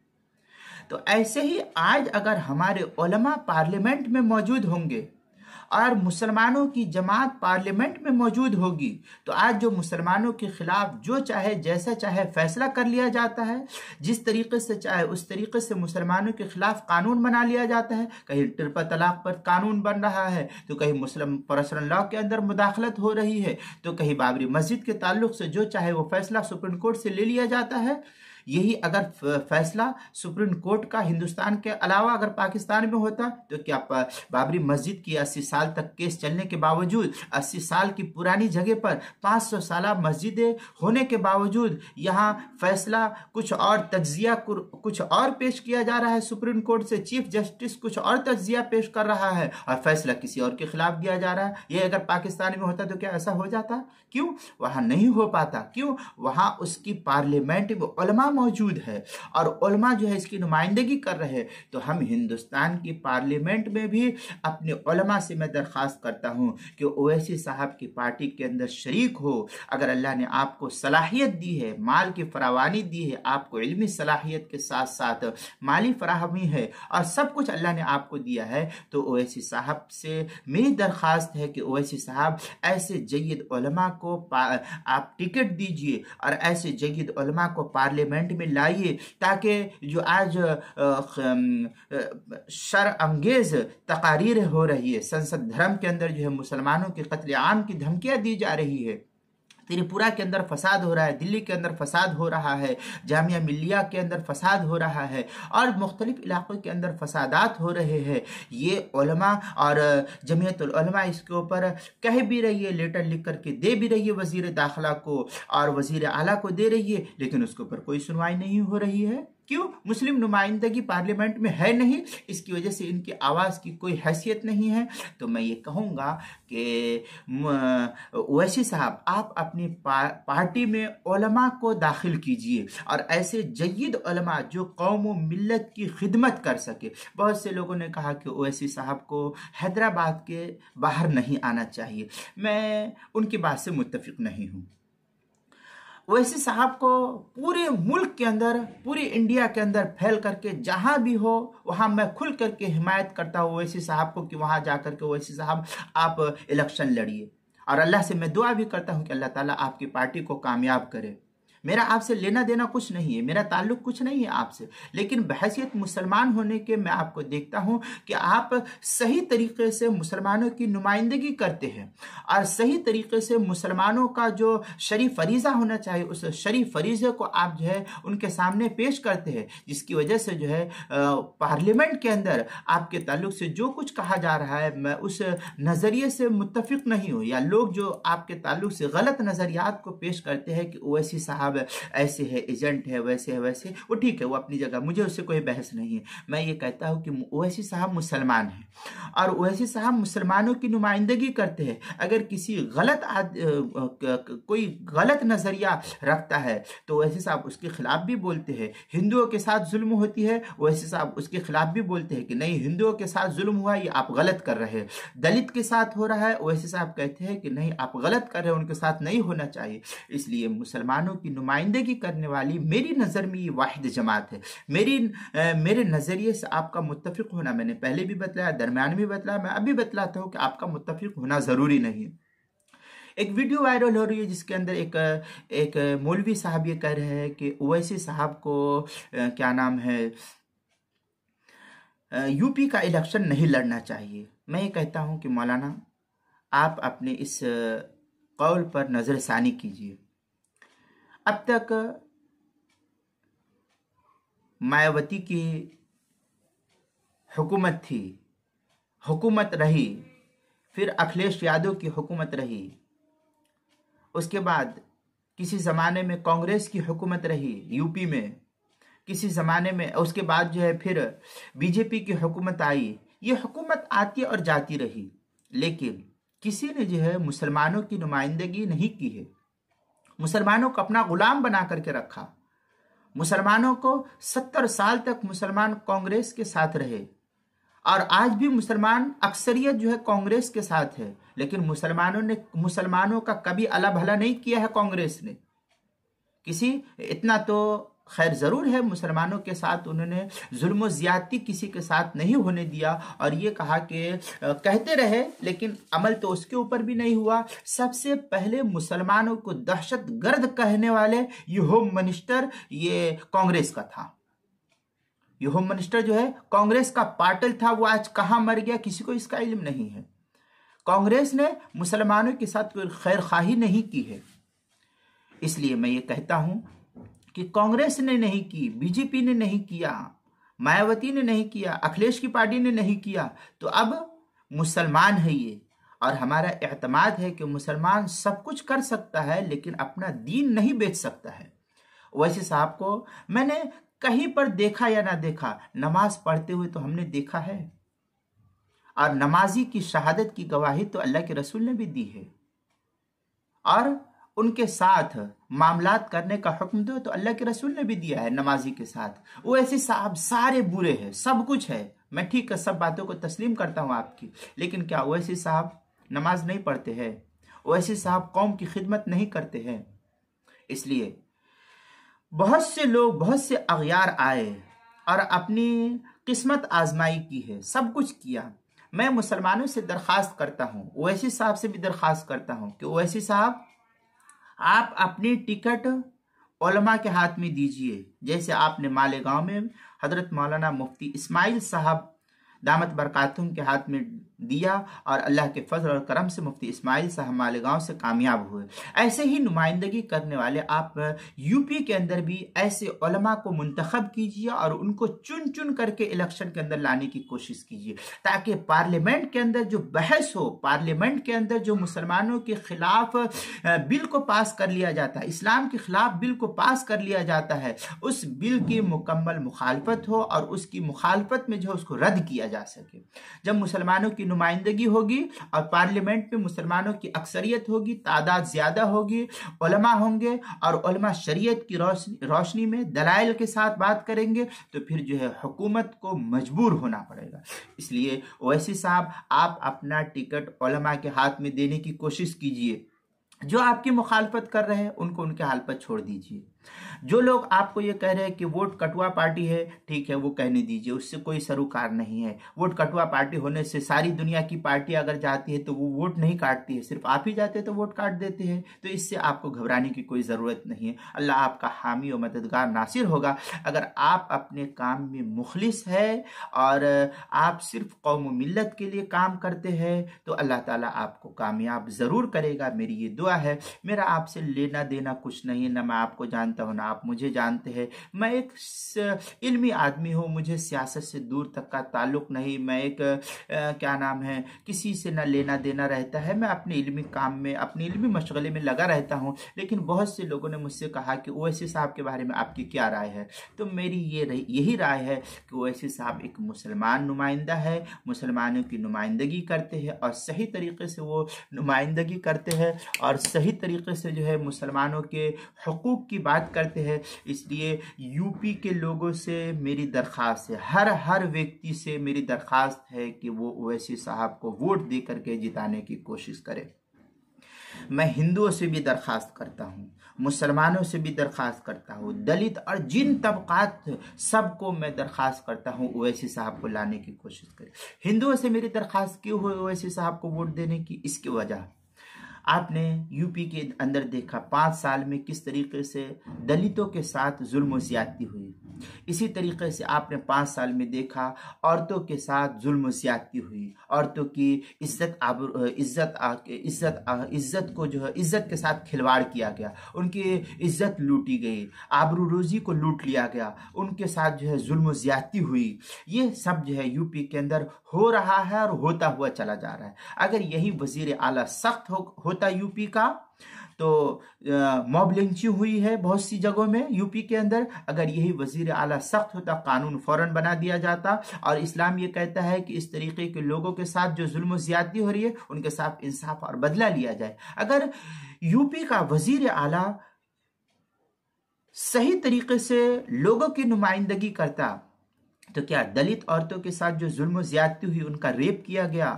तो ऐसे ही आज अगर हमारे उलमा पार्लियामेंट में मौजूद होंगे और मुसलमानों की जमात पार्लियामेंट में मौजूद होगी, तो आज जो मुसलमानों के खिलाफ जो चाहे जैसा चाहे फैसला कर लिया जाता है, जिस तरीके से चाहे उस तरीके से मुसलमानों के खिलाफ कानून बना लिया जाता है। कहीं ट्रिपल तलाक पर कानून बन रहा है, तो कहीं मुस्लिम पर्सनल लॉ के अंदर मुदाखलत हो रही है, तो कहीं बाबरी मस्जिद के ताल्लुक से जो चाहे वो फैसला सुप्रीम कोर्ट से ले लिया जाता है। यही अगर फैसला सुप्रीम कोर्ट का हिंदुस्तान के अलावा अगर पाकिस्तान में होता तो क्या बाबरी मस्जिद की 80 साल तक केस चलने के बावजूद, 80 साल की पुरानी जगह पर 500 साल मस्जिदें होने के बावजूद यहाँ फैसला कुछ और तज्जिया कुछ और पेश किया जा रहा है सुप्रीम कोर्ट से, चीफ जस्टिस कुछ और तज्जिया पेश कर रहा है और फैसला किसी और के खिलाफ दिया जा रहा है। ये अगर पाकिस्तान में होता तो क्या ऐसा हो जाता? क्यों वहां नहीं हो पाता? क्यों? वहां उसकी पार्लियामेंट में उलमा मौजूद है और उलमा जो है इसकी नुमाइंदगी कर रहे हैं। तो हम हिंदुस्तान की पार्लियामेंट में भी अपने उलमा से मैं दरख्वास्त करता हूं कि ओवैसी साहब की पार्टी के अंदर शरीक हो। अगर अल्लाह ने आपको सलाहियत दी है, माल की फरावानी दी है, आपको इल्मी सलाहियत के साथ साथ माली फराहमी है और सब कुछ अल्लाह ने आपको दिया है, तो ओवैसी साहब से मेरी दरख्वास्त है कि ओवैसी साहब ऐसे जय्यद उलमा को आप टिकट दीजिए और ऐसे जय्यद उलमा को पार्लियामेंट में लाइए ताकि जो आज शर्अंगेज तकारीर हो रही है, संसद धर्म के अंदर जो है मुसलमानों के कत्ले आम की धमकियां दी जा रही है, त्रिपुरा के अंदर फसाद हो रहा है, दिल्ली के अंदर फसाद हो रहा है, जामिया मिल्लिया के अंदर फसाद हो रहा है और मुख्तलिफ इलाकों के अंदर फसादात हो रहे हैं। ये उलमा और जमीयतुल उलमा इसके ऊपर कह भी रही है, लेटर लिख करके दे भी रही है वजीर दाखिला को और वजीर आला को दे रही है, लेकिन उसके ऊपर कोई सुनवाई नहीं हो रही है। क्यों? मुस्लिम नुमाइंदगी पार्लियामेंट में है नहीं, इसकी वजह से इनकी आवाज़ की कोई हैसियत नहीं है। तो मैं ये कहूँगा कि ओवैसी साहब आप अपनी पार्टी में उलमा को दाखिल कीजिए और ऐसे जय्यद उलमा जो कौम व मिल्लत की खिदमत कर सके। बहुत से लोगों ने कहा कि ओवैसी साहब को हैदराबाद के बाहर नहीं आना चाहिए, मैं उनकी बात से मुत्तफिक नहीं हूँ। ओवैसी साहब को पूरे मुल्क के अंदर, पूरी इंडिया के अंदर फैल करके जहां भी हो वहां मैं खुल करके हिमायत करता हूं ओवैसी साहब को कि वहां जाकर के ओवैसी साहब आप इलेक्शन लड़िए और अल्लाह से मैं दुआ भी करता हूं कि अल्लाह ताला आपकी पार्टी को कामयाब करे। मेरा आपसे लेना देना कुछ नहीं है, मेरा ताल्लुक कुछ नहीं है आपसे, लेकिन बहैसियत मुसलमान होने के मैं आपको देखता हूं कि आप सही तरीके से मुसलमानों की नुमाइंदगी करते हैं और सही तरीके से मुसलमानों का जो शरई फरीज़ा होना चाहिए उस शरई फरीज़े को आप जो है उनके सामने पेश करते हैं, जिसकी वजह से जो है पार्लियामेंट के अंदर आपके ताल्लुक से जो कुछ कहा जा रहा है मैं उस नज़रिए से मुत्तफिक नहीं हूँ, या लोग जो आपके ताल्लुक से गलत नज़रियात को पेश करते हैं कि ओवैसी साहब ऐसे है, एजेंट है, वैसे है, वैसे, वो ठीक है, वो अपनी जगह, मुझे उससे कोई बहस नहीं है। मैं ये कहता हूँ कि ओवैसी साहब मुसलमान हैं और ओवैसी साहब मुसलमानों की नुमाइंदगी करते हैं। अगर किसी कोई गलत नजरिया रखता है तो ओवैसी साहब उसके खिलाफ भी बोलते हैं। हिंदुओं के साथ जुल्म होती है, ओवैसी साहब उसके खिलाफ भी बोलते हैं कि नहीं, हिंदुओं के साथ जुल्म हुआ, ये आप गलत कर रहे हैं। दलित के साथ हो रहा है, ओवैसी साहब कहते हैं कि नहीं, आप गलत कर रहे हैं, उनके साथ नहीं होना चाहिए। इसलिए मुसलमानों की नुमाइंदगी करने वाली मेरी नज़र में ये वाहिद जमात है। मेरे नज़रिए से आपका मुत्तफिक होना, मैंने पहले भी बतलाया, दरमियान में बतलाया, मैं अभी बतलाता हूँ कि आपका मुत्तफिक होना ज़रूरी नहीं। एक वीडियो वायरल हो रही है जिसके अंदर एक मौलवी साहब ये कह रहे हैं कि ओवैसी साहब को क्या नाम है, यूपी का इलेक्शन नहीं लड़ना चाहिए। मैं ये कहता हूँ कि मौलाना आप अपने इस कौल पर नज़रसानी कीजिए। अब तक मायावती की हुकूमत थी, हुकूमत रही, फिर अखिलेश यादव की हुकूमत रही, उसके बाद किसी ज़माने में कांग्रेस की हुकूमत रही यूपी में, किसी ज़माने में उसके बाद जो है फिर बीजेपी की हुकूमत आई। ये हुकूमत आती और जाती रही, लेकिन किसी ने जो है मुसलमानों की नुमाइंदगी नहीं की है। मुसलमानों को अपना गुलाम बना करके रखा। मुसलमानों को 70 साल तक मुसलमान कांग्रेस के साथ रहे और आज भी मुसलमान अक्सरियत जो है कांग्रेस के साथ है, लेकिन मुसलमानों का कभी अला भला नहीं किया है कांग्रेस ने। इतना तो खैर ज़रूर है, मुसलमानों के साथ उन्होंने जुल्म ज़्यादती किसी के साथ नहीं होने दिया और ये कहा कि कहते रहे, लेकिन अमल तो उसके ऊपर भी नहीं हुआ। सबसे पहले मुसलमानों को दहशत गर्द कहने वाले ये होम मिनिस्टर ये कांग्रेस का था। ये होम मिनिस्टर जो है कांग्रेस का पाटिल था, वो आज कहाँ मर गया किसी को इसका इल्म नहीं है। कांग्रेस ने मुसलमानों के साथ कोई खैर खाही नहीं की है। इसलिए मैं ये कहता हूँ कि कांग्रेस ने नहीं की, बीजेपी ने नहीं किया, मायावती ने नहीं किया, अखिलेश की पार्टी ने नहीं किया, तो अब मुसलमान है ये, और हमारा एतमाद है कि मुसलमान सब कुछ कर सकता है लेकिन अपना दीन नहीं बेच सकता है। ओवैसी साहब को मैंने कहीं पर देखा या ना देखा, नमाज पढ़ते हुए तो हमने देखा है, और नमाजी की शहादत की गवाही तो अल्लाह के रसूल ने भी दी है, और उनके साथ मामलात करने का हुक्म दो तो अल्लाह के रसूल ने भी दिया है नमाजी के साथ। ओवैसी साहब सारे बुरे हैं, सब कुछ है, मैं ठीक है सब बातों को तस्लीम करता हूं आपकी, लेकिन क्या ओवैसी साहब नमाज नहीं पढ़ते हैं? ओवैसी साहब कौम की खिदमत नहीं करते हैं? इसलिए बहुत से लोग, बहुत से अगयार आए और अपनी किस्मत आजमाई की है, सब कुछ किया। मैं मुसलमानों से दरख्वास्त करता हूं, ओवैसी साहब से भी दरख्वास्त करता हूं कि ओवैसी साहब आप अपनी टिकट उलमा के हाथ में दीजिए, जैसे आपने मालेगांव में हजरत मौलाना मुफ्ती इस्माइल साहब दामत बरकातुम के हाथ में दिया, और अल्लाह के फजल और करम से मुफ्ती इस्माइल साहब मालेगांव से कामयाब हुए। ऐसे ही नुमाइंदगी करने वाले आप यूपी के अंदर भी ऐसे उलमा को मुंतखब कीजिए और उनको चुन चुन करके इलेक्शन के अंदर लाने की कोशिश कीजिए, ताकि पार्लियामेंट के अंदर जो बहस हो, पार्लियामेंट के अंदर जो मुसलमानों के खिलाफ बिल को पास कर लिया जाता है, इस्लाम के खिलाफ बिल को पास कर लिया जाता है, उस बिल की मुकम्मल मुखालफत हो और उसकी मुखालफत में जो उसको रद्द किया जा सके। जब मुसलमानों की नुमाइंदगी होगी और पार्लियामेंट में मुसलमानों की अक्सरियत होगी, तादाद ज्यादा होगी, उलमा होंगे और उलमा शरीयत की रोशनी में दलाइल के साथ बात करेंगे, तो फिर जो है हुकूमत को मजबूर होना पड़ेगा। इसलिए ओवैसी साहब आप अपना टिकट उलमा के हाथ में देने की कोशिश कीजिए। जो आपकी मुखालफत कर रहे हैं उनको उनके हाल पर छोड़ दीजिए। जो लोग आपको ये कह रहे हैं कि वोट कटुआ पार्टी है, ठीक है वो कहने दीजिए, उससे कोई सरोकार नहीं है। वोट कटुआ पार्टी होने से सारी दुनिया की पार्टी अगर जाती है तो वो वोट नहीं काटती है, सिर्फ आप ही जाते हैं तो वोट काट देते हैं। तो इससे आपको घबराने की कोई ज़रूरत नहीं है। अल्लाह आपका हामी और मददगार नासिर होगा। अगर आप अपने काम में मुखलिस है और आप सिर्फ कौम मिल्लत के लिए काम करते हैं तो अल्लाह ताला आपको कामयाब ज़रूर करेगा। मेरी ये दुआ है। मेरा आपसे लेना देना कुछ नहीं है, ना मैं आपको जानता हूँ ना आप मुझे जानते हैं। मैं एक इल्मी आदमी हूँ, मुझे सियासत से दूर तक का ताल्लुक नहीं। मैं एक क्या नाम है, किसी से ना लेना देना रहता है। मैं अपने इल्मी काम में, अपने इल्मी मशगले में लगा रहता हूँ। लेकिन बहुत से लोगों ने मुझसे कहा कि ओवैसी साहब के बारे में आपकी क्या राय है? तो मेरी यही राय है कि ओवैसी साहब एक मुसलमान नुमाइंदा है, मुसलमानों की नुमाइंदगी करते हैं और सही तरीके से वो नुमाइंदगी करते हैं और सही तरीके से जो है मुसलमानों के हुकूक की बात करते हैं। इसलिए यूपी के लोगों से मेरी दरख्वास्त है, हर व्यक्ति से मेरी दरख्वास्त है कि वो ओवैसी साहब को वोट दे करके जिताने की कोशिश करे। मैं हिंदुओं से भी दरख्वास्त करता हूँ, मुसलमानों से भी दरख्वास्त करता हूँ, दलित और जिन तबकात सबको मैं दरख्वास्त करता हूँ ओवैसी साहब को लाने की कोशिश करें। हिंदुओं से मेरी दरख्वास्त क्यों हुई ओवैसी साहब को वोट देने की? इसकी वजह आपने यूपी के अंदर देखा 5 साल में किस तरीके से दलितों के साथ जुल्म ज्यादती हुई। इसी तरीके से आपने 5 साल में देखा औरतों के साथ जुल्म ज्यादती हुई। औरतों की इज्जत को जो है इज्जत के साथ खिलवाड़ किया गया, उनकी इज्जत लूटी गई, आबरू रोजी को लूट लिया गया, उनके साथ जो है जुल्म ज्यादती हुई। ये सब जो है यूपी के अंदर हो रहा है और होता हुआ चला जा रहा है। अगर यही वजीर आला सख्त होता यूपी का तो मॉब लिंचिंग हुई है बहुत सी जगहों में यूपी के अंदर। अगर यही वजीर आला सख्त होता, कानून फौरन बना दिया जाता। और इस्लाम ये कहता है कि इस तरीके के लोगों के साथ जो जुल्म ज्यादती हो रही है उनके साथ इंसाफ और बदला लिया जाए। अगर यूपी का वजीर आला सही तरीके से लोगों की नुमाइंदगी करता तो क्या दलित औरतों के साथ जो जुल्म ज्यादती हुई, उनका रेप किया गया,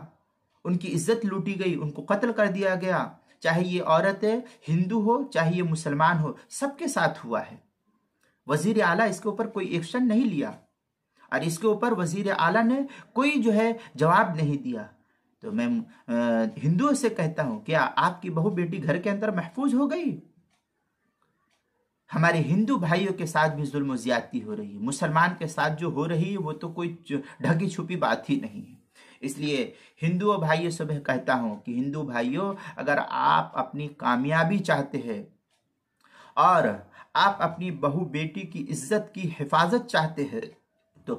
उनकी इज्जत लूटी गई, उनको कत्ल कर दिया गया, चाहे ये औरत है हिंदू हो चाहे ये मुसलमान हो, सबके साथ हुआ है। वजीर आला इसके ऊपर कोई एक्शन नहीं लिया और इसके ऊपर वजीर आला ने कोई जो है जवाब नहीं दिया। तो मैं हिंदुओं से कहता हूं, क्या आपकी बहू बेटी घर के अंदर महफूज हो गई? हमारे हिंदू भाइयों के साथ भी जुल्म ज्यादती हो रही है, मुसलमान के साथ जो हो रही है वो तो कोई ढकी छुपी बात ही नहीं है। इसलिए हिंदुओं भाइयों से मैं कहता हूं कि हिंदू भाइयों, अगर आप अपनी कामयाबी चाहते हैं और आप अपनी बहू बेटी की इज्जत की हिफाजत चाहते हैं तो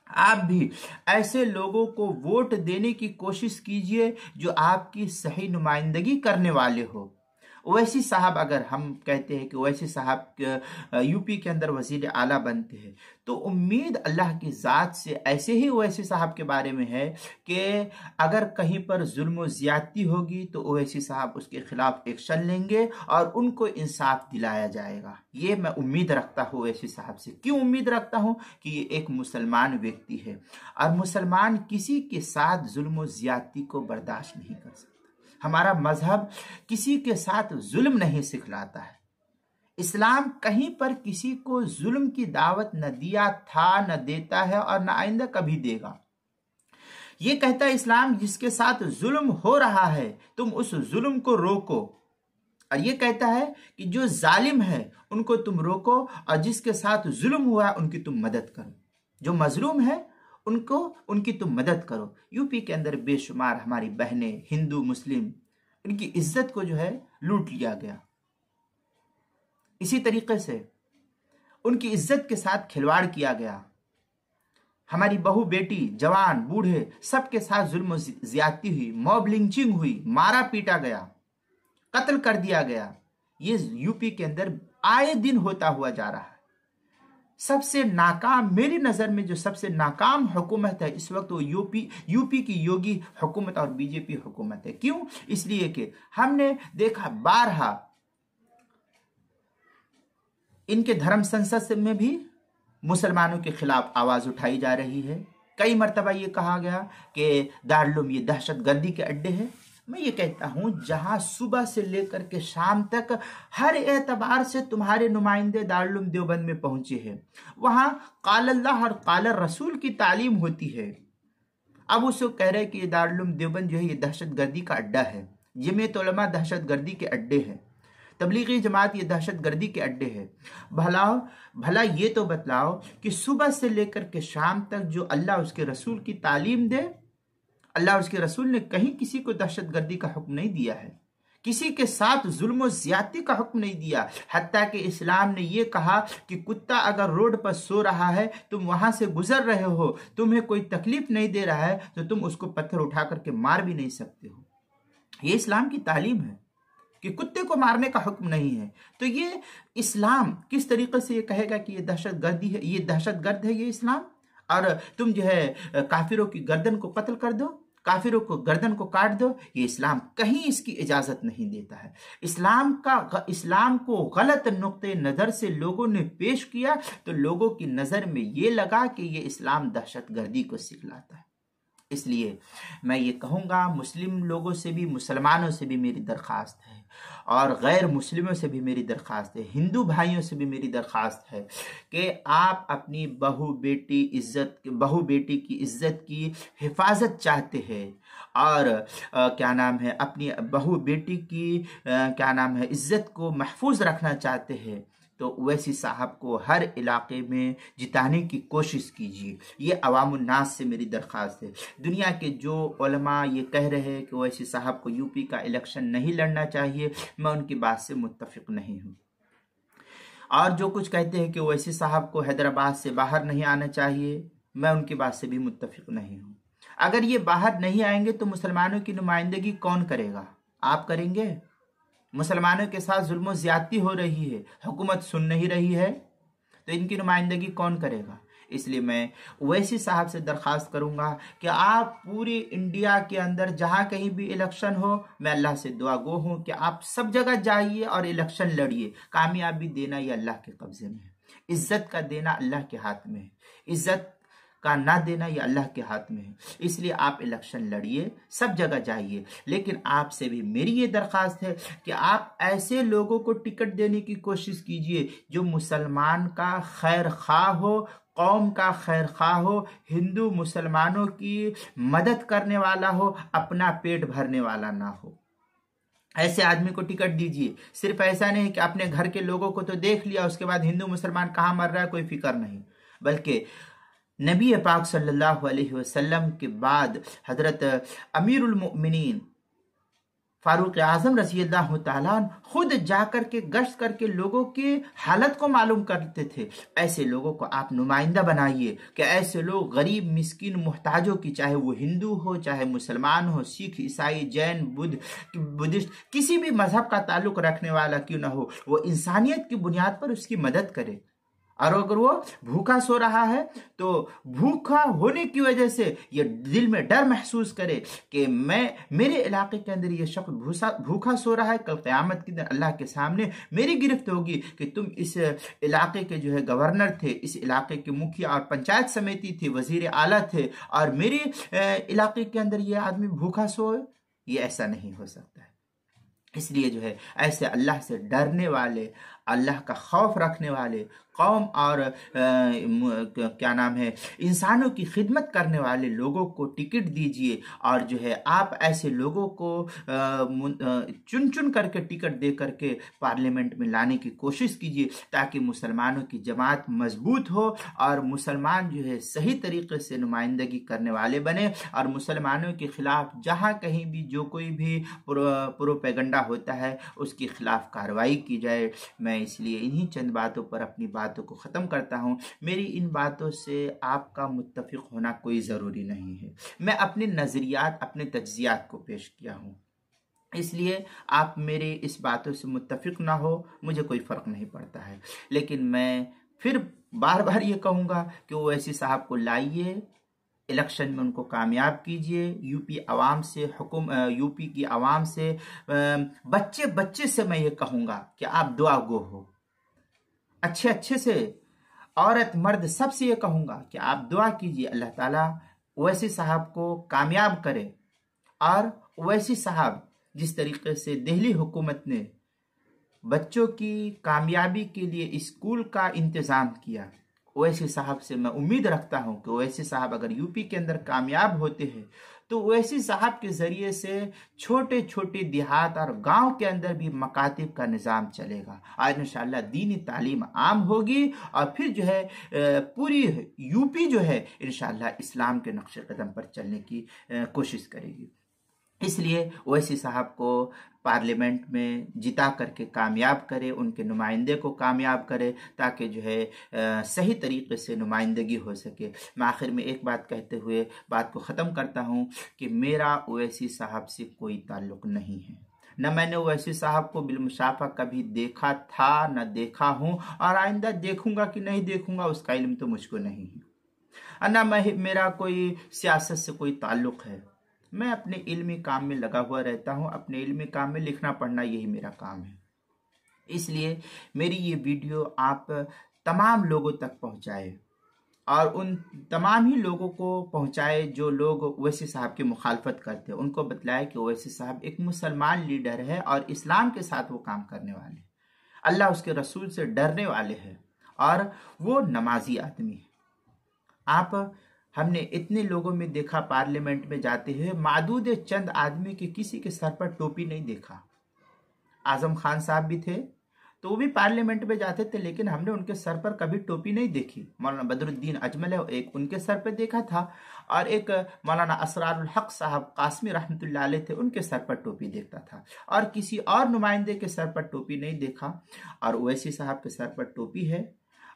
आप भी ऐसे लोगों को वोट देने की कोशिश कीजिए जो आपकी सही नुमाइंदगी करने वाले हो। ओवैसी साहब, अगर हम कहते हैं कि ओवैसी साहब यूपी के अंदर वजीर आला बनते हैं तो उम्मीद अल्लाह की ज़ात से ऐसे ही ओवैसी साहब के बारे में है कि अगर कहीं पर जुल्म ज़्यादती होगी तो ओवैसी साहब उसके खिलाफ एक्शन लेंगे और उनको इंसाफ दिलाया जाएगा। ये मैं उम्मीद रखता हूँ ओवैसी साहब से। क्यों उम्मीद रखता हूँ? कि ये एक मुसलमान व्यक्ति है और मुसलमान किसी के साथ जुल्म ज़्यादती को बर्दाश्त नहीं कर सकता। हमारा मजहब किसी के साथ जुल्म नहीं सिखलाता है। इस्लाम कहीं पर किसी को जुल्म की दावत न दिया था, न देता है और न आइंदा कभी देगा। ये कहता है इस्लाम, जिसके साथ जुल्म हो रहा है तुम उस जुल्म को रोको, और ये कहता है कि जो जालिम है उनको तुम रोको और जिसके साथ जुल्म हुआ है उनकी तुम मदद करो। जो मजलूम है उनकी तुम मदद करो। यूपी के अंदर बेशुमार हमारी बहनें, हिंदू मुस्लिम, इनकी इज्जत को जो है लूट लिया गया। इसी तरीके से उनकी इज्जत के साथ खिलवाड़ किया गया। हमारी बहू बेटी, जवान बूढ़े, सबके साथ जुल्म ज्यादती हुई, मॉब लिंचिंग हुई, मारा पीटा गया, कत्ल कर दिया गया। ये यूपी के अंदर आए दिन होता हुआ जा रहा है। सबसे नाकाम, मेरी नजर में जो सबसे नाकाम हुकूमत है इस वक्त वो यूपी की योगी हुकूमत और बीजेपी हुकूमत है। क्यों? इसलिए कि हमने देखा बारहा इनके धर्म संसद में भी मुसलमानों के खिलाफ आवाज उठाई जा रही है। कई मर्तबा ये कहा गया कि दारुल ये दहशतगर्दी के अड्डे हैं। मैं ये कहता हूं, जहां सुबह से लेकर के शाम तक हर एतबार से तुम्हारे नुमाइंदे दारुल देवबंद में पहुंचे हैं, वहां काल अल्लाह और काल रसूल की तालीम होती है। अब उसको कह रहे हैं कि ये दारुल देवबंद जो है ये दहशतगर्दी का अड्डा है, जमीयत उलमा दहशतगर्दी के अड्डे है, तबलीगी जमात ये दहशतगर्दी के अड्डे है। भला ये तो बतलाओ कि सुबह से लेकर के शाम तक जो अल्लाह उसके रसूल की तालीम दे, अल्लाह उसके रसूल ने कहीं किसी को दहशतगर्दी का हुक्म नहीं दिया है, किसी के साथ जुल्म और ज्यादती का हुक्म नहीं दिया। हत्ता कि इस्लाम ने यह कहा कि कुत्ता अगर रोड पर सो रहा है, तुम वहां से गुजर रहे हो, तुम्हें कोई तकलीफ नहीं दे रहा है तो तुम उसको पत्थर उठा करके मार भी नहीं सकते हो। ये इस्लाम की तालीम है कि कुत्ते को मारने का हुक्म नहीं है। तो ये इस्लाम किस तरीके से ये कहेगा कि ये दहशतगर्दी है, ये दहशतगर्द है ये इस्लाम, और तुम जो है काफिरों की गर्दन को कत्ल कर दो, काफिरों को गर्दन को काट दो। ये इस्लाम कहीं इसकी इजाजत नहीं देता है। इस्लाम को गलत नुक्ते नजर से लोगों ने पेश किया तो लोगों की नजर में ये लगा कि ये इस्लाम दहशतगर्दी को सिखलाता है। इसलिए मैं ये कहूँगा, मुस्लिम लोगों से भी, मुसलमानों से भी मेरी दरख्वास्त है और गैर मुस्लिमों से भी मेरी दरख्वास्त है, हिंदू भाइयों से भी मेरी दरख्वास्त है कि आप अपनी बहू बेटी की इज्जत की हिफाजत चाहते हैं और अपनी बहू बेटी की इज्जत को महफूज रखना चाहते हैं तो ओवैसी साहब को हर इलाके में जिताने की कोशिश कीजिए। ये अवामुन नास से मेरी दरख्वास्त है। दुनिया के जो उलमा ये कह रहे हैं कि ओवैसी साहब को यूपी का इलेक्शन नहीं लड़ना चाहिए, मैं उनकी बात से मुत्तफिक नहीं हूँ। और जो कुछ कहते हैं कि ओवैसी साहब को हैदराबाद से बाहर नहीं आना चाहिए, मैं उनकी बात से भी मुत्तफिक नहीं हूँ। अगर ये बाहर नहीं आएंगे तो मुसलमानों की नुमाइंदगी कौन करेगा? आप करेंगे? मुसलमानों के साथ जुल्म ज्यादती हो रही है, हुकूमत सुन नहीं रही है, तो इनकी नुमाइंदगी कौन करेगा? इसलिए मैं ओवैसी साहब से दरख्वास्त करूंगा कि आप पूरी इंडिया के अंदर जहां कहीं भी इलेक्शन हो, मैं अल्लाह से दुआ गो हूं कि आप सब जगह जाइए और इलेक्शन लड़िए। कामयाबी देना ये अल्लाह के कब्जे में है, इज्जत का देना अल्लाह के हाथ में है, इज्जत का ना देना ये अल्लाह के हाथ में है। इसलिए आप इलेक्शन लड़िए, सब जगह जाइए, लेकिन आपसे भी मेरी ये दरख्वास्त है कि आप ऐसे लोगों को टिकट देने की कोशिश कीजिए जो मुसलमान का खैर खा हो, कौम का खैर खा हो, हिंदू मुसलमानों की मदद करने वाला हो, अपना पेट भरने वाला ना हो। ऐसे आदमी को टिकट दीजिए। सिर्फ ऐसा नहीं कि अपने घर के लोगों को तो देख लिया, उसके बाद हिंदू मुसलमान कहाँ मर रहा है कोई फिक्र नहीं, बल्कि नबी पाक सल्लल्लाहु अलैहि वसल्लम के बाद हजरत अमीरुल मोमिनीन फारूक आजम रज़ी अल्लाह तआला अन्हु खुद जाकर के गश्त करके लोगों की हालत को मालूम करते थे। ऐसे लोगों को आप नुमाइंदा बनाइए कि ऐसे लोग गरीब मिस्किन मोहताजों की, चाहे वो हिंदू हो, चाहे मुसलमान हो, सिख, ईसाई, जैन, बुद्धिस्ट, किसी भी मजहब का ताल्लुक रखने वाला क्यों ना हो, वो इंसानियत की बुनियाद पर उसकी मदद करे। और अगर वो भूखा सो रहा है तो भूखा होने की वजह से ये दिल में डर महसूस करे कि मेरे इलाके के अंदर ये शख्स भूखा सो रहा है, कल क़यामत के दिन अल्लाह के सामने मेरी गिरफ्त होगी कि तुम इस इलाके के जो है गवर्नर थे, इस इलाके के मुखिया और पंचायत समिति थे, वजीर आला थे, और मेरे इलाके के अंदर ये आदमी भूखा सोए। ये ऐसा नहीं हो सकता है। इसलिए जो है ऐसे अल्लाह से डरने वाले, अल्लाह का खौफ रखने वाले कौम और क्या नाम है, इंसानों की खिदमत करने वाले लोगों को टिकट दीजिए। और जो है आप ऐसे लोगों को चुन चुन करके टिकट दे करके पार्लियामेंट में लाने की कोशिश कीजिए, ताकि मुसलमानों की जमात मजबूत हो और मुसलमान जो है सही तरीके से नुमाइंदगी करने वाले बने, और मुसलमानों के खिलाफ जहाँ कहीं भी जो कोई भी प्रोपेगेंडा होता है उसके खिलाफ कार्रवाई की जाए। मैं इसलिए इन्हीं चंद बातों पर अपनी बातों को ख़त्म करता हूँ। मेरी इन बातों से आपका मुत्तफ़िक़ होना कोई ज़रूरी नहीं है। मैं अपने नज़रियात, अपने तज्ज़ियात को पेश किया हूँ, इसलिए आप मेरे इस बातों से मुत्तफ़िक़ ना हो, मुझे कोई फ़र्क नहीं पड़ता है। लेकिन मैं फिर बार बार ये कहूँगा कि ओवैसी साहब को लाइए, इलेक्शन में उनको कामयाब कीजिए। यूपी की आवाम से, बच्चे बच्चे से मैं ये कहूँगा कि आप दुआ गो हो, अच्छे अच्छे से, औरत मर्द सबसे ये कहूँगा कि आप दुआ कीजिए, अल्लाह ताला ओवैसी साहब को कामयाब करे। और ओवैसी साहब जिस तरीके से दिल्ली हुकूमत ने बच्चों की कामयाबी के लिए स्कूल का इंतज़ाम किया, ओवैसी साहब से मैं उम्मीद रखता हूं कि ओवैसी साहब अगर यूपी के अंदर कामयाब होते हैं तो ओवैसी साहब के ज़रिए से छोटे छोटे देहात और गांव के अंदर भी मकातिब का निज़ाम चलेगा, और इंशाअल्लाह दीनी तालीम आम होगी, और फिर जो है पूरी यूपी जो है इंशाअल्लाह इस्लाम के नक्शे कदम पर चलने की कोशिश करेगी। इसलिए ओवैसी साहब को पार्लियामेंट में जिता करके कामयाब करे, उनके नुमाइंदे को कामयाब करे, ताकि जो है सही तरीके से नुमाइंदगी हो सके। मैं आखिर में एक बात कहते हुए बात को ख़त्म करता हूँ कि मेरा ओवैसी साहब से कोई ताल्लुक़ नहीं है, न मैंने ओवैसी साहब को बिलमुशाफा कभी देखा था, न देखा हूँ, और आइंदा देखूँगा कि नहीं देखूँगा उसका इल्म तो मुझको नहीं है। न मेरा कोई सियासत से कोई ताल्लुक़ है। मैं अपने इल्मी काम में लगा हुआ रहता हूँ, अपने इल्मी काम में लिखना पढ़ना यही मेरा काम है। इसलिए मेरी ये वीडियो आप तमाम लोगों तक पहुँचाए, और उन तमाम ही लोगों को पहुँचाए जो लोग ओवैसी साहब की मुखालफत करते हैं। उनको बतलाए कि ओवैसी साहब एक मुसलमान लीडर है और इस्लाम के साथ वो काम करने वाले, अल्लाह उसके रसूल से डरने वाले हैं, और वो नमाजी आदमी है। हमने इतने लोगों में देखा पार्लियामेंट में जाते हुए, मादूद चंद आदमी के किसी के सर पर टोपी नहीं देखा। आजम खान साहब भी थे तो वो भी पार्लियामेंट में जाते थे, लेकिन हमने उनके सर पर कभी टोपी नहीं देखी। मौलाना बदरुद्दीन अजमल है, एक उनके सर पर देखा था, और एक मौलाना असरारुल हक साहब कासमी रहमतुल्लाह अलैह थे, उनके सर पर टोपी देखता था, और किसी और नुमाइंदे के सर पर टोपी नहीं देखा। और ओवैसी साहब के सर पर टोपी है।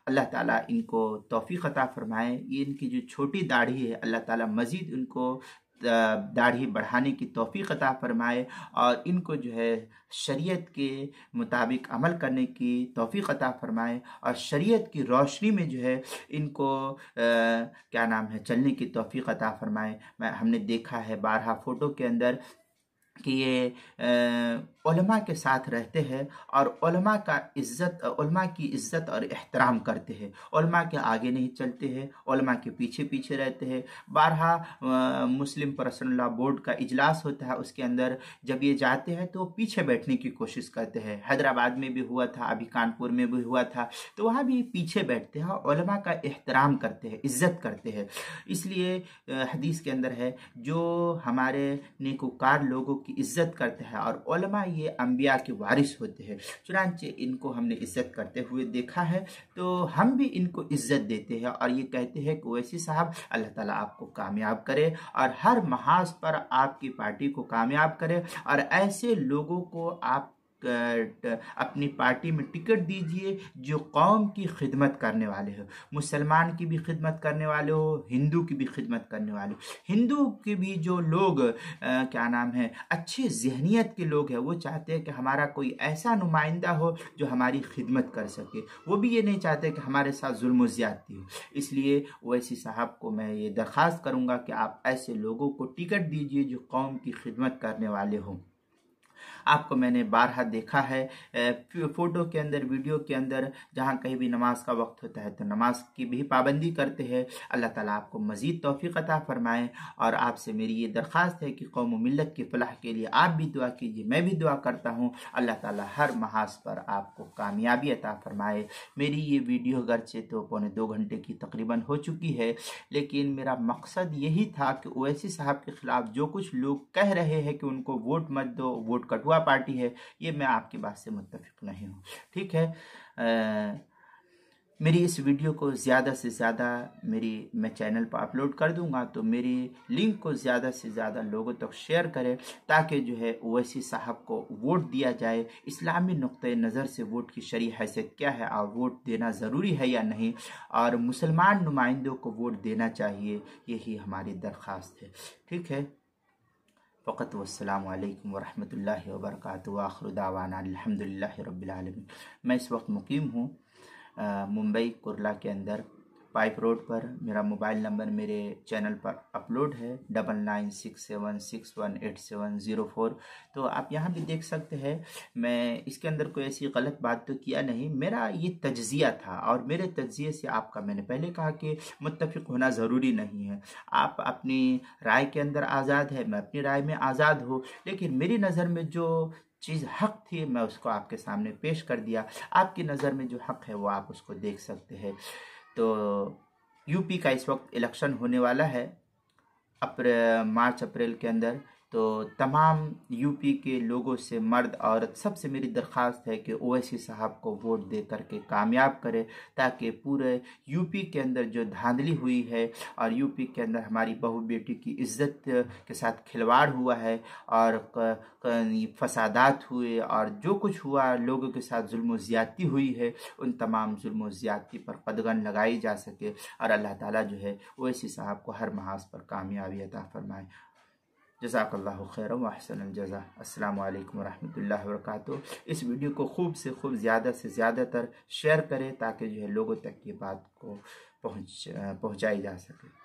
अल्लाह ताला इनको तौफीक अता फरमाए। ये इनकी जो छोटी दाढ़ी है, अल्लाह ताला मज़ीद इनको दाढ़ी बढ़ाने की तौफीक अता फरमाए, और इनको जो है शरीयत के मुताबिक अमल करने की तौफीक अता फरमाए, और शरीयत की रोशनी में जो है इनको क्या नाम है चलने की तौफीक अता फरमाए। हमने देखा है बारहा फ़ोटो के अंदर कि ये उलमा के साथ रहते हैं, और उलमा की इज़्ज़त और एहतराम करते हैं। उलमा के आगे नहीं चलते हैं, उलमा के पीछे पीछे रहते हैं। बारहा मुस्लिम पर्सनल लॉ बोर्ड का इजलास होता है, उसके अंदर जब ये जाते हैं तो पीछे बैठने की कोशिश करते हैं। हैदराबाद में भी हुआ था, अभी कानपुर में भी हुआ था, तो वहाँ भी पीछे बैठते हैं, उलमा का एहतराम करते हैं, इज़्ज़त करते हैं। इसलिए हदीस के अंदर है, जो हमारे नेकुकार लोगों की इज्जत करते हैं और उलमा ये अंबिया के वारिस होते हैं, चुनांचे इनको हमने इज्जत करते हुए देखा है, तो हम भी इनको इज्जत देते हैं और ये कहते हैं कि ओवैसी साहब अल्लाह ताला आपको कामयाब करे और हर महाज पर आपकी पार्टी को कामयाब करे और ऐसे लोगों को आप अपनी पार्टी में टिकट दीजिए जो कौम की खिदमत करने वाले हो, मुसलमान की भी खिदमत करने वाले हो, हिंदू की भी खिदमत करने वाले हो। हिंदू के भी जो लोग क्या नाम है अच्छी जहनीत के लोग हैं, वो चाहते हैं कि हमारा कोई ऐसा नुमाइंदा हो जो हमारी खिदमत कर सके, वो भी ये नहीं चाहते कि हमारे साथ जुल्म ज़्यादती हो। इसलिए ओवैसी साहब को मैं ये दरख्वास्त करूँगा कि आप ऐसे लोगों को टिकट दीजिए जो कौम की खिदमत करने वाले हों। आपको मैंने बारहा देखा है फ़ोटो के अंदर, वीडियो के अंदर, जहाँ कहीं भी नमाज का वक्त होता है तो नमाज की भी पाबंदी करते हैं। अल्लाह ताला आपको मज़ीद तौफ़ीक़ अता फ़रमाए और आपसे मेरी ये दरख्वास्त है कि कौम मिल्लत की फ़लाह के लिए आप भी दुआ कीजिए, मैं भी दुआ करता हूँ। अल्लाह ताला हर महाज पर आपको कामयाबी अता फ़रमाए। मेरी ये वीडियो गरचे तो पौने 2 घंटे की तकरीबन हो चुकी है, लेकिन मेरा मकसद यही था कि ओवैसी साहब के ख़िलाफ़ जो कुछ लोग कह रहे हैं कि उनको वोट मत दो, वोट कटवा पार्टी है, ये मैं आपकी बात से मुत्तफिक नहीं हूँ। ठीक है, मेरी इस वीडियो को ज़्यादा से ज़्यादा मैं चैनल पर अपलोड कर दूंगा, तो मेरी लिंक को ज़्यादा से ज़्यादा लोगों तक शेयर करें ताकि जो है ओवैसी साहब को वोट दिया जाए। इस्लामी नुक्ते नज़र से वोट की शरई हैसियत क्या है और वोट देना ज़रूरी है या नहीं, और मुसलमान नुमाइंदों को वोट देना चाहिए, यही हमारी दरख्वास्त है। ठीक है, फ़क़त वस्सलामु अलैकुम वरहमतुल्लाहि वबरकातुहू, आखिरु दावाना अल्हम्दुलिल्लाहि रब्बिल आलमीन। मैं इस वक्त मुकीम हूँ मुंबई कुर्ला के अंदर, पाइप रोड पर। मेरा मोबाइल नंबर मेरे चैनल पर अपलोड है 9967618704। तो आप यहाँ भी देख सकते हैं। मैं इसके अंदर कोई ऐसी गलत बात तो किया नहीं, मेरा ये तज्ज़िया था और मेरे तज्ज़िये से आपका, मैंने पहले कहा कि मुत्तफ़िक होना ज़रूरी नहीं है। आप अपनी राय के अंदर आज़ाद है, मैं अपनी राय में आज़ाद हूँ, लेकिन मेरी नज़र में जो चीज़ हक़ थी मैं उसको आपके सामने पेश कर दिया। आपकी नज़र में जो हक़ है वो आप उसको देख सकते हैं। तो यूपी का इस वक्त इलेक्शन होने वाला है मार्च अप्रैल के अंदर, तो तमाम यूपी के लोगों से, मर्द औरत सबसे मेरी दरख्वास्त है कि ओवैसी साहब को वोट दे करके कामयाब करें, ताकि पूरे यूपी के अंदर जो धांधली हुई है और यूपी के अंदर हमारी बहू बेटी की इज्जत के साथ खिलवाड़ हुआ है और फसादात हुए और जो कुछ हुआ, लोगों के साथ जुल्म ज़्यादती हुई है, उन तमाम जुल्म ज़्यादती पर कदगन लगाई जा सके और अल्लाह ताला जो है ओवैसी साहब को हर महाज पर कामयाबी अता फरमाए। जज़ाकल्लाहु खैरन व अहसनल जज़ा। अस्सलामु अलैकुम वरहमतुल्लाहि वबरकातुहू। इस वीडियो को खूब से खूब ज़्यादा से ज़्यादातर शेयर करें ताकि जो है लोगों तक ये बात को पहुँचाई जा सके।